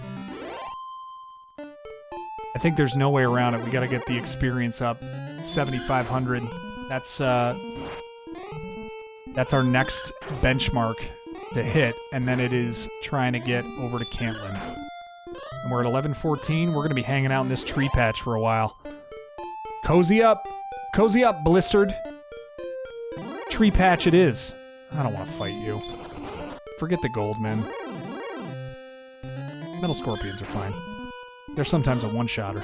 I think there's no way around it. We got to get the experience up. 7,500. That's our next benchmark to hit, and then it is trying to get over to Cantlin. And we're at 11:14. We're going to be hanging out in this tree patch for a while. Cozy up, blistered. Tree patch it is. I don't want to fight you. Forget the Goldman. Metal Scorpions are fine. They're sometimes a one-shotter.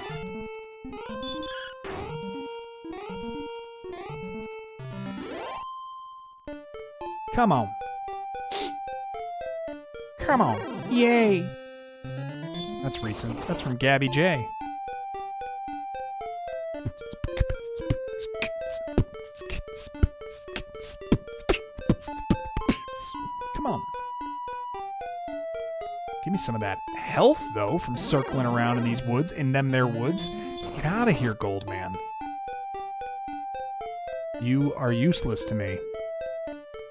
Come on. Come on. Yay. That's recent. That's from Gabby J. Come on. Give me some of that health, though, from circling around in these woods, in them there woods. Get out of here, Goldman. You are useless to me.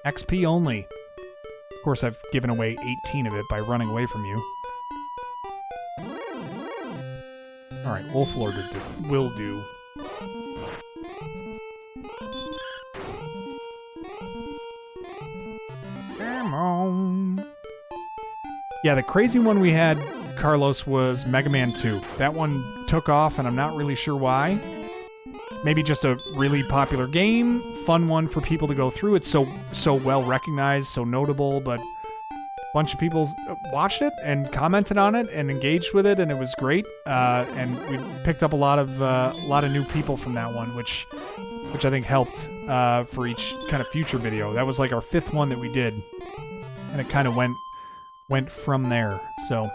XP only. Of course, I've given away 18 of it by running away from you. Alright, Wolf Lord will do. Come on. Yeah, the crazy one we had, Carlos, was Mega Man 2. That one took off, and I'm not really sure why. Maybe just a really popular game, fun one for people to go through. It's so well recognized, so notable, but a bunch of people watched it and commented on it and engaged with it, and it was great. And we picked up a lot of new people from that one, which I think helped for each kind of future video. That was like our 5th one that we did, and it kind of went from there. So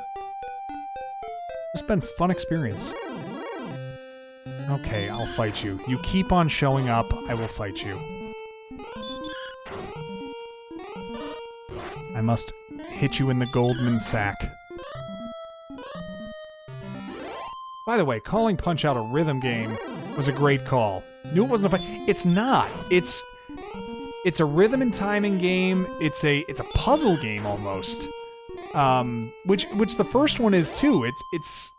it's been a fun experience. Okay, I'll fight you. You keep on showing up, I will fight you. I must hit you in the Goldman sack. By the way, calling Punch-Out a rhythm game was a great call. Knew it wasn't a fight. It's not. It's a rhythm and timing game. It's a puzzle game almost. Which the first one is too. It's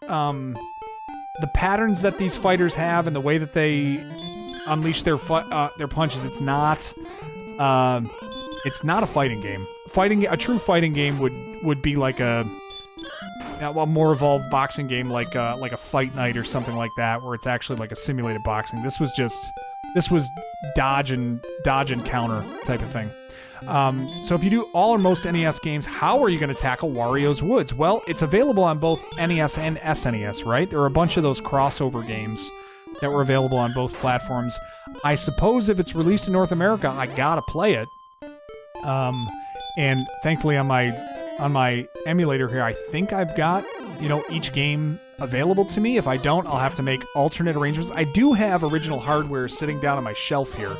the patterns that these fighters have and the way that they unleash their punches. It's not a fighting game. A true fighting game would be like a more evolved boxing game, like a Fight Night or something like that, where it's actually like a simulated boxing. This was dodge and counter type of thing. So if you do all or most NES games, how are you going to tackle Wario's Woods? Well, it's available on both NES and SNES, right? There are a bunch of those crossover games that were available on both platforms. I suppose if it's released in North America, I gotta play it. And thankfully on my emulator here, I think I've got, each game available to me. If I don't, I'll have to make alternate arrangements. I do have original hardware sitting down on my shelf here.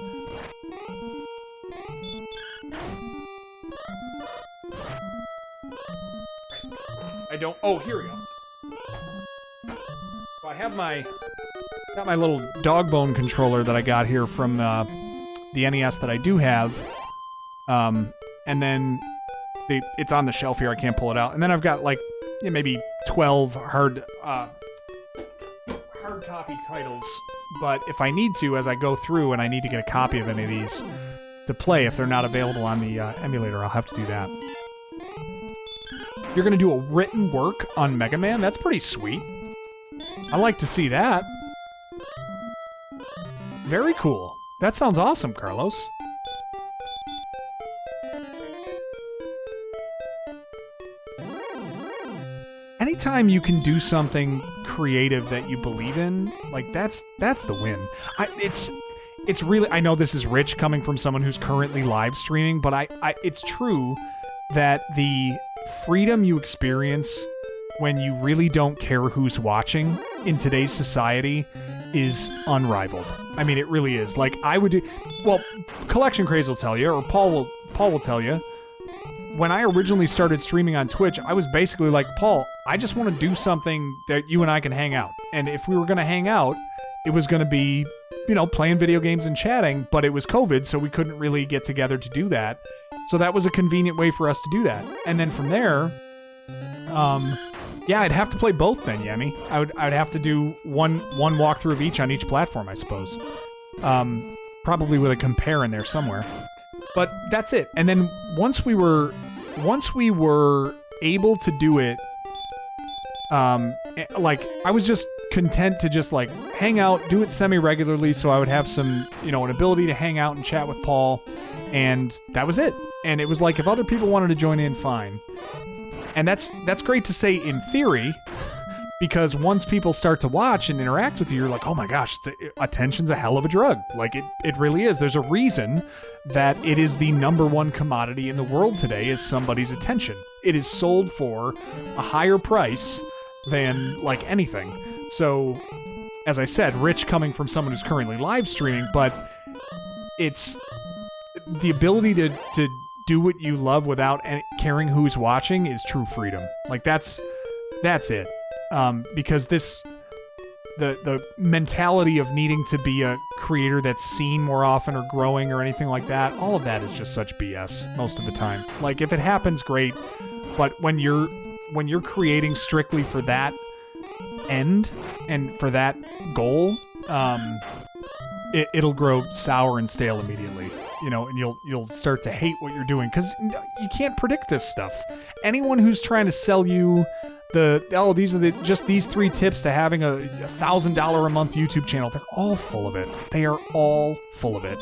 I don't. Oh, here we go. So I have got my little dog bone controller that I got here from the NES that I do have, and then it's on the shelf here. I can't pull it out. And then I've got like maybe 12 hard copy titles. But if I need to, as I go through and I need to get a copy of any of these to play, if they're not available on the emulator, I'll have to do that. You're going to do a written work on Mega Man? That's pretty sweet. I like to see that. Very cool. That sounds awesome, Carlos. Anytime you can do something creative that you believe in, like that's the win. It's really, I know this is rich coming from someone who's currently live streaming, but it's true that the freedom you experience when you really don't care who's watching in today's society is unrivaled. I mean, it really is. Like, I would do... Well, Collection Craze will tell you, or Paul will tell you, when I originally started streaming on Twitch, I was basically like, Paul, I just want to do something that you and I can hang out. And if we were going to hang out, it was going to be, playing video games and chatting, but it was COVID, so we couldn't really get together to do that. So that was a convenient way for us to do that. And then from there, I'd have to play both then, Yemi. I'd have to do one walkthrough of each on each platform, I suppose. Probably with a compare in there somewhere. But that's it. And then once we were once we were able to do it, like, I was just content to just, like, hang out, do it semi-regularly so I would have some, an ability to hang out and chat with Paul, and that was it. And it was like, if other people wanted to join in, fine. And that's great to say in theory, because once people start to watch and interact with you, you're like, oh my gosh, attention's a hell of a drug. Like, it really is. There's a reason that it is the #1 commodity in the world today is somebody's attention. It is sold for a higher price than, like, anything. So, as I said, rich coming from someone who's currently live streaming, but it's the ability to do what you love without caring who's watching is true freedom. Like, that's it. Because the mentality of needing to be a creator that's seen more often or growing or anything like that, all of that is just such BS most of the time. Like, if it happens, great, but when you're creating strictly for that end and for that goal, it'll grow sour and stale immediately. And you'll start to hate what you're doing because you can't predict this stuff. Anyone who's trying to sell you these are just these 3 tips to having a $1,000 a month YouTube channel, they're all full of it. They are all full of it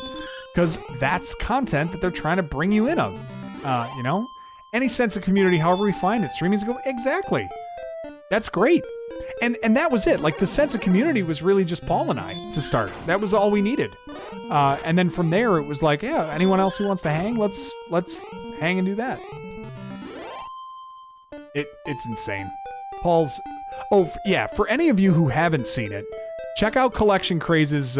because that's content that they're trying to bring you in on. Any sense of community, however we find it, streaming's go exactly. That's great. And that was it. Like, the sense of community was really just Paul and I to start. That was all we needed. And then from there, it was like, yeah, anyone else who wants to hang, let's hang and do that. It's insane. Paul's... Oh, yeah, for any of you who haven't seen it, check out Collection Craze's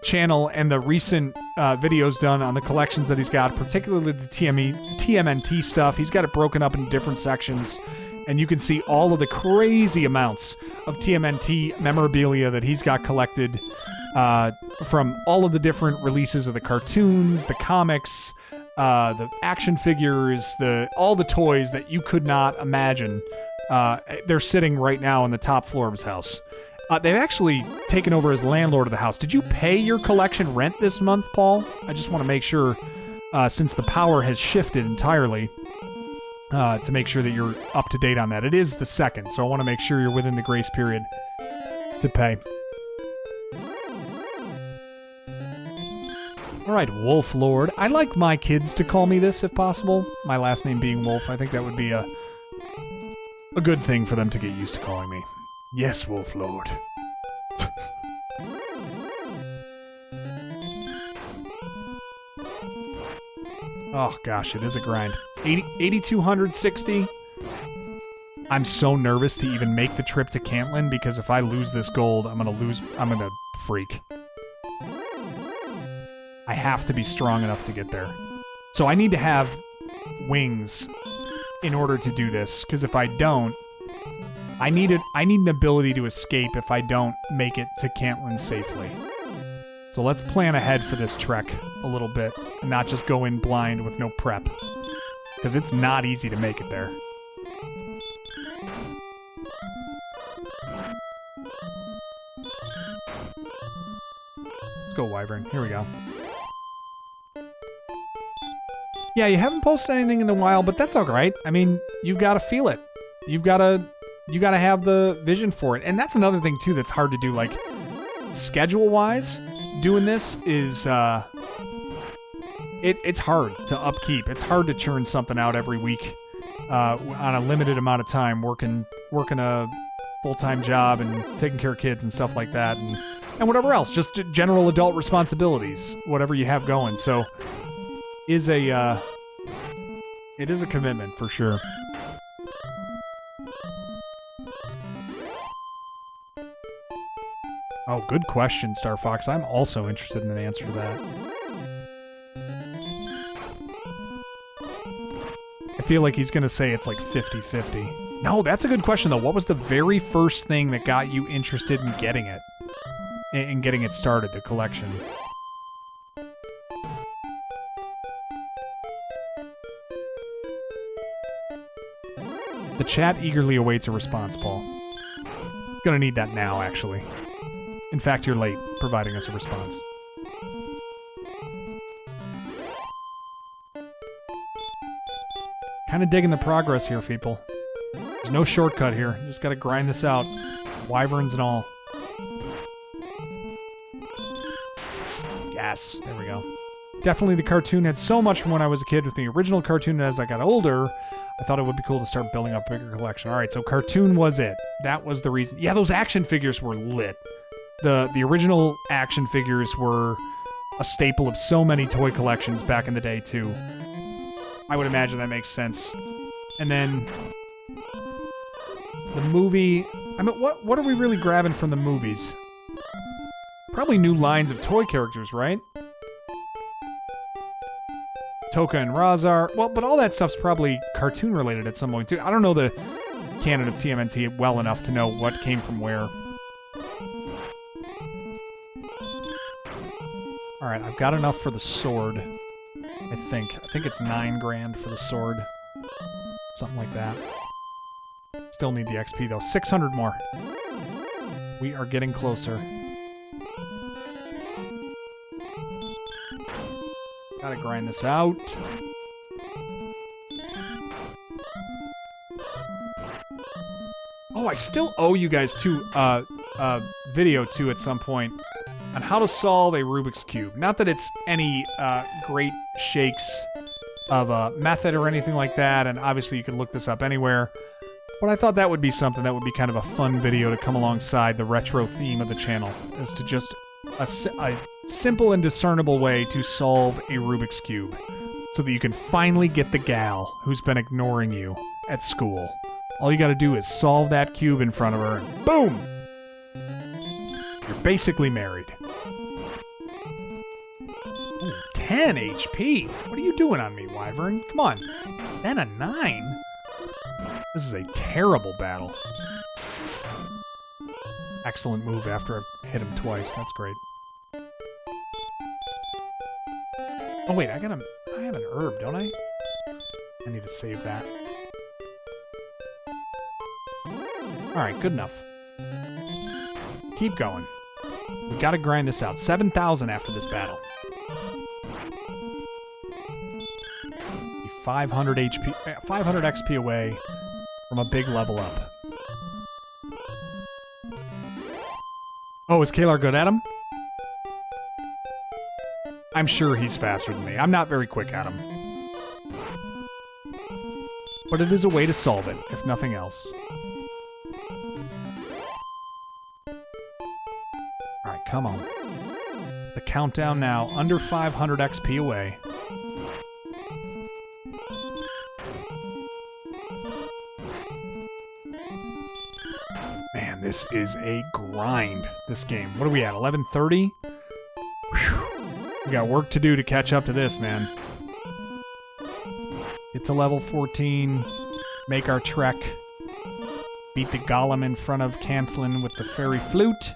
channel and the recent videos done on the collections that he's got, particularly the TMNT stuff. He's got it broken up into different sections, and you can see all of the crazy amounts of TMNT memorabilia that he's got collected from all of the different releases of the cartoons, the comics, the action figures, all the toys that you could not imagine. They're sitting right now on the top floor of his house. They've actually taken over as landlord of the house. Did you pay your collection rent this month, Paul? I just want to make sure, since the power has shifted entirely, to make sure that you're up to date on that. It is the 2nd, so I want to make sure you're within the grace period to pay. All right, Wolf Lord. I like my kids to call me this if possible. My last name being Wolf. I think that would be a good thing for them to get used to calling me. Yes, Wolf Lord. Oh gosh, it is a grind. 8,260. I'm so nervous to even make the trip to Cantlin because if I lose this gold, I'm gonna freak. I have to be strong enough to get there. So I need to have wings in order to do this, because if I don't, I need an ability to escape if I don't make it to Cantlin safely. So let's plan ahead for this trek a little bit, and not just go in blind with no prep. Because it's not easy to make it there. Let's go, Wyvern. Here we go. Yeah, you haven't posted anything in a while, but that's alright. I mean, you've got to feel it. You've got to have the vision for it. And that's another thing, too, that's hard to do. Like, schedule-wise, doing this is, it's hard to upkeep. It's hard to churn something out every week on a limited amount of time, working a full-time job and taking care of kids and stuff like that, and whatever else, just general adult responsibilities, whatever you have going. So, it is a commitment for sure. Oh, good question, Star Fox. I'm also interested in an answer to that. I feel like he's going to say it's like 50-50. No, that's a good question, though. What was the very first thing that got you interested in getting it? In getting it started, the collection? The chat eagerly awaits a response, Paul. Gonna need that now, actually. In fact, you're late providing us a response. Kind of digging the progress here, people. There's no shortcut here. You just gotta grind this out. Wyverns and all. Yes, there we go. Definitely the cartoon had so much from when I was a kid with the original cartoon, and as I got older, I thought it would be cool to start building up a bigger collection. Alright, so cartoon was it. That was the reason. Yeah, those action figures were lit. The original action figures were a staple of so many toy collections back in the day, too. I would imagine that makes sense. And then the movie... I mean, what are we really grabbing from the movies? Probably new lines of toy characters, right? Toka and Razar. Well, but all that stuff's probably cartoon-related at some point, too. I don't know the canon of TMNT well enough to know what came from where. Alright, I've got enough for the sword. I think it's $9,000 for the sword. Something like that. Still need the XP, though. 600 more. We are getting closer. Gotta grind this out. Oh, I still owe you guys a video too at some point on how to solve a Rubik's Cube. Not that it's any great shakes of a method or anything like that, and obviously you can look this up anywhere. But I thought that would be something that would be kind of a fun video to come alongside the retro theme of the channel, is to just a simple and discernible way to solve a Rubik's Cube, so that you can finally get the gal who's been ignoring you at school. All you gotta do is solve that cube in front of her, and boom! You're basically married. Ooh, 10 HP! What are you doing on me, Wyvern? Come on. Then a 9? This is a terrible battle. Excellent move after I've hit him twice. That's great. Oh wait, I have an herb, don't I? I need to save that. Alright, good enough. Keep going. We gotta grind this out. 7,000 after this battle. 500 HP, 500 XP away from a big level up. Oh, is Kalar good at him? I'm sure he's faster than me. I'm not very quick at him. But it is a way to solve it, if nothing else. Alright, come on. The countdown now, under 500 XP away. Man, this is a grind, this game. What are we at, 11:30? We got work to do to catch up to this, man. Get to level 14, make our trek, beat the golem in front of Cantlin with the fairy flute.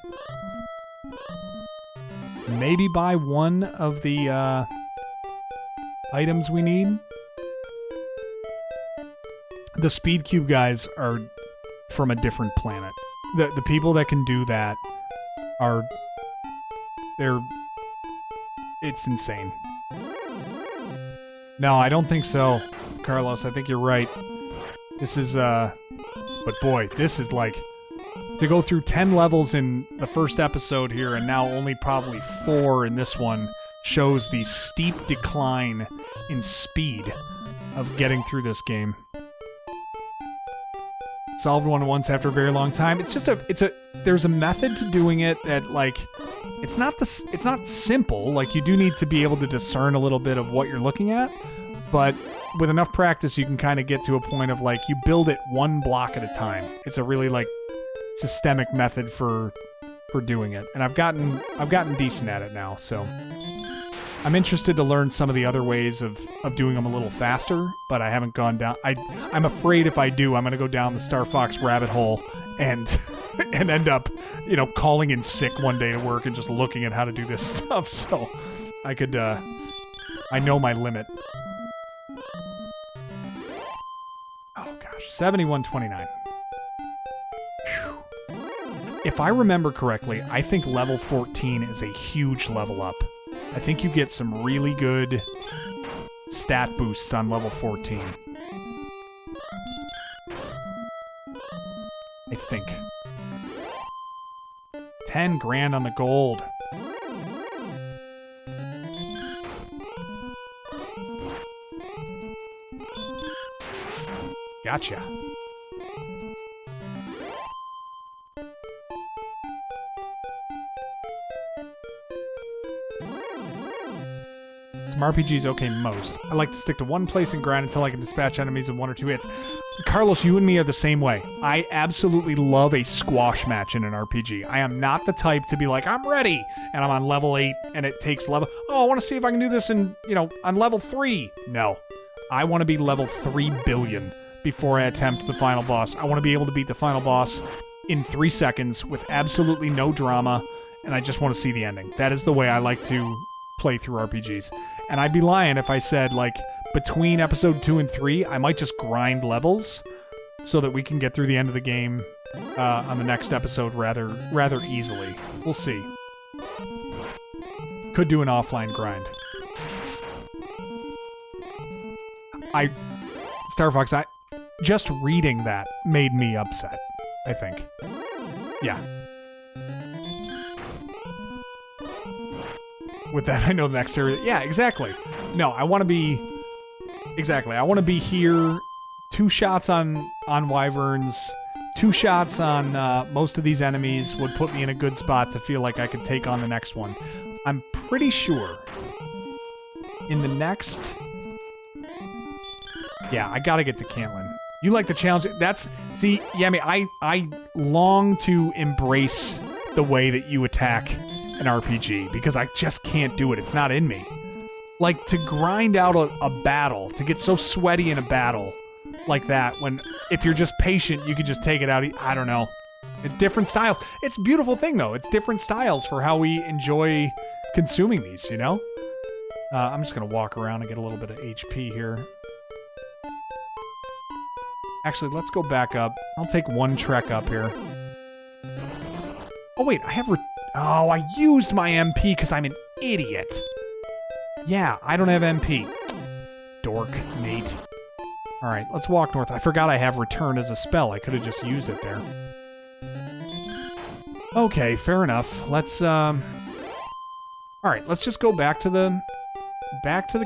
Maybe buy one of the items we need. The speed cube guys are from a different planet. The people that can do that are... It's insane. No, I don't think so, Carlos. I think you're right. This is, but boy, this is like... To go through 10 levels in the first episode here, and now only probably 4 in this one, shows the steep decline in speed of getting through this game. Solved one once after a very long time. It's just there's a method to doing it that, like, it's not simple. Like, you do need to be able to discern a little bit of what you're looking at, but with enough practice, you can kind of get to a point of, like, you build it one block at a time. It's a really, like, systemic method for doing it, and I've gotten decent at it now, so I'm interested to learn some of the other ways of doing them a little faster, but I haven't gone down. I'm afraid if I do, I'm going to go down the Star Fox rabbit hole and end up, calling in sick one day to work and just looking at how to do this stuff. So I could, I know my limit. Oh gosh, 7129. If I remember correctly, I think level 14 is a huge level up. I think you get some really good stat boosts on level 14. I think. 10 grand on the gold. Gotcha. Some RPGs okay most. I like to stick to one place and grind until I can dispatch enemies in 1 or 2 hits. Carlos, you and me are the same way. I absolutely love a squash match in an RPG. I am not the type to be like, I'm ready, and I'm on level 8, and it takes level... Oh, I want to see if I can do this in, on level 3. No. I want to be level 3 billion before I attempt the final boss. I want to be able to beat the final boss in 3 seconds with absolutely no drama, and I just want to see the ending. That is the way I like to play through RPGs. And I'd be lying if I said, like, between episode 2 and 3, I might just grind levels so that we can get through the end of the game on the next episode rather easily. We'll see. Could do an offline grind. Star Fox, just reading that made me upset, I think. Yeah. With that, I know the next area. Yeah, exactly. No, I want to be... Exactly. I want to be here. 2 shots on wyverns. 2 shots on most of these enemies would put me in a good spot to feel like I could take on the next one. I'm pretty sure in the next... Yeah, I gotta get to Cantlin. You like the challenge? That's... See, Yami, I long to embrace the way that you attack an RPG, because I just can't do it. It's not in me. Like, to grind out a battle, to get so sweaty in a battle like that, when if you're just patient, you could just take it out. I don't know. Different styles. It's a beautiful thing, though. It's different styles for how we enjoy consuming these, you know? I'm just going to walk around and get a little bit of HP here. Actually, let's go back up. I'll take 1 trek up here. Oh, wait. I have... Oh, I used my MP because I'm an idiot. Yeah, I don't have MP. Dork, mate. Alright, let's walk north. I forgot I have return as a spell. I could have just used it there. Okay, fair enough. Let's, Alright, let's just go back to the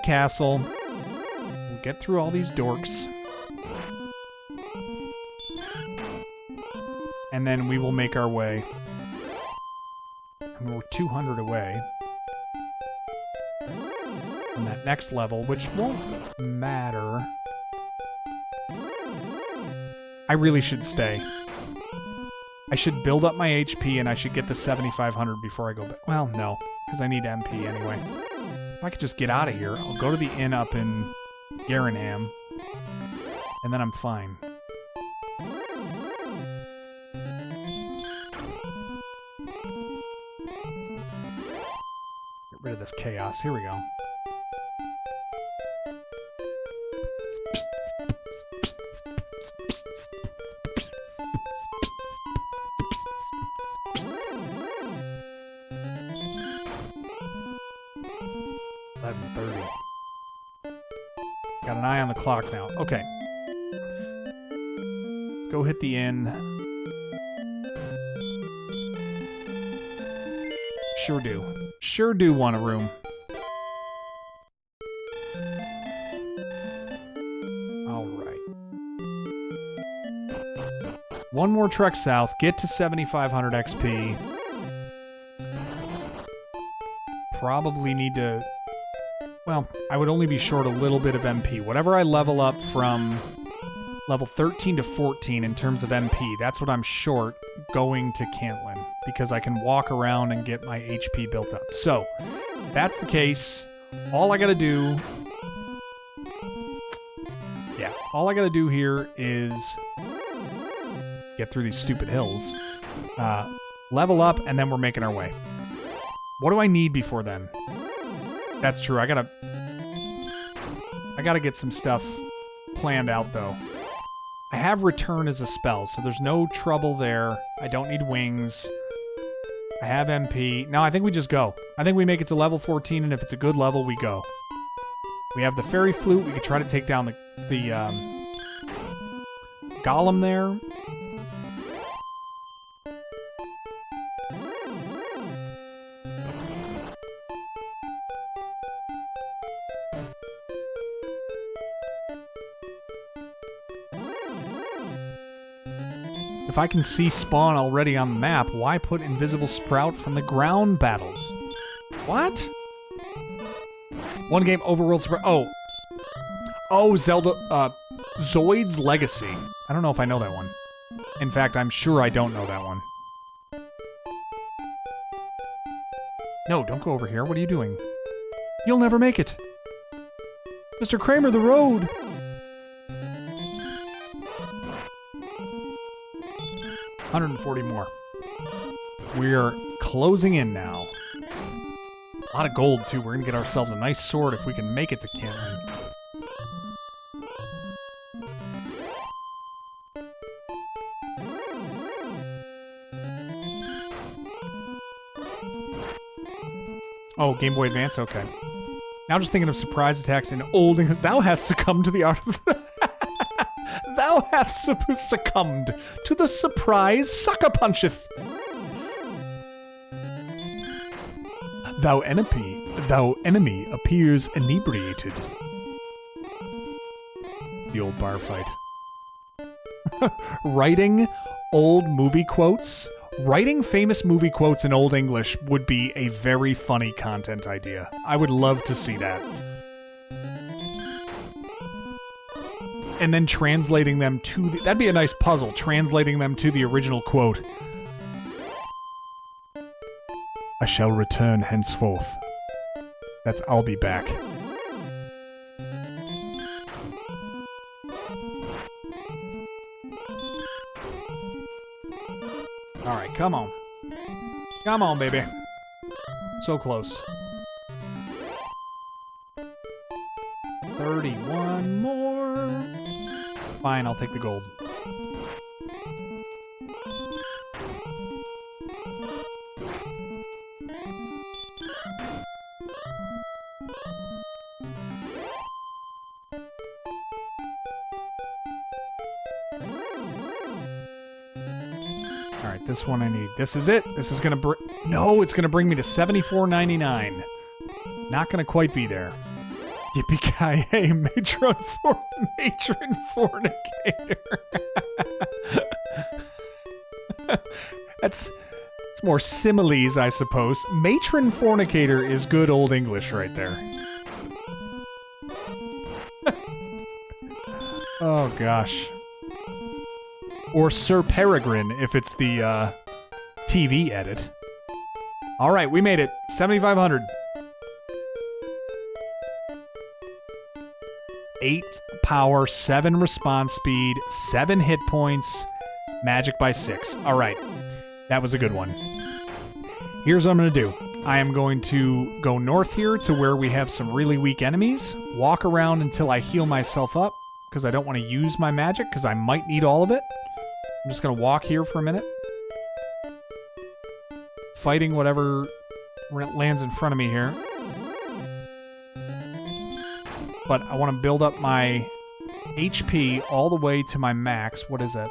castle. We'll get through all these dorks. And then we will make our way. I mean, we're 200 away from that next level, which won't matter. I really should stay. I should build up my HP, and I should get the 7,500 before I go back. Well, no, because I need MP anyway. If I could just get out of here, I'll go to the inn up in Garinham, and then I'm fine. Get rid of this chaos. Here we go. Got an eye on the clock now. Okay. Let's go hit the inn. Sure do. Sure do want a room. Alright. 1 more trek south. Get to 7,500 XP. Probably need to... Well, I would only be short a little bit of MP. Whatever I level up from level 13 to 14 in terms of MP, that's what I'm short going to Cantlin, because I can walk around and get my HP built up. So, that's the case. All I gotta do... Yeah, all I gotta do here is get through these stupid hills, level up, and then we're making our way. What do I need before then? That's true. I gotta get some stuff planned out, though. I have return as a spell, so there's no trouble there. I don't need wings. I have MP. No, I think we just go. I think we make it to level 14, and if it's a good level, we go. We have the fairy flute. We could try to take down the golem there. If I can see spawn already on the map, why put invisible sprout from the ground battles? What? One game overworld sprout. Oh, Zelda, Zoid's Legacy. I don't know if I know that one. In fact, I'm sure I don't know that one. No, don't go over here. What are you doing? You'll never make it. Mr. Kramer, the road. 140 more. We're closing in now. A lot of gold, too. We're going to get ourselves a nice sword if we can make it to Cantlin. Oh, Game Boy Advance? Okay. Now just thinking of surprise attacks in old English. Thou hath succumbed to the art of... Thou hath succumbed to the surprise sucker puncheth. Thou enemy appears inebriated. The old bar fight. Writing old movie quotes. Writing famous movie quotes in Old English would be a very funny content idea. I would love to see that. And then translating them to the... That'd be a nice puzzle, translating them to the original quote. I shall return henceforth. That's I'll be back. Alright, come on. Come on, baby. So close. 31 more. Fine, I'll take the gold. Alright, this one I need. This is it. This is gonna bring... No, it's gonna bring me to $74.99. Not gonna quite be there. Yippee-ki-yay, matron fornicator. It's more similes, I suppose. Matron fornicator is good old English right there. Oh, gosh. Or Sir Peregrine, if it's the, TV edit. Alright, we made it. 7,500. 8 power, 7 response speed, 7 hit points, magic by 6. Alright, that was a good one. Here's what I'm going to do. I am going to go north here to where we have some really weak enemies, walk around until I heal myself up, because I don't want to use my magic, because I might need all of it. I'm just going to walk here for a minute. Fighting whatever lands in front of me here. But I want to build up my HP all the way to my max. What is it?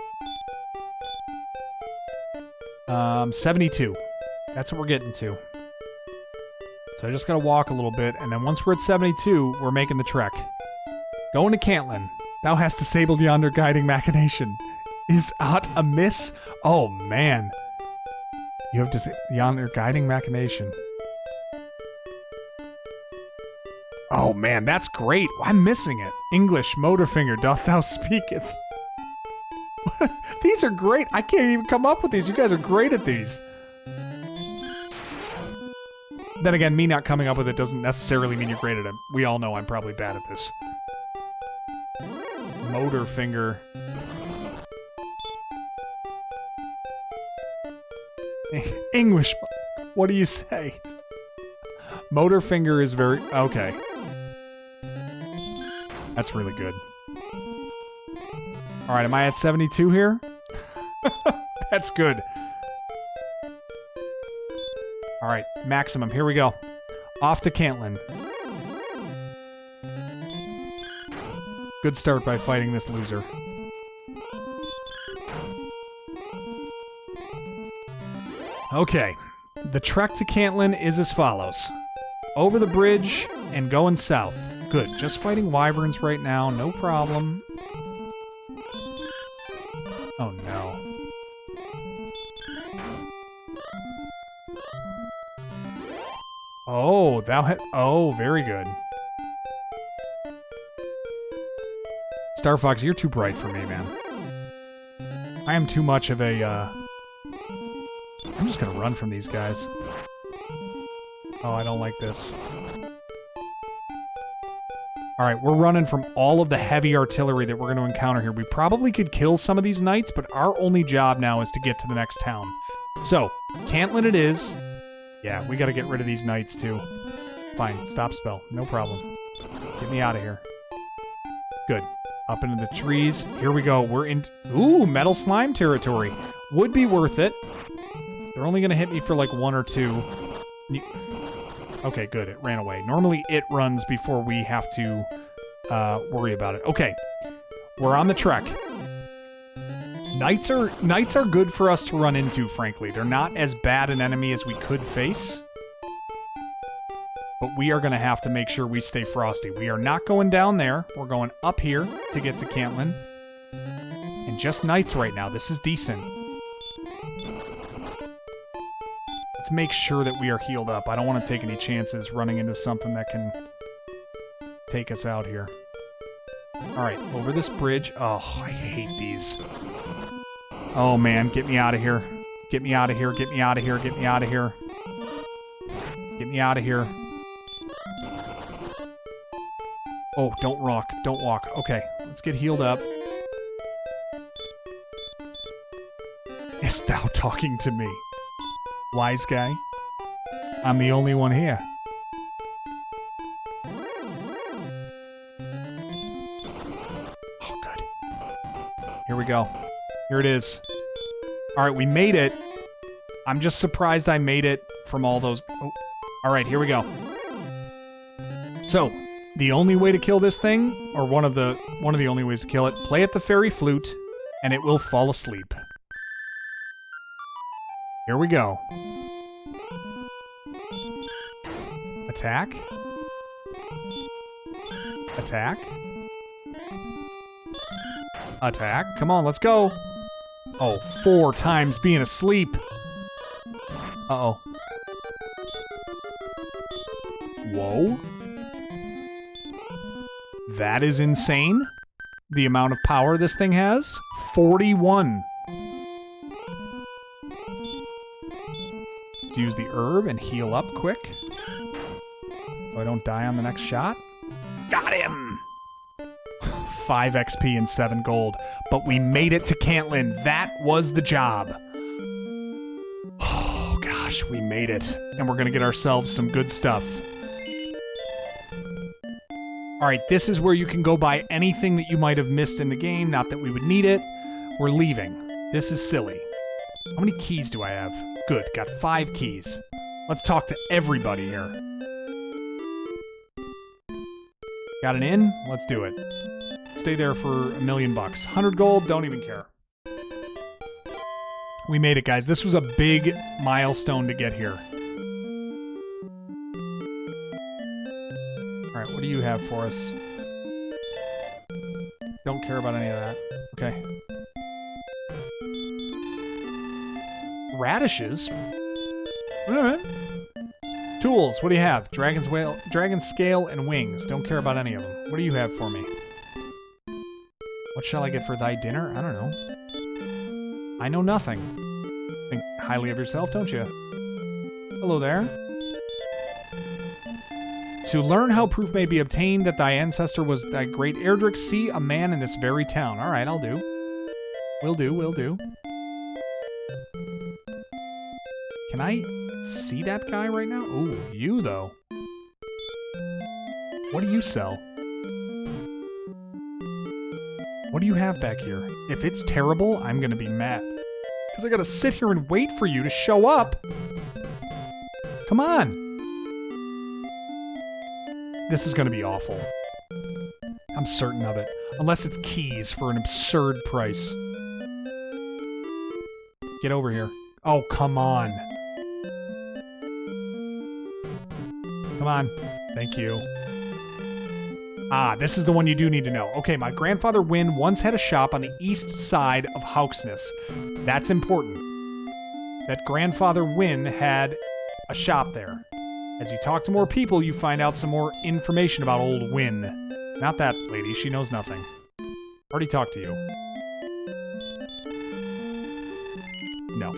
72. That's what we're getting to. So I just gotta walk a little bit, and then once we're at 72, we're making the trek. Going to Cantlin. Thou hast disabled yonder guiding machination. Is aught amiss? Oh, man. You have disabled yonder guiding machination. Oh, man, that's great. I'm missing it. English, Motorfinger, doth thou speaketh. These are great. I can't even come up with these. You guys are great at these. Then again, me not coming up with it doesn't necessarily mean you're great at it. We all know I'm probably bad at this. Motorfinger. English. What do you say? Motorfinger is very... Okay. That's really good. Alright, am I at 72 here? That's good. Alright, maximum. Here we go. Off to Cantlin. Good start by fighting this loser. Okay. The trek to Cantlin is as follows. Over the bridge and going south. Good. Just fighting wyverns right now. No problem. Oh, no. Oh, oh, very good. Star Fox, you're too bright for me, man. I am too much of a, I'm just gonna run from these guys. Oh, I don't like this. Alright, we're running from all of the heavy artillery that we're going to encounter here. We probably could kill some of these knights, but our only job now is to get to the next town. So, Cantlin it is. Yeah, we got to get rid of these knights too. Fine, stop spell. No problem. Get me out of here. Good. Up into the trees. Here we go. We're in... Ooh, metal slime territory. Would be worth it. They're only going to hit me for like 1 or 2. Okay, good. It ran away. Normally it runs before we have to worry about it. Okay. We're on the trek. Knights are good for us to run into, frankly. They're not as bad an enemy as we could face. But we are going to have to make sure we stay frosty. We are not going down there. We're going up here to get to Cantlin. And just knights right now. This is decent. Let's make sure that we are healed up. I don't want to take any chances running into something that can take us out here. Alright, over this bridge. Oh, I hate these. Oh man, get me out of here. Get me out of here, get me out of here, get me out of here. Get me out of here. Oh, don't walk, don't walk. Okay, let's get healed up. Is thou talking to me? Wise guy? I'm the only one here. Oh, good. Here we go. Here it is. Alright, we made it. I'm just surprised I made it from all those... Oh. Alright, here we go. So, the only way to kill this thing, or one of the only ways to kill it, play at the fairy flute, and it will fall asleep. Here we go. Attack. Attack. Attack. Come on, let's go. Oh, 4 times being asleep. Uh-oh. Whoa. That is insane. The amount of power this thing has. 41. Let's use the herb and heal up quick. So I don't die on the next shot. Got him! 5 XP and 7 gold. But we made it to Cantlin. That was the job. Oh gosh, we made it. And we're gonna get ourselves some good stuff. Alright, this is where you can go buy anything that you might have missed in the game. Not that we would need it. We're leaving. This is silly. How many keys do I have? Good, got 5 keys. Let's talk to everybody here. Got an inn? Let's do it. Stay there for $1,000,000. 100 gold, don't even care. We made it, guys. This was a big milestone to get here. Alright, what do you have for us? Don't care about any of that. Okay. Radishes? Alright. Tools, what do you have? Dragon's scale, and wings. Don't care about any of them. What do you have for me? What shall I get for thy dinner? I don't know. I know nothing. Think highly of yourself, don't you? Hello there. To learn how proof may be obtained that thy ancestor was thy great Erdrick, see a man in this very town. Alright, I'll do. Will do, will do. Can I see that guy right now? Ooh, you though. What do you sell? What do you have back here? If it's terrible, I'm gonna be mad. Because I gotta sit here and wait for you to show up. Come on. This is gonna be awful. I'm certain of it. Unless it's keys for an absurd price. Get over here. Oh, come on. Come on. Thank you. Ah, this is the one you do need to know. Okay, my grandfather Wynn once had a shop on the east side of Hauksness. That's important. That grandfather Wynn had a shop there. As you talk to more people, you find out some more information about old Wynn. Not that lady, she knows nothing. Already talked to you. No.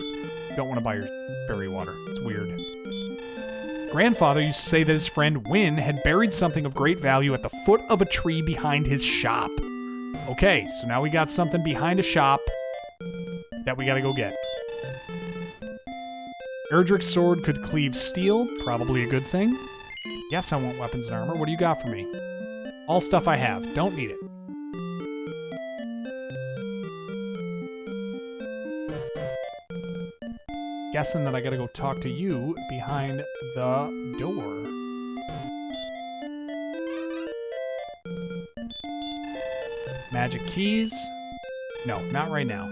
Don't want to buy your berry water. It's weird. Grandfather used to say that his friend Wynn had buried something of great value at the foot of a tree behind his shop. Okay, so now we got something behind a shop that we gotta go get. Erdrick's sword could cleave steel, probably a good thing. Yes, I want weapons and armor. What do you got for me? All stuff I have. Don't need it. Guessing that I gotta go talk to you behind the door. Magic keys? No, not right now.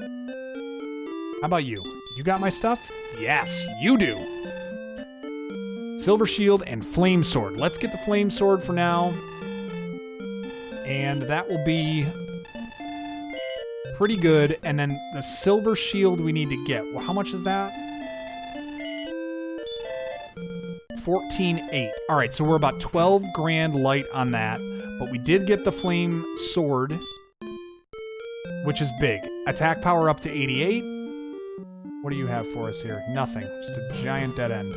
How about you? You got my stuff? Yes, you do! Silver shield and flame sword. Let's get the flame sword for now. And that will be pretty good. And then the silver shield we need to get. Well, how much is that? 14.8. All right, so we're about 12 grand light on that. But we did get the flame sword, which is big. Attack power up to 88. What do you have for us here? Nothing. Just a giant dead end.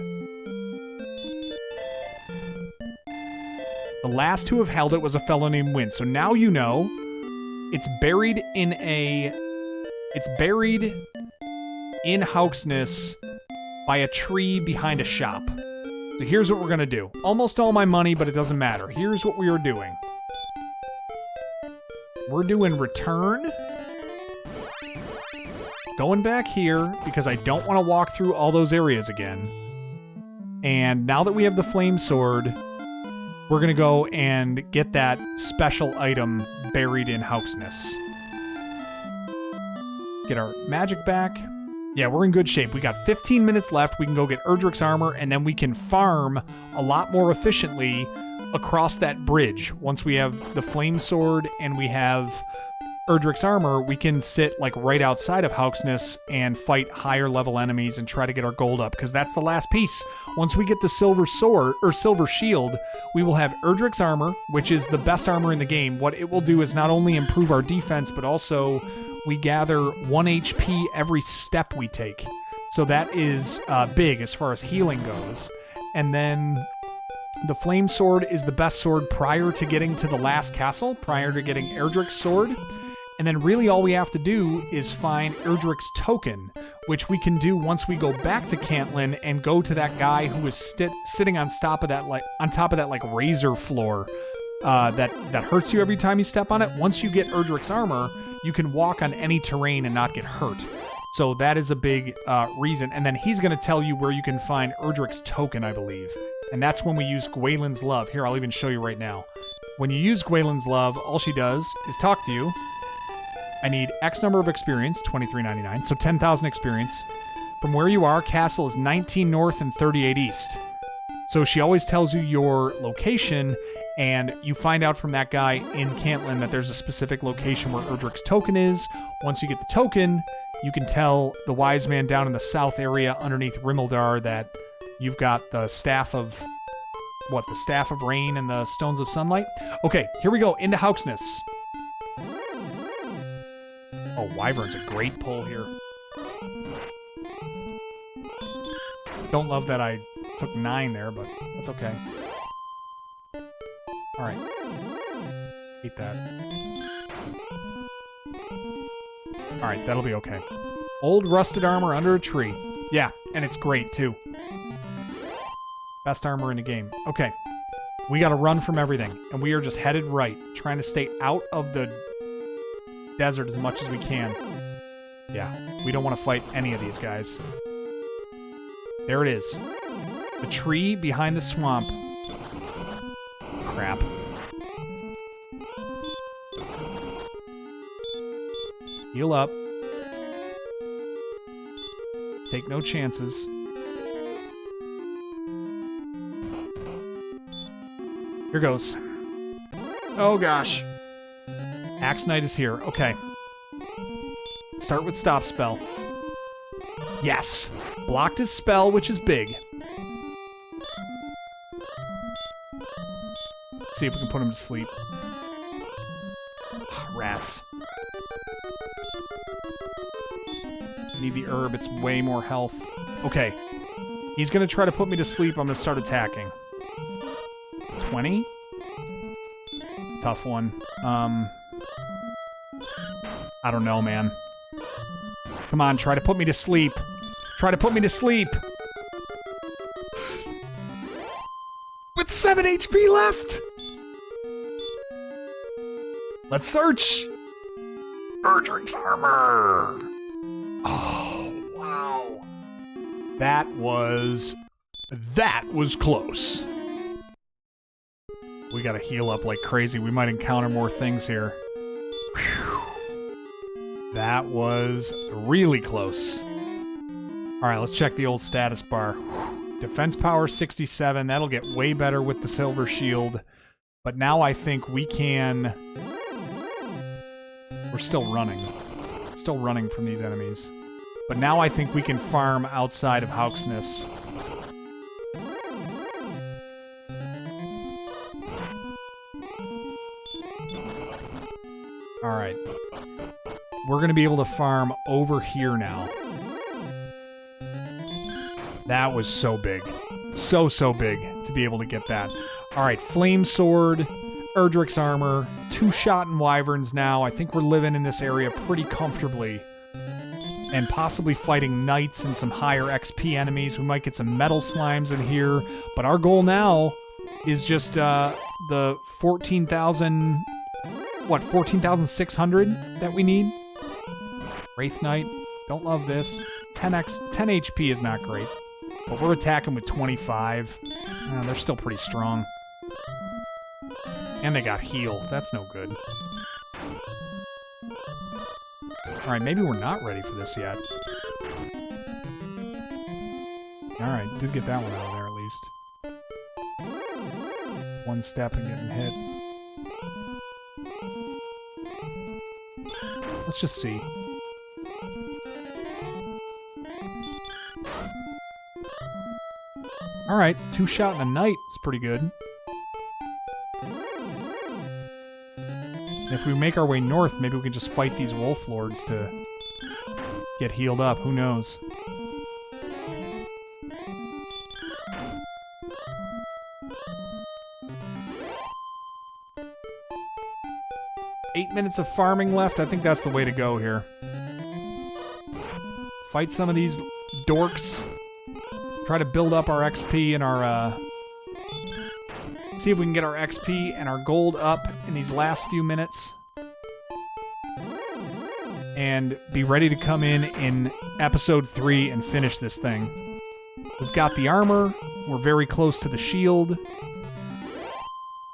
The last to have held it was a fellow named Wynn. So now you know it's buried in Hauksness by a tree behind a shop. So here's what we're going to do. Almost all my money, but it doesn't matter. Here's what we are doing. We're doing return. Going back here because I don't want to walk through all those areas again. And now that we have the flame sword, we're going to go and get that special item buried in Hauksness. Get our magic back. Yeah, we're in good shape. We got 15 minutes left. We can go get Erdrick's armor, and then we can farm a lot more efficiently across that bridge. Once we have the flame sword and we have Erdrick's armor, we can sit like right outside of Hauksness and fight higher level enemies and try to get our gold up, because that's the last piece. Once we get the silver sword or silver shield, we will have Erdrick's armor, which is the best armor in the game. What it will do is not only improve our defense, but also we gather 1 HP every step we take. So that is big as far as healing goes. And then the flame sword is the best sword prior to getting to the last castle, prior to getting Erdrick's sword. And then really all we have to do is find Erdrick's token, which we can do once we go back to Cantlin and go to that guy who is sitting on top of that razor floor that hurts you every time you step on it. Once you get Erdrick's armor, you can walk on any terrain and not get hurt. So that is a big reason. And then he's going to tell you where you can find Erdrick's token, I believe. And that's when we use Gwaylin's Love. Here, I'll even show you right now. When you use Gwaylin's Love, all she does is talk to you. I need X number of experience, 23.99, so 10,000 experience. From where you are, castle is 19 north and 38 east. So she always tells you your location, and you find out from that guy in Cantlin that there's a specific location where Erdrick's token is. Once you get the token, you can tell the wise man down in the south area underneath Rimulda that you've got the staff of... What, the staff of rain and the stones of sunlight? Okay, here we go, into Hauksness. Oh, Wyvern's a great pull here. Don't love that I took 9 there, but that's okay. Alright. Hate that. Alright, that'll be okay. Old rusted armor under a tree. Yeah, and it's great, too. Best armor in the game. Okay. We gotta run from everything, and we are just headed right, trying to stay out of the desert as much as we can. Yeah, we don't want to fight any of these guys. There it is. The tree behind the swamp. Crap. Heal up. Take no chances. Here goes. Oh, gosh. Axe Knight is here. Okay. Start with stop spell. Yes. Blocked his spell, which is big. Let's see if we can put him to sleep. Rats. I need the herb. It's way more health. Okay. He's going to try to put me to sleep. I'm going to start attacking. 20? Tough one. I don't know, man. Come on, try to put me to sleep. Try to put me to sleep. With 7 HP left. Let's search. Erdrick's armor. Oh, wow. That was close. We gotta heal up like crazy. We might encounter more things here. Whew. That was really close. Alright, let's check the old status bar. Whew. Defense power 67. That'll get way better with the silver shield. But now I think we can... We're still running. Still running from these enemies. But now I think we can farm outside of Hauksness. Alright. We're going to be able to farm over here now. That was so big. So big to be able to get that. Alright, Flame Sword, Erdrick's Armor, 2 Shot and Wyverns now. I think we're living in this area pretty comfortably. And possibly fighting knights and some higher XP enemies. We might get some metal slimes in here. But our goal now is just the 14,000... What, 14,600 that we need? Wraith Knight. Don't love this. 10 HP is not great. But we're attacking with 25. They're still pretty strong. And they got heal. That's no good. Alright, maybe we're not ready for this yet. Alright, did get that one out of there at least. One step and getting hit. Let's just see. Alright, 2 Shot and a Knight is pretty good. If we make our way north, maybe we can just fight these wolf lords to get healed up. Who knows? Eight minutes of farming left. I think that's the way to go here. Fight some of these dorks. Try to build up our XP and our, see if we can get our XP and our gold up in these last few minutes. And be ready to come in episode 3 and finish this thing. We've got the armor. We're very close to the shield.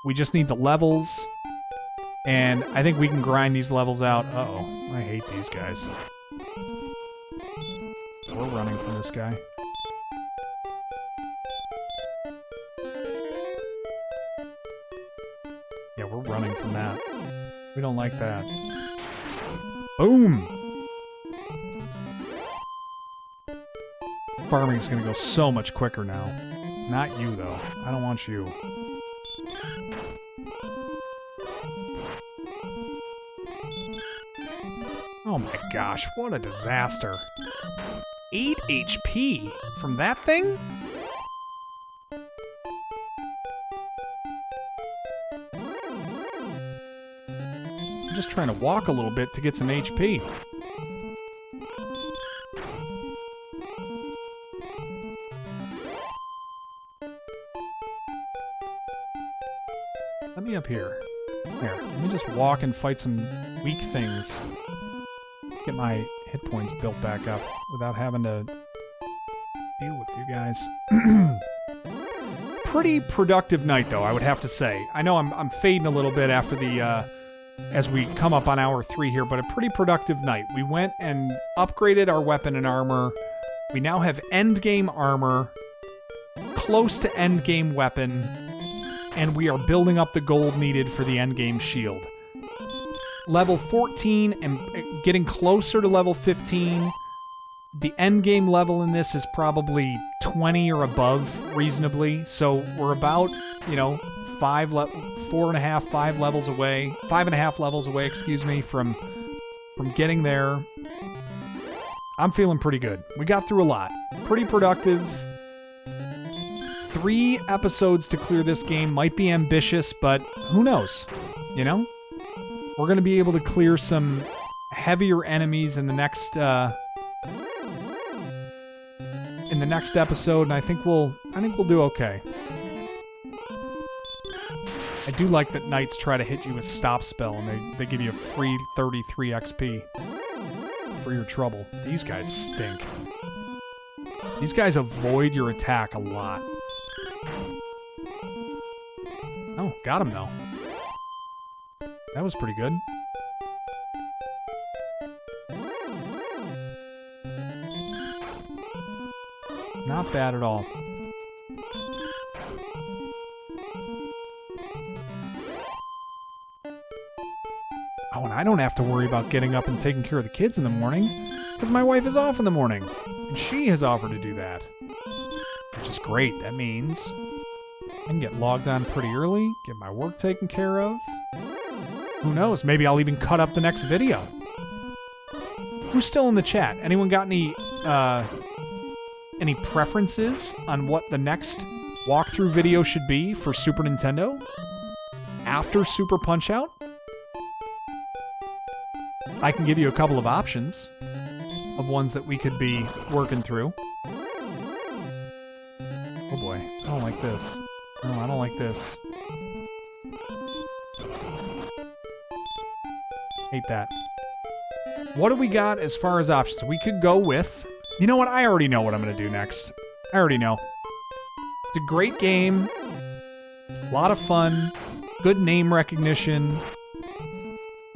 We just need the levels. And I think we can grind these levels out. Uh-oh. I hate these guys. We're running from this guy. Yeah, we're running from that. We don't like that. Boom! Farming's gonna go so much quicker now. Not you, though. I don't want you. Oh my gosh, what a disaster. 8 HP from that thing? I'm just trying to walk a little bit to get some HP. Let me up here. Here, let me just walk and fight some weak things. Get my hit points built back up without having to deal with you guys. Pretty productive night, though, I would have to say. I know I'm fading a little bit after the as we come up on hour 3 here, but a pretty productive night. We went and upgraded our weapon and armor. We now have endgame armor, close to endgame weapon, and we are building up the gold needed for the endgame shield. Level 14 and getting closer to level 15. The endgame level in this is probably 20 or above, reasonably. So we're about, 5 levels away, 5.5 levels away, excuse me, from getting there. I'm feeling pretty good. We got through a lot. Pretty productive. 3 episodes to clear this game might be ambitious, but who knows? We're going to be able to clear some heavier enemies in the next episode, and I think we'll do okay. I do like that knights try to hit you with stop spell, and they give you a free 33 XP for your trouble. These guys stink. These guys avoid your attack a lot. Oh, got him though. That was pretty good. Not bad at all. Oh, and I don't have to worry about getting up and taking care of the kids in the morning, because my wife is off in the morning, and she has offered to do that. Which is great. That means I can get logged on pretty early, get my work taken care of. Who knows? Maybe I'll even cut up the next video. Who's still in the chat? Anyone got any preferences on what the next walkthrough video should be for Super Nintendo after Super Punch-Out? I can give you a couple of options of ones that we could be working through. Oh boy, I don't like this. No, I don't like this. Hate that. What do we got as far as options? We could go with... You know what? I already know what I'm going to do next. I already know. It's a great game. A lot of fun. Good name recognition.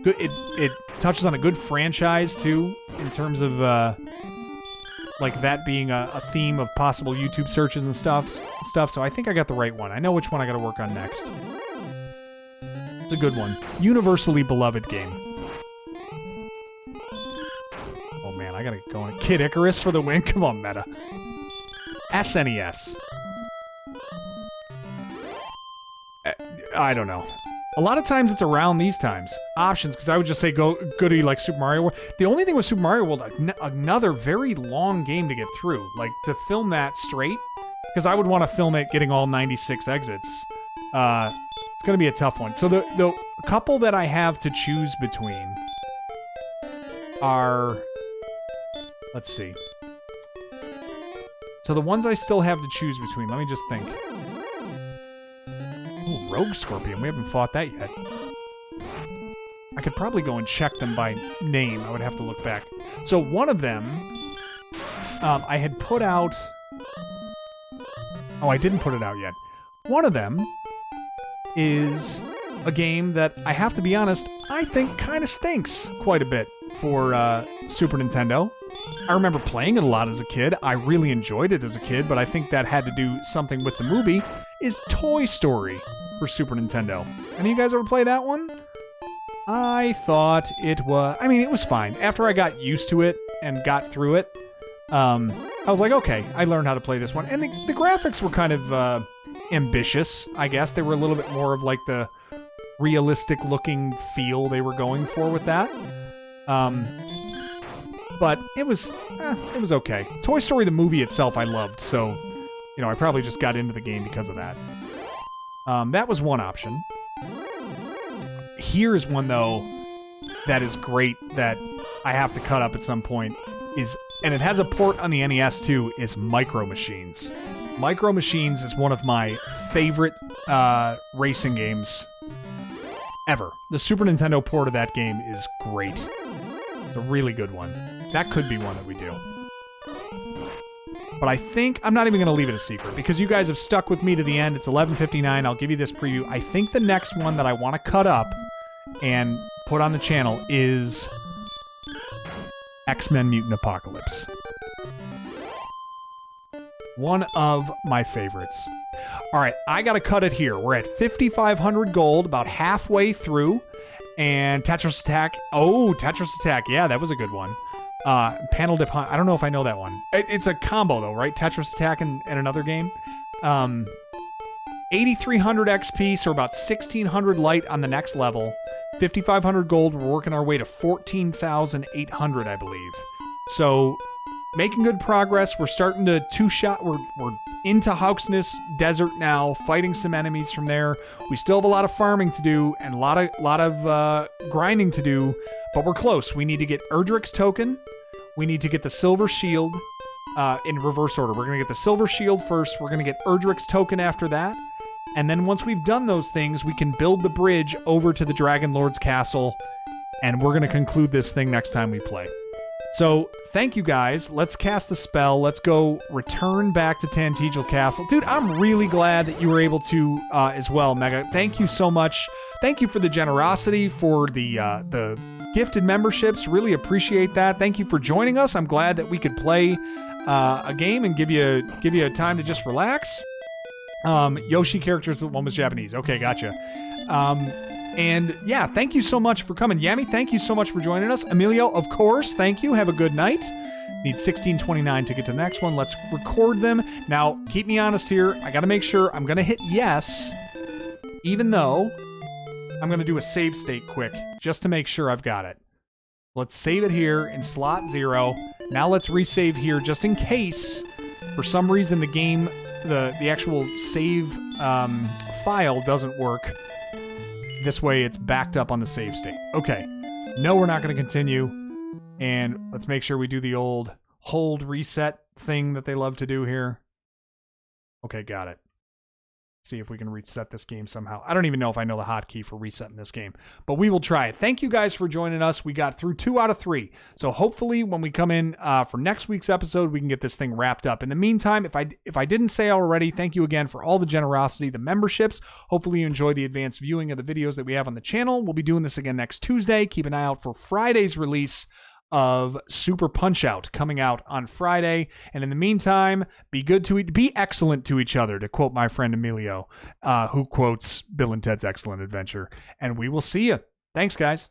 Good. It touches on a good franchise, too, in terms of, like, that being a theme of possible YouTube searches and stuff. So I think I got the right one. I know which one I got to work on next. It's a good one. Universally beloved game. Oh man, I gotta go on Kid Icarus for the win. Come on, meta. SNES. I don't know. A lot of times it's around these times. Options, because I would just say go goody like Super Mario World. The only thing with Super Mario World, another very long game to get through. Like, to film that straight, because I would want to film it getting all 96 exits. It's going to be a tough one. So the couple that I have to choose between are... Let's see. So the ones I still have to choose between, let me just think. Ooh, Rogue Scorpion. We haven't fought that yet. I could probably go and check them by name. I would have to look back. So one of them, I had put out... Oh, I didn't put it out yet. One of them is a game that, I have to be honest, I think kind of stinks quite a bit for Super Nintendo. I remember playing it a lot as a kid. I really enjoyed it as a kid, but I think that had to do something with the movie, is Toy Story for Super Nintendo. Any of you guys ever play that one? I thought it was... I mean, it was fine. After I got used to it and got through it, I was like, okay, I learned how to play this one. And the graphics were kind of ambitious, I guess. They were a little bit more of like the realistic-looking feel they were going for with that. But it was okay. Toy Story, the movie itself, I loved, so, you know, I probably just got into the game because of that. That was one option. Here's one, though, that is great that I have to cut up at some point, and it has a port on the NES, too, is Micro Machines. Micro Machines is one of my favorite racing games ever. The Super Nintendo port of that game is great. It's a really good one. That could be one that we do. But I think... I'm not even going to leave it a secret, because you guys have stuck with me to the end. It's 11:59. I'll give you this preview. I think the next one that I want to cut up and put on the channel is X-Men Mutant Apocalypse. One of my favorites. All right, I got to cut it here. We're at 5,500 gold, about halfway through. And Tetris Attack. Oh, Tetris Attack. Yeah, that was a good one. Panel Dip Hunt. I don't know if I know that one. It's a combo, though, right? Tetris Attack and another game. 8,300 XP, so about 1,600 light on the next level. 5,500 gold. We're working our way to 14,800, I believe. So, making good progress. We're starting to two-shot. We're into Hauksness Desert now, fighting some enemies from there. We still have a lot of farming to do and a lot of grinding to do, but we're close. We need to get Erdrick's token. We need to get the Silver Shield in reverse order. We're going to get the Silver Shield first. We're going to get Erdrick's token after that. And then once we've done those things, we can build the bridge over to the Dragon Lord's castle, and we're going to conclude this thing next time we play. So, thank you guys. Let's cast the spell. Let's go return back to Tantegel Castle. Dude, I'm really glad that you were able to as well, Mega. Thank you so much. Thank you for the generosity, for the gifted memberships. Really appreciate that. Thank you for joining us. I'm glad that we could play a game and give you a time to just relax. Yoshi characters, but one was Japanese. Okay, gotcha. And yeah, thank you so much for coming. Yami, thank you so much for joining us. Emilio, of course, thank you. Have a good night. Need 1629 to get to the next one. Let's record them. Now, keep me honest here. I got to make sure I'm going to hit yes, even though I'm going to do a save state quick, just to make sure I've got it. Let's save it here in slot 0. Now let's resave here, just in case, for some reason, the game, the actual save file doesn't work. This way it's backed up on the save state. Okay. No, we're not going to continue. And let's make sure we do the old hold reset thing that they love to do here. Okay, got it. See if we can reset this game somehow. I don't even know if I know the hotkey for resetting this game, but we will try it. Thank you guys for joining us. We got through 2 out of 3. So hopefully when we come in for next week's episode, we can get this thing wrapped up. In the meantime, if I didn't say already, thank you again for all the generosity, the memberships. Hopefully you enjoy the advanced viewing of the videos that we have on the channel. We'll be doing this again next Tuesday. Keep an eye out for Friday's release of Super Punch-Out coming out on Friday. And in the meantime, be excellent to each other, to quote my friend Emilio, who quotes Bill and Ted's Excellent Adventure. And we will see you. Thanks, guys.